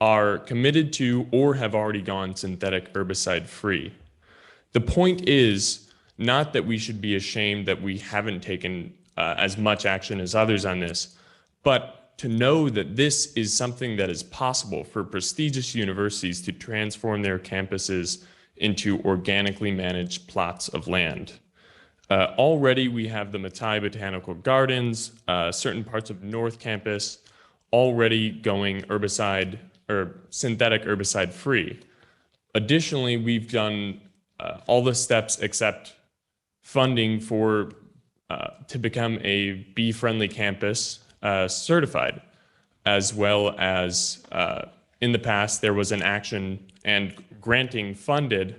are committed to or have already gone synthetic herbicide free. The point is not that we should be ashamed that we haven't taken as much action as others on this, but to know that this is something that is possible for prestigious universities to transform their campuses into organically managed plots of land. Already we have the Matai Botanical Gardens, certain parts of North Campus already going herbicide or synthetic herbicide free. Additionally, we've done all the steps except funding for to become a bee-friendly campus certified, as well as in the past there was an action and granting funded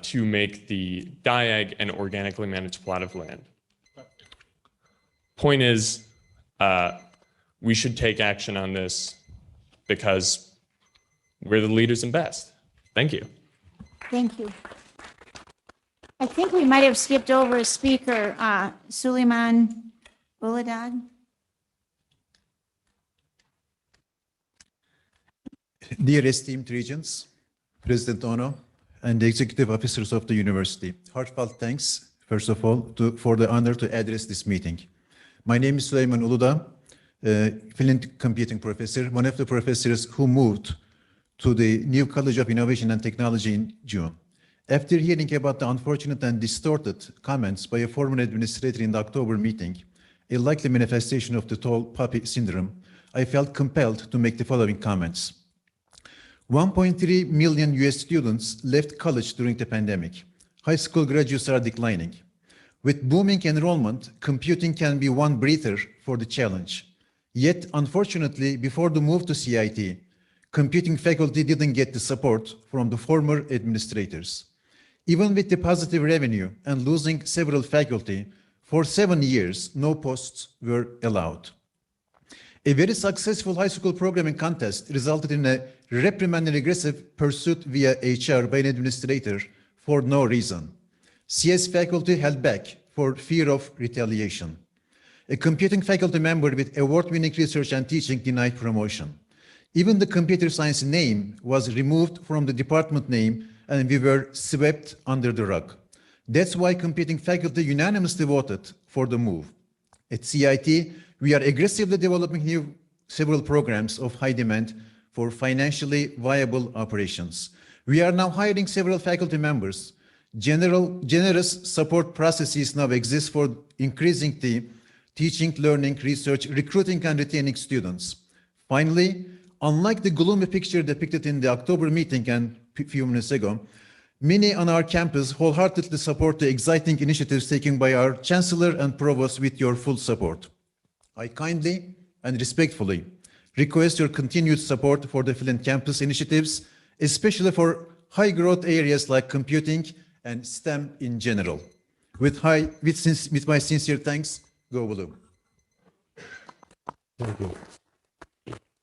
to make the DIAG an organically managed plot of land. Point is, we should take action on this because we're the leaders and best. Thank you. Thank you. I think we might have skipped over a speaker, Suleiman Buladad. Dear esteemed Regents, President Ono, and the executive officers of the university, heartfelt thanks, first of all, for the honor to address this meeting. My name is Süleyman Uludağ, Flint computing professor, one of the professors who moved to the new College of Innovation and Technology in June. After hearing about the unfortunate and distorted comments by a former administrator in the October meeting, a likely manifestation of the tall poppy syndrome, I felt compelled to make the following comments. 1.3 million US students left college during the pandemic. High school graduates are declining. With booming enrollment, computing can be one breather for the challenge. Yet, unfortunately, before the move to CIT, computing faculty didn't get the support from the former administrators. Even with the positive revenue and losing several faculty, for 7 years, no posts were allowed. A very successful high school programming contest resulted in a reprimand and aggressive pursuit via HR by an administrator for no reason. CS faculty held back for fear of retaliation. A computing faculty member with award-winning research and teaching denied promotion. Even the computer science name was removed from the department name and we were swept under the rug. That's why computing faculty unanimously voted for the move. At CIT, we are aggressively developing several programs of high demand for financially viable operations. We are now hiring several faculty members. Generous support processes now exist for increasing the teaching, learning, research, recruiting, and retaining students. Finally, unlike the gloomy picture depicted in the October meeting and a few minutes ago, many on our campus wholeheartedly support the exciting initiatives taken by our Chancellor and Provost with your full support. I kindly and respectfully request your continued support for the Flint campus initiatives, especially for high growth areas like computing and STEM in general. With my sincere thanks, go Blue.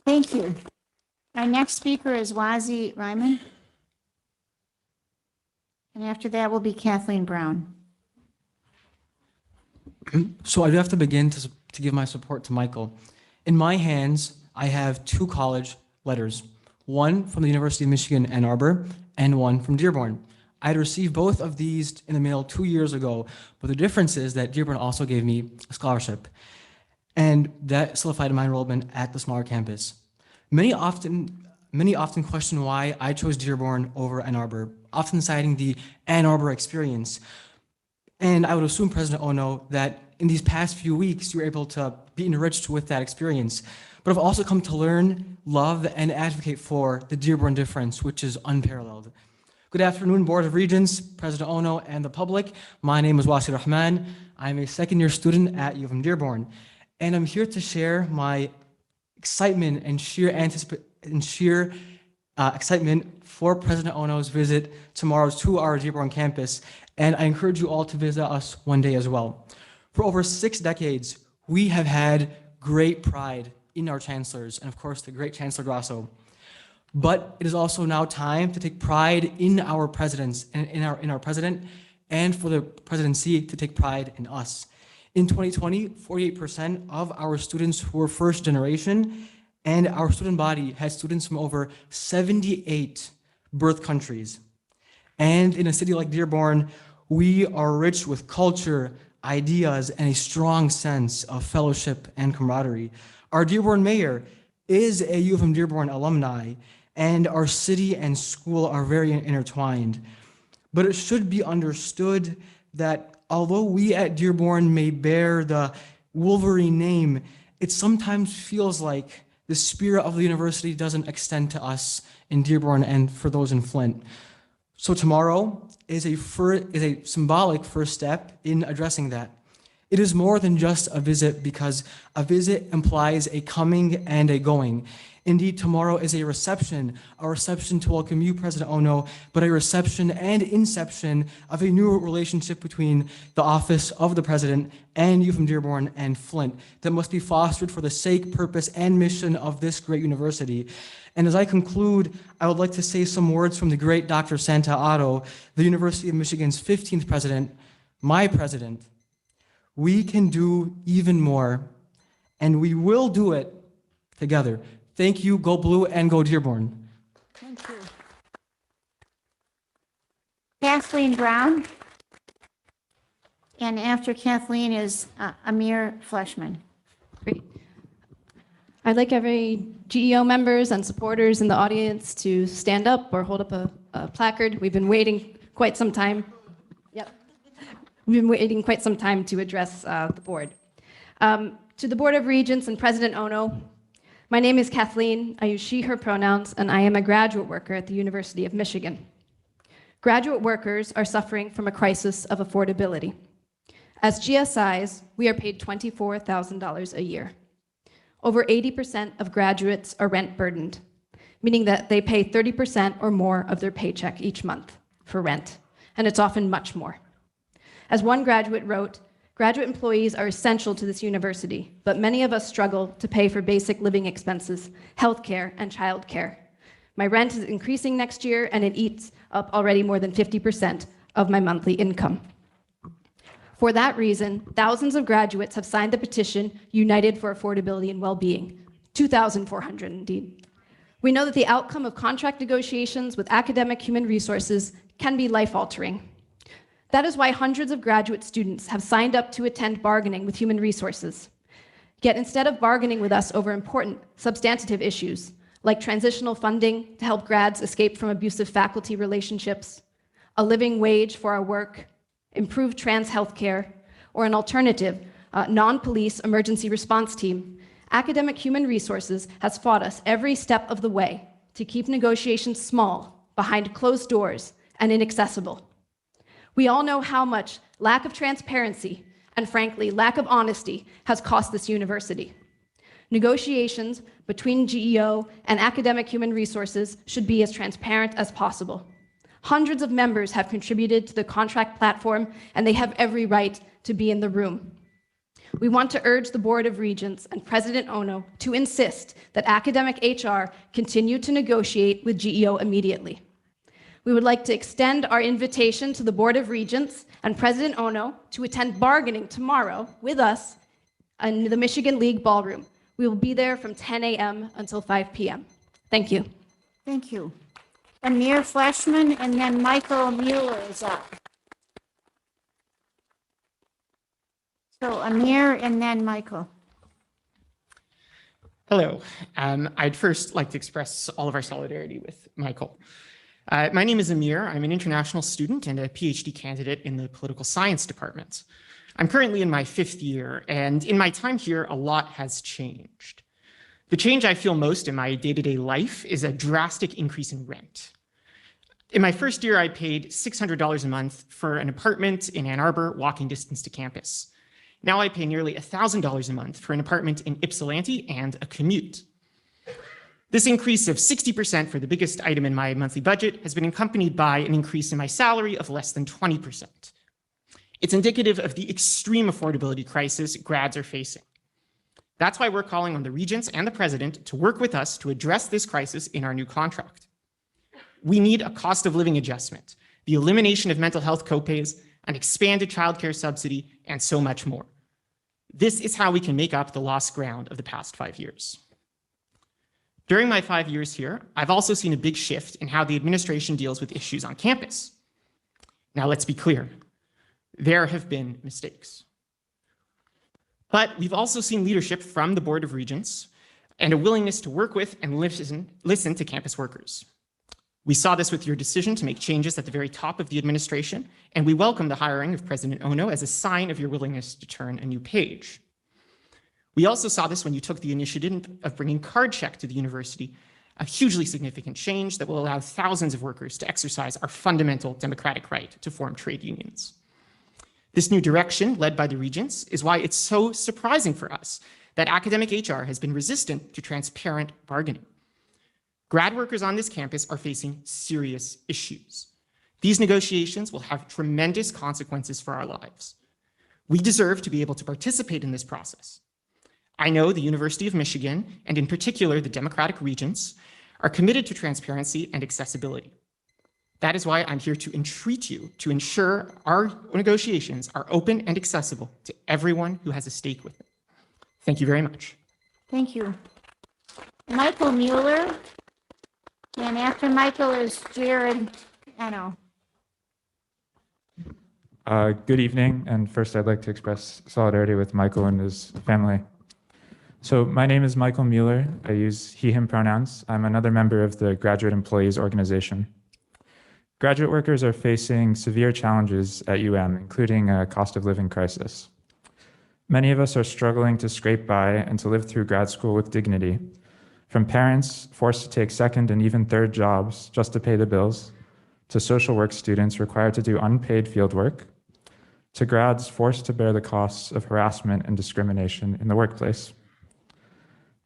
Thank you. Our next speaker is Wazi Ryman. And after that will be Kathleen Brown. So I do have to begin to give my support to Michael. In my hands, I have 2 college letters, one from the University of Michigan, Ann Arbor, and one from Dearborn. I had received both of these in the mail 2 years ago, but the difference is that Dearborn also gave me a scholarship, and that solidified my enrollment at the smaller campus. Many often question why I chose Dearborn over Ann Arbor, often citing the Ann Arbor experience. And I would assume, President Ono, that in these past few weeks, you were able to be enriched with that experience. But I've also come to learn, love, and advocate for the Dearborn difference, which is unparalleled. Good afternoon, Board of Regents, President Ono, and the public. My name is Wasi Rahman. I'm a second-year student at U of M Dearborn, and I'm here to share my excitement and sheer excitement for President Ono's visit tomorrow to our Dearborn campus, and I encourage you all to visit us one day as well. For over 6 decades, we have had great pride in our chancellors, and of course, the great Chancellor Grasso. But it is also now time to take pride in our presidents and in our president, and for the presidency to take pride in us. In 2020, 48% of our students were first generation, and our student body has students from over 78 birth countries. And in a city like Dearborn, we are rich with culture, ideas, and a strong sense of fellowship and camaraderie. Our Dearborn mayor is a U of M Dearborn alumni, and our city and school are very intertwined. But it should be understood that although we at Dearborn may bear the Wolverine name, it sometimes feels like the spirit of the university doesn't extend to us in Dearborn and for those in Flint. So tomorrow is a symbolic first step in addressing that. It is more than just a visit, because a visit implies a coming and a going. Indeed, tomorrow is a reception to welcome you, President Ono, but a reception and inception of a new relationship between the office of the president and you from Dearborn and Flint that must be fostered for the sake, purpose, and mission of this great university. And as I conclude, I would like to say some words from the great Dr. Santa Otto, the University of Michigan's 15th president, my president. We can do even more, and we will do it together. Thank you. Go Blue and go Dearborn. Thank you. Kathleen Brown. And after Kathleen is Amir Fleshman. Great. I'd like every GEO members and supporters in the audience to stand up or hold up a placard. We've been waiting quite some time. Yep. We've been waiting quite some time to address the board. To the Board of Regents and President Ono, my name is Kathleen. I use she, her pronouns, and I am a graduate worker at the University of Michigan. Graduate workers are suffering from a crisis of affordability. As GSIs, we are paid $24,000 a year. Over 80% of graduates are rent burdened, meaning that they pay 30% or more of their paycheck each month for rent, and it's often much more. As one graduate wrote, graduate employees are essential to this university, but many of us struggle to pay for basic living expenses, healthcare, and childcare. My rent is increasing next year, and it eats up already more than 50% of my monthly income. For that reason, thousands of graduates have signed the petition United for Affordability and Wellbeing, 2,400 indeed. We know that the outcome of contract negotiations with academic human resources can be life-altering. That is why hundreds of graduate students have signed up to attend bargaining with human resources. Yet instead of bargaining with us over important substantive issues, like transitional funding to help grads escape from abusive faculty relationships, a living wage for our work, improved trans healthcare, or an alternative, non-police emergency response team, academic human resources has fought us every step of the way to keep negotiations small, behind closed doors, and inaccessible. We all know how much lack of transparency and, frankly, lack of honesty has cost this university. Negotiations between GEO and academic human resources should be as transparent as possible. Hundreds of members have contributed to the contract platform, and they have every right to be in the room. We want to urge the Board of Regents and President Ono to insist that academic HR continue to negotiate with GEO immediately. We would like to extend our invitation to the Board of Regents and President Ono to attend bargaining tomorrow with us in the Michigan League Ballroom. We will be there from 10 a.m. until 5 p.m. Thank you. Thank you. Amir Fleshman, and then Michael Mueller is up. So Amir and then Michael. Hello. I'd first like to express all of our solidarity with Michael. My name is Amir. I'm an international student and a PhD candidate in the political science department. I'm currently in my 5th year, and in my time here, a lot has changed. The change I feel most in my day-to-day life is a drastic increase in rent. In my first year, I paid $600 a month for an apartment in Ann Arbor, walking distance to campus. Now I pay nearly $1,000 a month for an apartment in Ypsilanti and a commute. This increase of 60% for the biggest item in my monthly budget has been accompanied by an increase in my salary of less than 20%. It's indicative of the extreme affordability crisis grads are facing. That's why we're calling on the Regents and the President to work with us to address this crisis in our new contract. We need a cost of living adjustment, the elimination of mental health copays, an expanded childcare subsidy, and so much more. This is how we can make up the lost ground of the past 5 years. During my 5 years here, I've also seen a big shift in how the administration deals with issues on campus. Now, let's be clear. There have been mistakes. But we've also seen leadership from the Board of Regents and a willingness to work with and listen to campus workers. We saw this with your decision to make changes at the very top of the administration, and we welcome the hiring of President Ono as a sign of your willingness to turn a new page. We also saw this when you took the initiative of bringing card check to the university, a hugely significant change that will allow thousands of workers to exercise our fundamental democratic right to form trade unions. This new direction, led by the Regents, is why it's so surprising for us that academic HR has been resistant to transparent bargaining. Grad workers on this campus are facing serious issues. These negotiations will have tremendous consequences for our lives. We deserve to be able to participate in this process. I know the University of Michigan, and in particular the Democratic Regents, are committed to transparency and accessibility. That is why I'm here to entreat you to ensure our negotiations are open and accessible to everyone who has a stake with it. Thank you very much. Thank you. Michael Mueller. And after Michael is Jared Eno. Good evening, and first I'd like to express solidarity with Michael and his family. So my name is Michael Mueller. I use he, him pronouns. I'm another member of the Graduate Employees Organization. Graduate workers are facing severe challenges at UM, including a cost of living crisis. Many of us are struggling to scrape by and to live through grad school with dignity, from parents forced to take second and even third jobs just to pay the bills, to social work students required to do unpaid field work, to grads forced to bear the costs of harassment and discrimination in the workplace.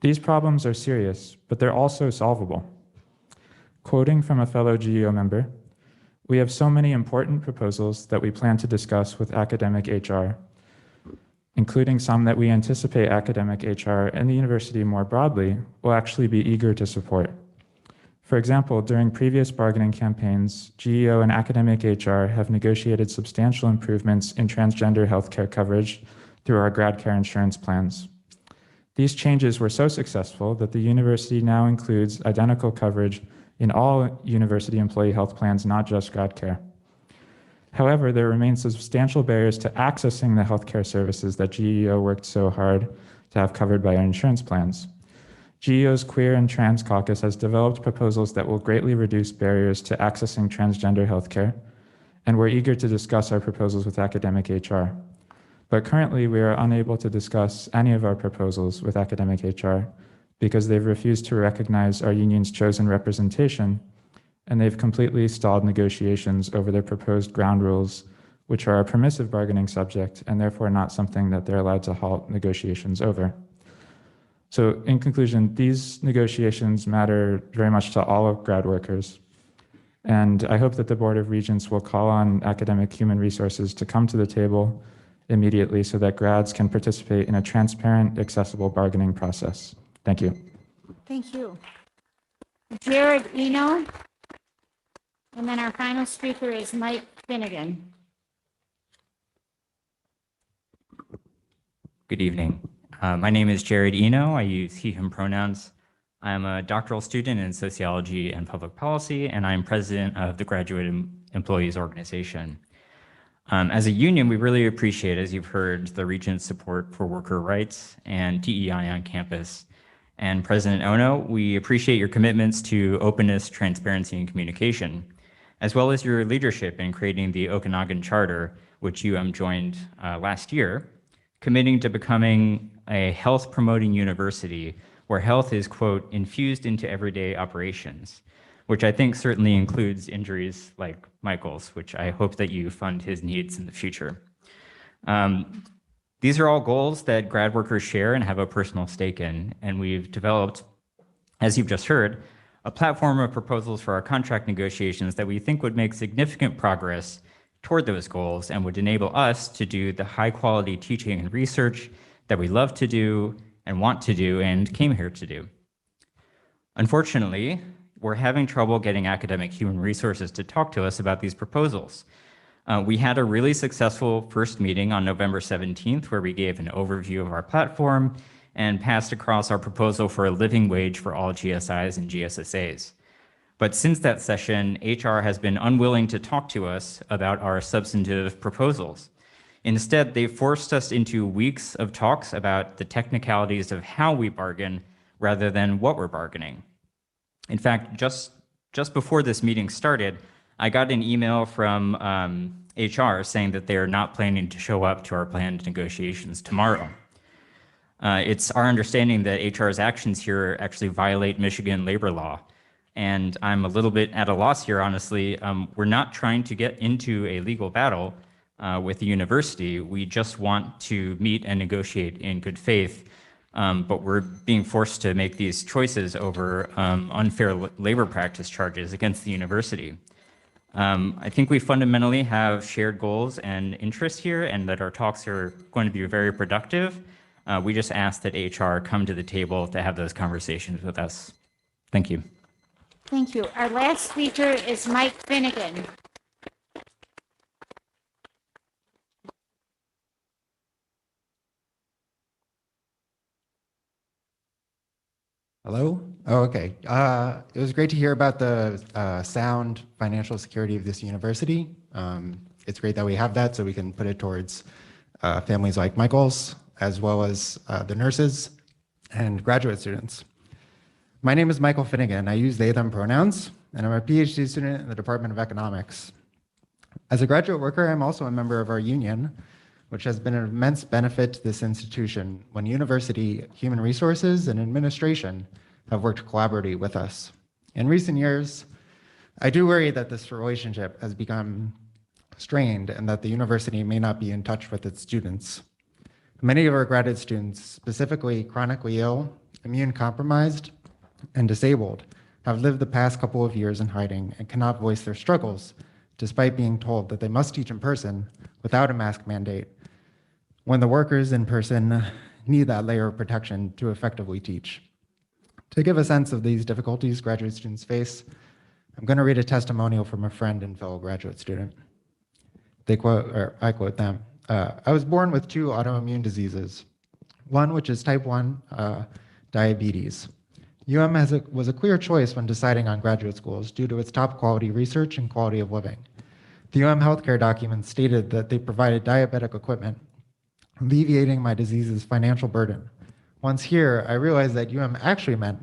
These problems are serious, but they're also solvable. Quoting from a fellow GEO member, "We have so many important proposals that we plan to discuss with academic HR, including some that we anticipate academic HR and the university more broadly will actually be eager to support. For example, during previous bargaining campaigns, GEO and academic HR have negotiated substantial improvements in transgender healthcare coverage through our grad care insurance plans. These changes were so successful that the university now includes identical coverage in all university employee health plans, not just grad care. However, there remain substantial barriers to accessing the healthcare services that GEO worked so hard to have covered by our insurance plans. GEO's Queer and Trans Caucus has developed proposals that will greatly reduce barriers to accessing transgender healthcare, and we're eager to discuss our proposals with academic HR. But currently, we are unable to discuss any of our proposals with academic HR because they've refused to recognize our union's chosen representation, and they've completely stalled negotiations over their proposed ground rules, which are a permissive bargaining subject and therefore not something that they're allowed to halt negotiations over. So in conclusion, these negotiations matter very much to all of grad workers. And I hope that the Board of Regents will call on academic human resources to come to the table immediately so that grads can participate in a transparent, accessible bargaining process. Thank you. Thank you. Jared Eno. And then our final speaker is Mike Finnegan. Good evening. My name is Jared Eno. I use he, him pronouns. I'm a doctoral student in sociology and public policy, and I'm president of the Graduate Employees Organization. As a union, we really appreciate, as you've heard, the Regents' support for worker rights and DEI on campus. And President Ono, we appreciate your commitments to openness, transparency, and communication, as well as your leadership in creating the Okanagan Charter, which you joined last year, committing to becoming a health-promoting university where health is, quote, infused into everyday operations, which I think certainly includes injuries like Michael's, which I hope that you fund his needs in the future. These are all goals that grad workers share and have a personal stake in, and we've developed, as you've just heard, a platform of proposals for our contract negotiations that we think would make significant progress toward those goals and would enable us to do the high-quality teaching and research that we love to do and want to do and came here to do. Unfortunately, we're having trouble getting academic human resources to talk to us about these proposals. We had a really successful first meeting on November 17th where we gave an overview of our platform and passed across our proposal for a living wage for all GSIs and GSSAs. But since that session, HR has been unwilling to talk to us about our substantive proposals. Instead, they forced us into weeks of talks about the technicalities of how we bargain rather than what we're bargaining. In fact, just before this meeting started, I got an email from HR saying that they are not planning to show up to our planned negotiations tomorrow. It's our understanding that HR's actions here actually violate Michigan labor law. And I'm a little bit at a loss here, honestly. We're not trying to get into a legal battle with the university. We just want to meet and negotiate in good faith. But we're being forced to make these choices over unfair labor practice charges against the university. I think we fundamentally have shared goals and interests here and that our talks are going to be very productive. We just ask that HR come to the table to have those conversations with us. Thank you. Thank you. Our last speaker is Mike Finnegan. Hello? Oh, okay. It was great to hear about the sound financial security of this university. It's great that we have that so we can put it towards families like Michael's, as well as the nurses and graduate students. My name is Michael Finnegan. I use they, them pronouns, and I'm a PhD student in the Department of Economics. As a graduate worker, I'm also a member of our union, which has been an immense benefit to this institution when university, human resources, and administration have worked collaboratively with us. In recent years, I do worry that this relationship has become strained and that the university may not be in touch with its students. Many of our graduate students, specifically chronically ill, immune compromised, and disabled, have lived the past couple of years in hiding and cannot voice their struggles, despite being told that they must teach in person without a mask mandate, when the workers in person need that layer of protection to effectively teach. To give a sense of these difficulties graduate students face, I'm going to read a testimonial from a friend and fellow graduate student. I quote them. I was born with 2 autoimmune diseases, one which is type 1 diabetes. Was a clear choice when deciding on graduate schools due to its top quality research and quality of living. The healthcare documents stated that they provided diabetic equipment, alleviating my disease's financial burden. Once here, I realized that actually meant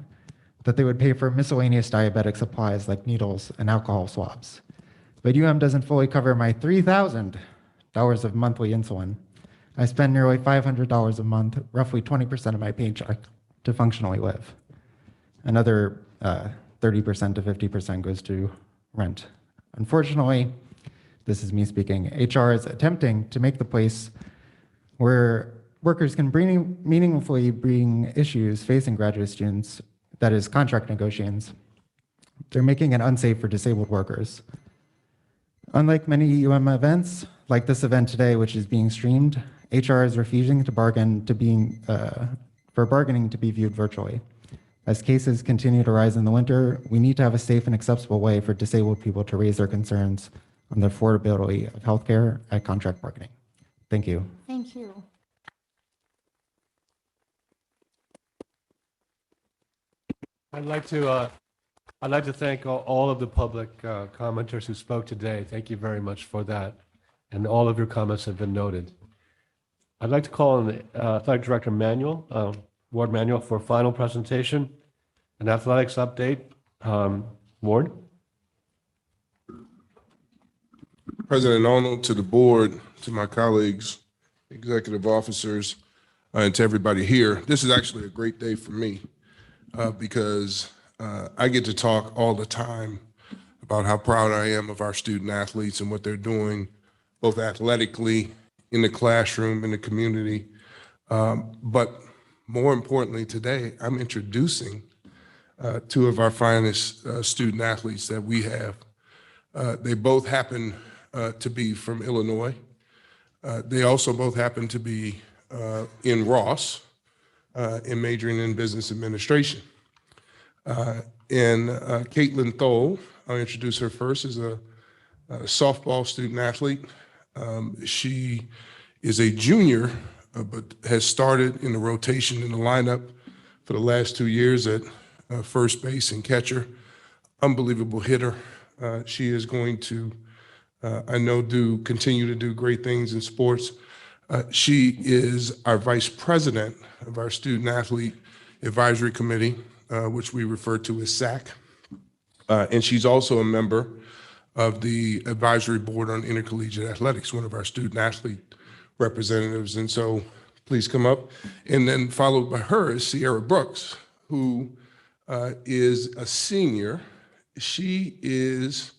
that they would pay for miscellaneous diabetic supplies like needles and alcohol swabs. But doesn't fully cover my $3,000 of monthly insulin. I spend nearly $500 a month, roughly 20% of my paycheck, to functionally live. Another 30% to 50% goes to rent. Unfortunately, this is me speaking, HR is attempting to make the place where workers can meaningfully bring issues facing graduate students, that is contract negotiations. They're making it unsafe for disabled workers. Unlike many events, like this event today, which is being streamed, HR is refusing to bargain for bargaining to be viewed virtually. As cases continue to rise in the winter, we need to have a safe and accessible way for disabled people to raise their concerns on the affordability of healthcare at contract bargaining. Thank you. Thank you. I'd like to thank all of the public commenters who spoke today. Thank you very much for that. And all of your comments have been noted. I'd like to call on the Athletic Director Manuel, Ward Manuel, for a final presentation, an athletics update. Ward? President Arnold, to the board, to my colleagues, executive officers, and to everybody here. This is actually a great day for me because I get to talk all the time about how proud I am of our student athletes and what they're doing, both athletically, in the classroom, in the community. But more importantly today, I'm introducing two of our finest student athletes that we have. They both happen to be from Illinois. They also both happen to be in Ross and majoring in business administration. And Caitlin Thole, I'll introduce her first, is a softball student athlete. She is a junior, but has started in the rotation in the lineup for the last 2 years at first base and catcher. Unbelievable hitter. She is going to, I know, continue to do great things in sports. She is our vice president of our Student Athlete Advisory Committee, which we refer to as SAC. And she's also a member of the Advisory Board on Intercollegiate Athletics, one of our student athlete representatives. And so please come up. And then followed by her is Sierra Brooks, who is a senior. She is,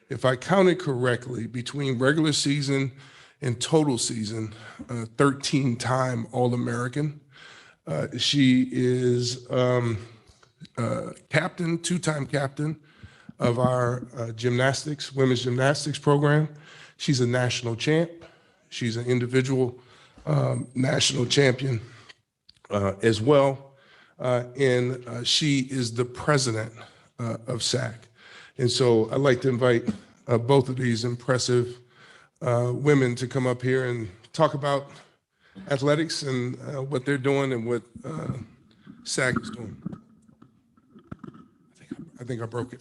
if I counted correctly, between regular season and total season, 13-time All-American. She is captain, two-time captain of our gymnastics, women's gymnastics program. She's a national champ. She's an individual national champion as well. And she is the president of SAC. And so I'd like to invite both of these impressive women to come up here and talk about athletics and what they're doing and what SAC is doing. I think I broke it.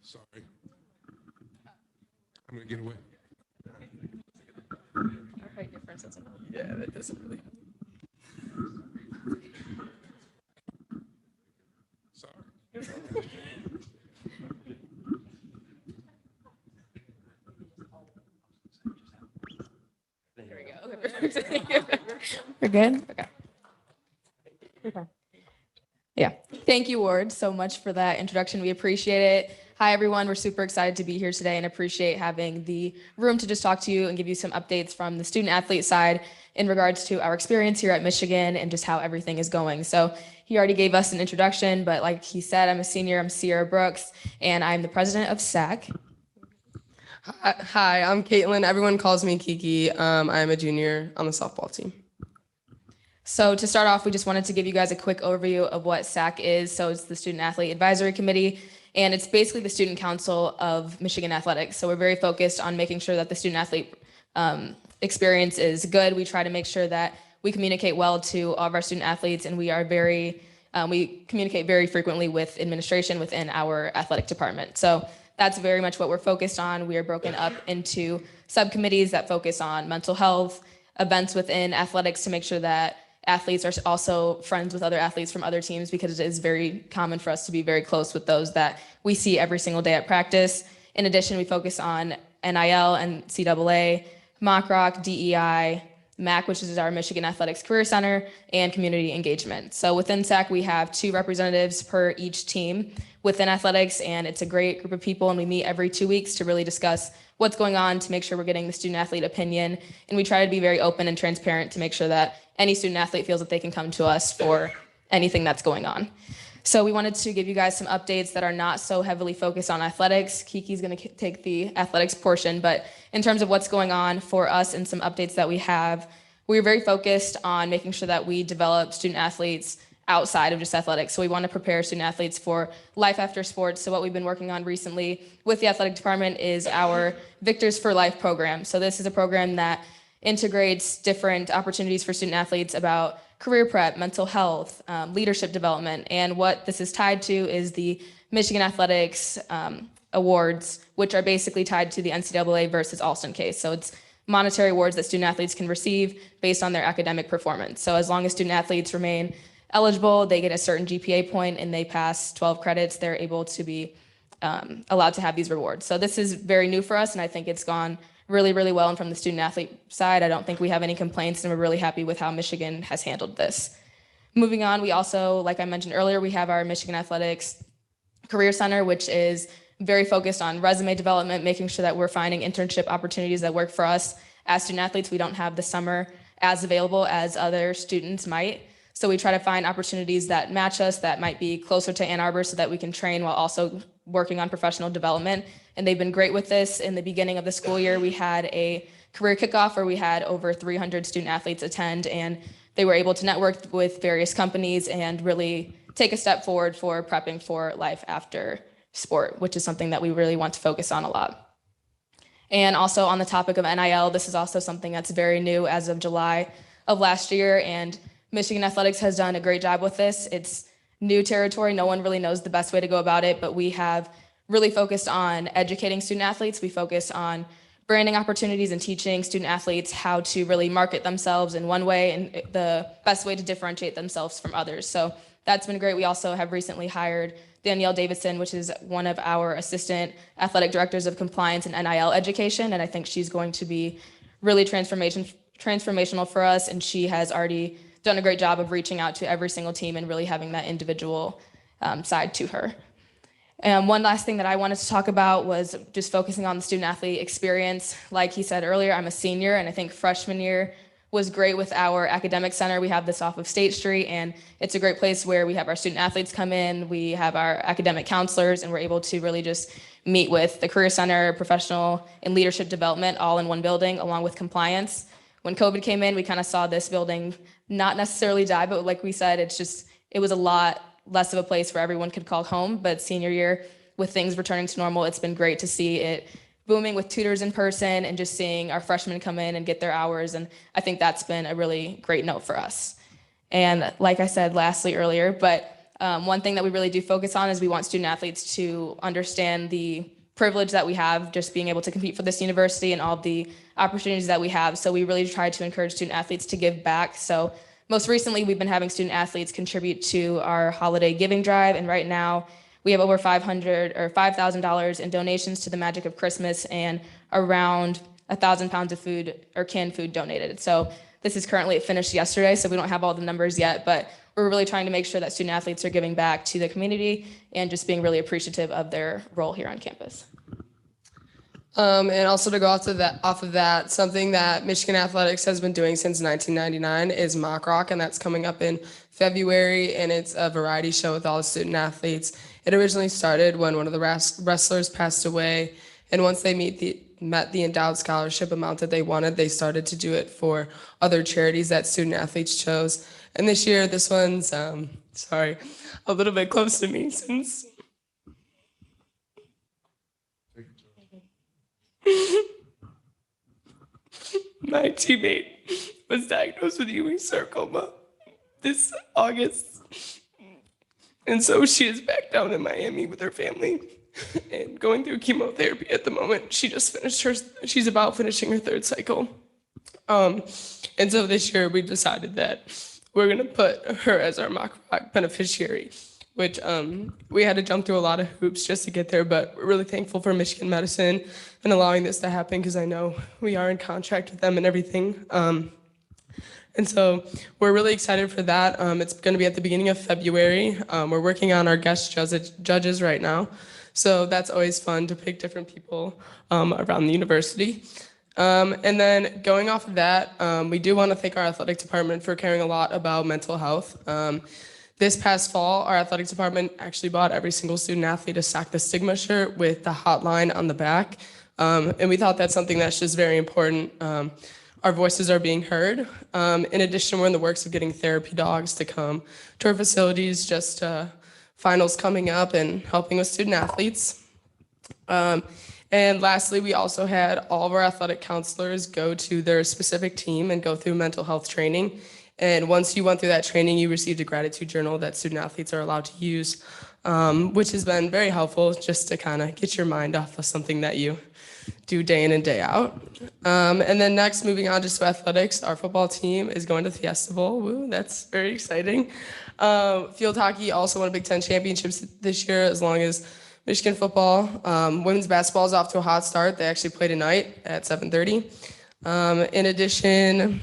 Sorry. I'm gonna get away. Yeah, that doesn't really. There we go. We're good? Okay. Okay. Yeah. Thank you, Ward, so much for that introduction. We appreciate it. Hi, everyone. We're super excited to be here today and appreciate having the room to just talk to you and give you some updates from the student athlete side in regards to our experience here at Michigan and just how everything is going. So he already gave us an introduction, but like he said, I'm a senior. I'm Sierra Brooks, and I'm the president of SAC. Hi, I'm Caitlin. Everyone calls me Kiki. I'm a junior on the softball team. So to start off, we just wanted to give you guys a quick overview of what SAC is. So it's the Student Athlete Advisory Committee, and it's basically the student council of Michigan athletics. So we're very focused on making sure that the student athlete experience is good. We try to make sure that we communicate well to all of our student athletes, and we are we communicate very frequently with administration within our athletic department. So that's very much what we're focused on. We are broken up into subcommittees that focus on mental health, events within athletics to make sure that athletes are also friends with other athletes from other teams, because it is very common for us to be very close with those that we see every single day at practice. In addition, we focus on NIL and CAA, Mock Rock, DEI, MAC, which is our Michigan Athletics Career Center, and community engagement. So within SAC, we have 2 representatives per each team within athletics, and it's a great group of people, and we meet every 2 weeks to really discuss what's going on, to make sure we're getting the student athlete opinion, and we try to be very open and transparent to make sure that any student athlete feels that they can come to us for anything that's going on. So we wanted to give you guys some updates that are not so heavily focused on athletics. Kiki's going to take the athletics portion, but in terms of what's going on for us and some updates that we have, we're very focused on making sure that we develop student athletes outside of just athletics. So we want to prepare student athletes for life after sports. So what we've been working on recently with the athletic department is our Victors for Life program. So this is a program that integrates different opportunities for student athletes about career prep, mental health, leadership development. And what this is tied to is the Michigan Athletics awards, which are basically tied to the NCAA versus Alston case. So it's monetary awards that student athletes can receive based on their academic performance. So as long as student athletes remain eligible, they get a certain GPA point and they pass 12 credits, they're able to be allowed to have these rewards. So this is very new for us, and I think it's gone really, really well. And from the student athlete side, I don't think we have any complaints, and we're really happy with how Michigan has handled this. Moving on, we also, like I mentioned earlier, we have our Michigan Athletics Career Center, which is very focused on resume development, making sure that we're finding internship opportunities that work for us. As student athletes, we don't have the summer as available as other students might. So we try to find opportunities that match us, that might be closer to Ann Arbor so that we can train while also working on professional development. And they've been great with this. In the beginning of the school year, we had a career kickoff where we had over 300 student athletes attend, and they were able to network with various companies and really take a step forward for prepping for life after sport, which is something that we really want to focus on a lot. And also on the topic of NIL, this is also something that's very new as of July of last year, and Michigan Athletics has done a great job with this. It's new territory. No one really knows the best way to go about it, but we have really focused on educating student athletes. We focus on branding opportunities and teaching student athletes how to really market themselves in one way and the best way to differentiate themselves from others. So that's been great. We also have recently hired Danielle Davidson, which is one of our assistant athletic directors of compliance and NIL education. And I think she's going to be really transformational for us. And she has already done a great job of reaching out to every single team and really having that individual side to her. And one last thing that I wanted to talk about was just focusing on the student athlete experience. Like he said earlier, I'm a senior, and I think freshman year was great with our academic center. We have this off of State Street, and it's a great place where we have our student athletes come in, we have our academic counselors, and we're able to really just meet with the career center, professional and leadership development all in one building, along with compliance. When COVID came in, we kind of saw this building not necessarily die, but like we said, it was a lot less of a place where everyone could call home. But senior year, with things returning to normal, it's been great to see it booming with tutors in person and just seeing our freshmen come in and get their hours. And I think that's been a really great note for us. And like I said lastly earlier, but one thing that we really do focus on is we want student athletes to understand the privilege that we have just being able to compete for this university and all of the opportunities that we have. So we really try to encourage student athletes to give back. So most recently, we've been having student athletes contribute to our holiday giving drive. And right now, we have over $5,000 in donations to the Magic of Christmas and around 1,000 pounds of food or canned food donated. So this is currently finished yesterday, so we don't have all the numbers yet, but we're really trying to make sure that student athletes are giving back to the community and just being really appreciative of their role here on campus. And also to go off of that, something that Michigan Athletics has been doing since 1999 is Mock Rock, and that's coming up in February, and it's a variety show with all the student athletes. It originally started when one of the wrestlers passed away, and once they met the endowed scholarship amount that they wanted, they started to do it for other charities that student athletes chose. And this year, this one's, a little bit close to me since my teammate was diagnosed with Ewing sarcoma this August. And so she is back down in Miami with her family and going through chemotherapy at the moment. She's about finishing her third cycle. And so this year we decided that we're gonna put her as our Mock Rock beneficiary, which we had to jump through a lot of hoops just to get there, but we're really thankful for Michigan Medicine and allowing this to happen because I know we are in contract with them and everything. And so we're really excited for that. It's going to be at the beginning of February. We're working on our guest judges right now. So that's always fun to pick different people around the university. And then going off of that, we do want to thank our athletic department for caring a lot about mental health. This past fall, our athletics department actually bought every single student athlete a Sack the Stigma shirt with the hotline on the back. And we thought that's something that's just very important. Our voices are being heard. In addition, we're in the works of getting therapy dogs to come to our facilities, just finals coming up and helping with student athletes. And lastly, we also had all of our athletic counselors go to their specific team and go through mental health training. And once you went through that training, you received a gratitude journal that student athletes are allowed to use, which has been very helpful just to kind of get your mind off of something that you do day in and day out. And then next, moving on just to athletics, our football team is going to the Fiesta Bowl. Woo, that's very exciting. Field hockey also won a Big Ten championships this year, as long as Michigan football. Women's basketball is off to a hot start. They actually play tonight at 7:30. In addition,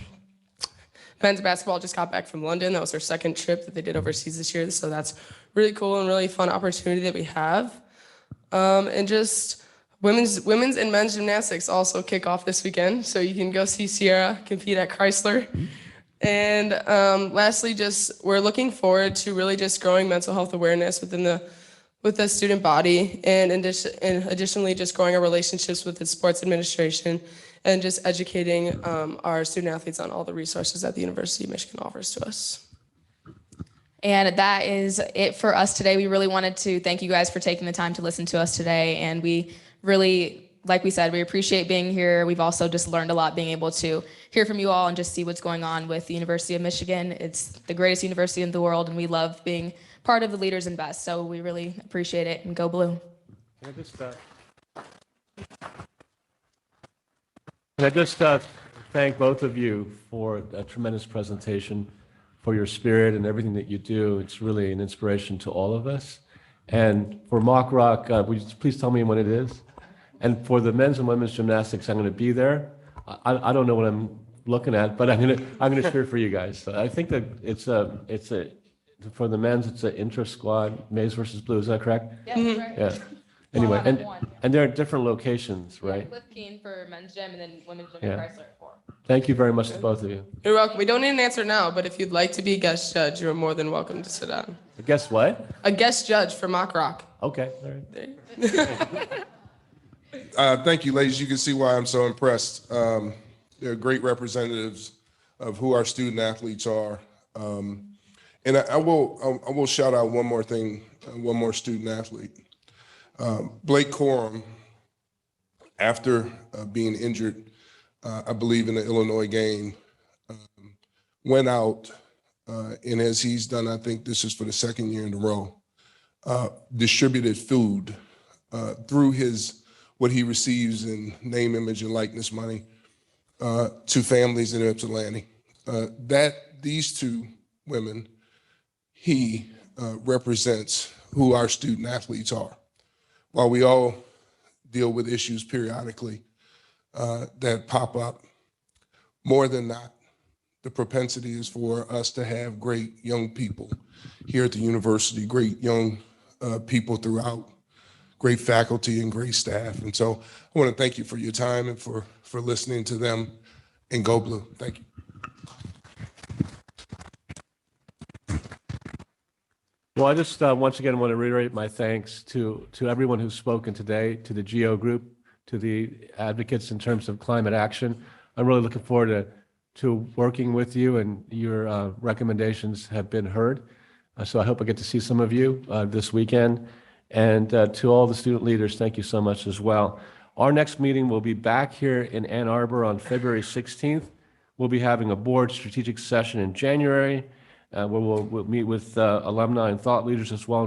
men's basketball just got back from London. That was their second trip that they did overseas this year. So that's really cool and really fun opportunity that we have. And just women's and men's gymnastics also kick off this weekend. So you can go see Sierra compete at Chrysler. And lastly, just we're looking forward to really just growing mental health awareness with the student body, and additionally just growing our relationships with the sports administration and just educating our student athletes on all the resources that the University of Michigan offers to us. And that is it for us today. We really wanted to thank you guys for taking the time to listen to us today. And we really, like we said, we appreciate being here. We've also just learned a lot being able to hear from you all and just see what's going on with the University of Michigan. It's the greatest university in the world, and we love being part of the leaders and best. So we really appreciate it, and go blue. Can I just thank both of you for a tremendous presentation, for your spirit and everything that you do. It's really an inspiration to all of us. And for Mock Rock, would you please tell me when it is? And for the men's and women's gymnastics, I'm going to be there. I don't know what I'm looking at, but I'm going to cheer for you guys. So I think that it's for the men's, it's an intra-squad, maize versus blue. Is that correct? Yeah, that's right. Yeah. Anyway, and they're at different locations, right? Cliff Keen for men's gym, and then women's gym Yeah. at Chrysler at 4. Thank you very much to both of you. You're welcome. We don't need an answer now, but if you'd like to be guest judge, you're more than welcome to sit down. Guess what? A guest judge for Mock Rock. Okay. All right. Thank you, ladies. You can see why I'm so impressed. They're great representatives of who our student athletes are. And I will shout out one more thing, one more student athlete. Blake Corum, after being injured, I believe in the Illinois game, went out and as he's done, I think this is for the second year in a row, distributed food through what he receives in name, image, and likeness money to families in Ypsilanti. These two women, he represents who our student athletes are. While we all deal with issues periodically that pop up, more than not, the propensity is for us to have great young people here at the university, great young people throughout, great faculty and great staff. And so I want to thank you for your time and for listening to them, and go blue. Thank you. Well, I just once again want to reiterate my thanks to everyone who's spoken today, to the GO group, to the advocates in terms of climate action. I'm really looking forward to working with you, and your recommendations have been heard. So I hope I get to see some of you this weekend. And to all the student leaders, thank you so much as well. Our next meeting will be back here in Ann Arbor on February 16th. We'll be having a board strategic session in January, where we'll meet with alumni and thought leaders as well, and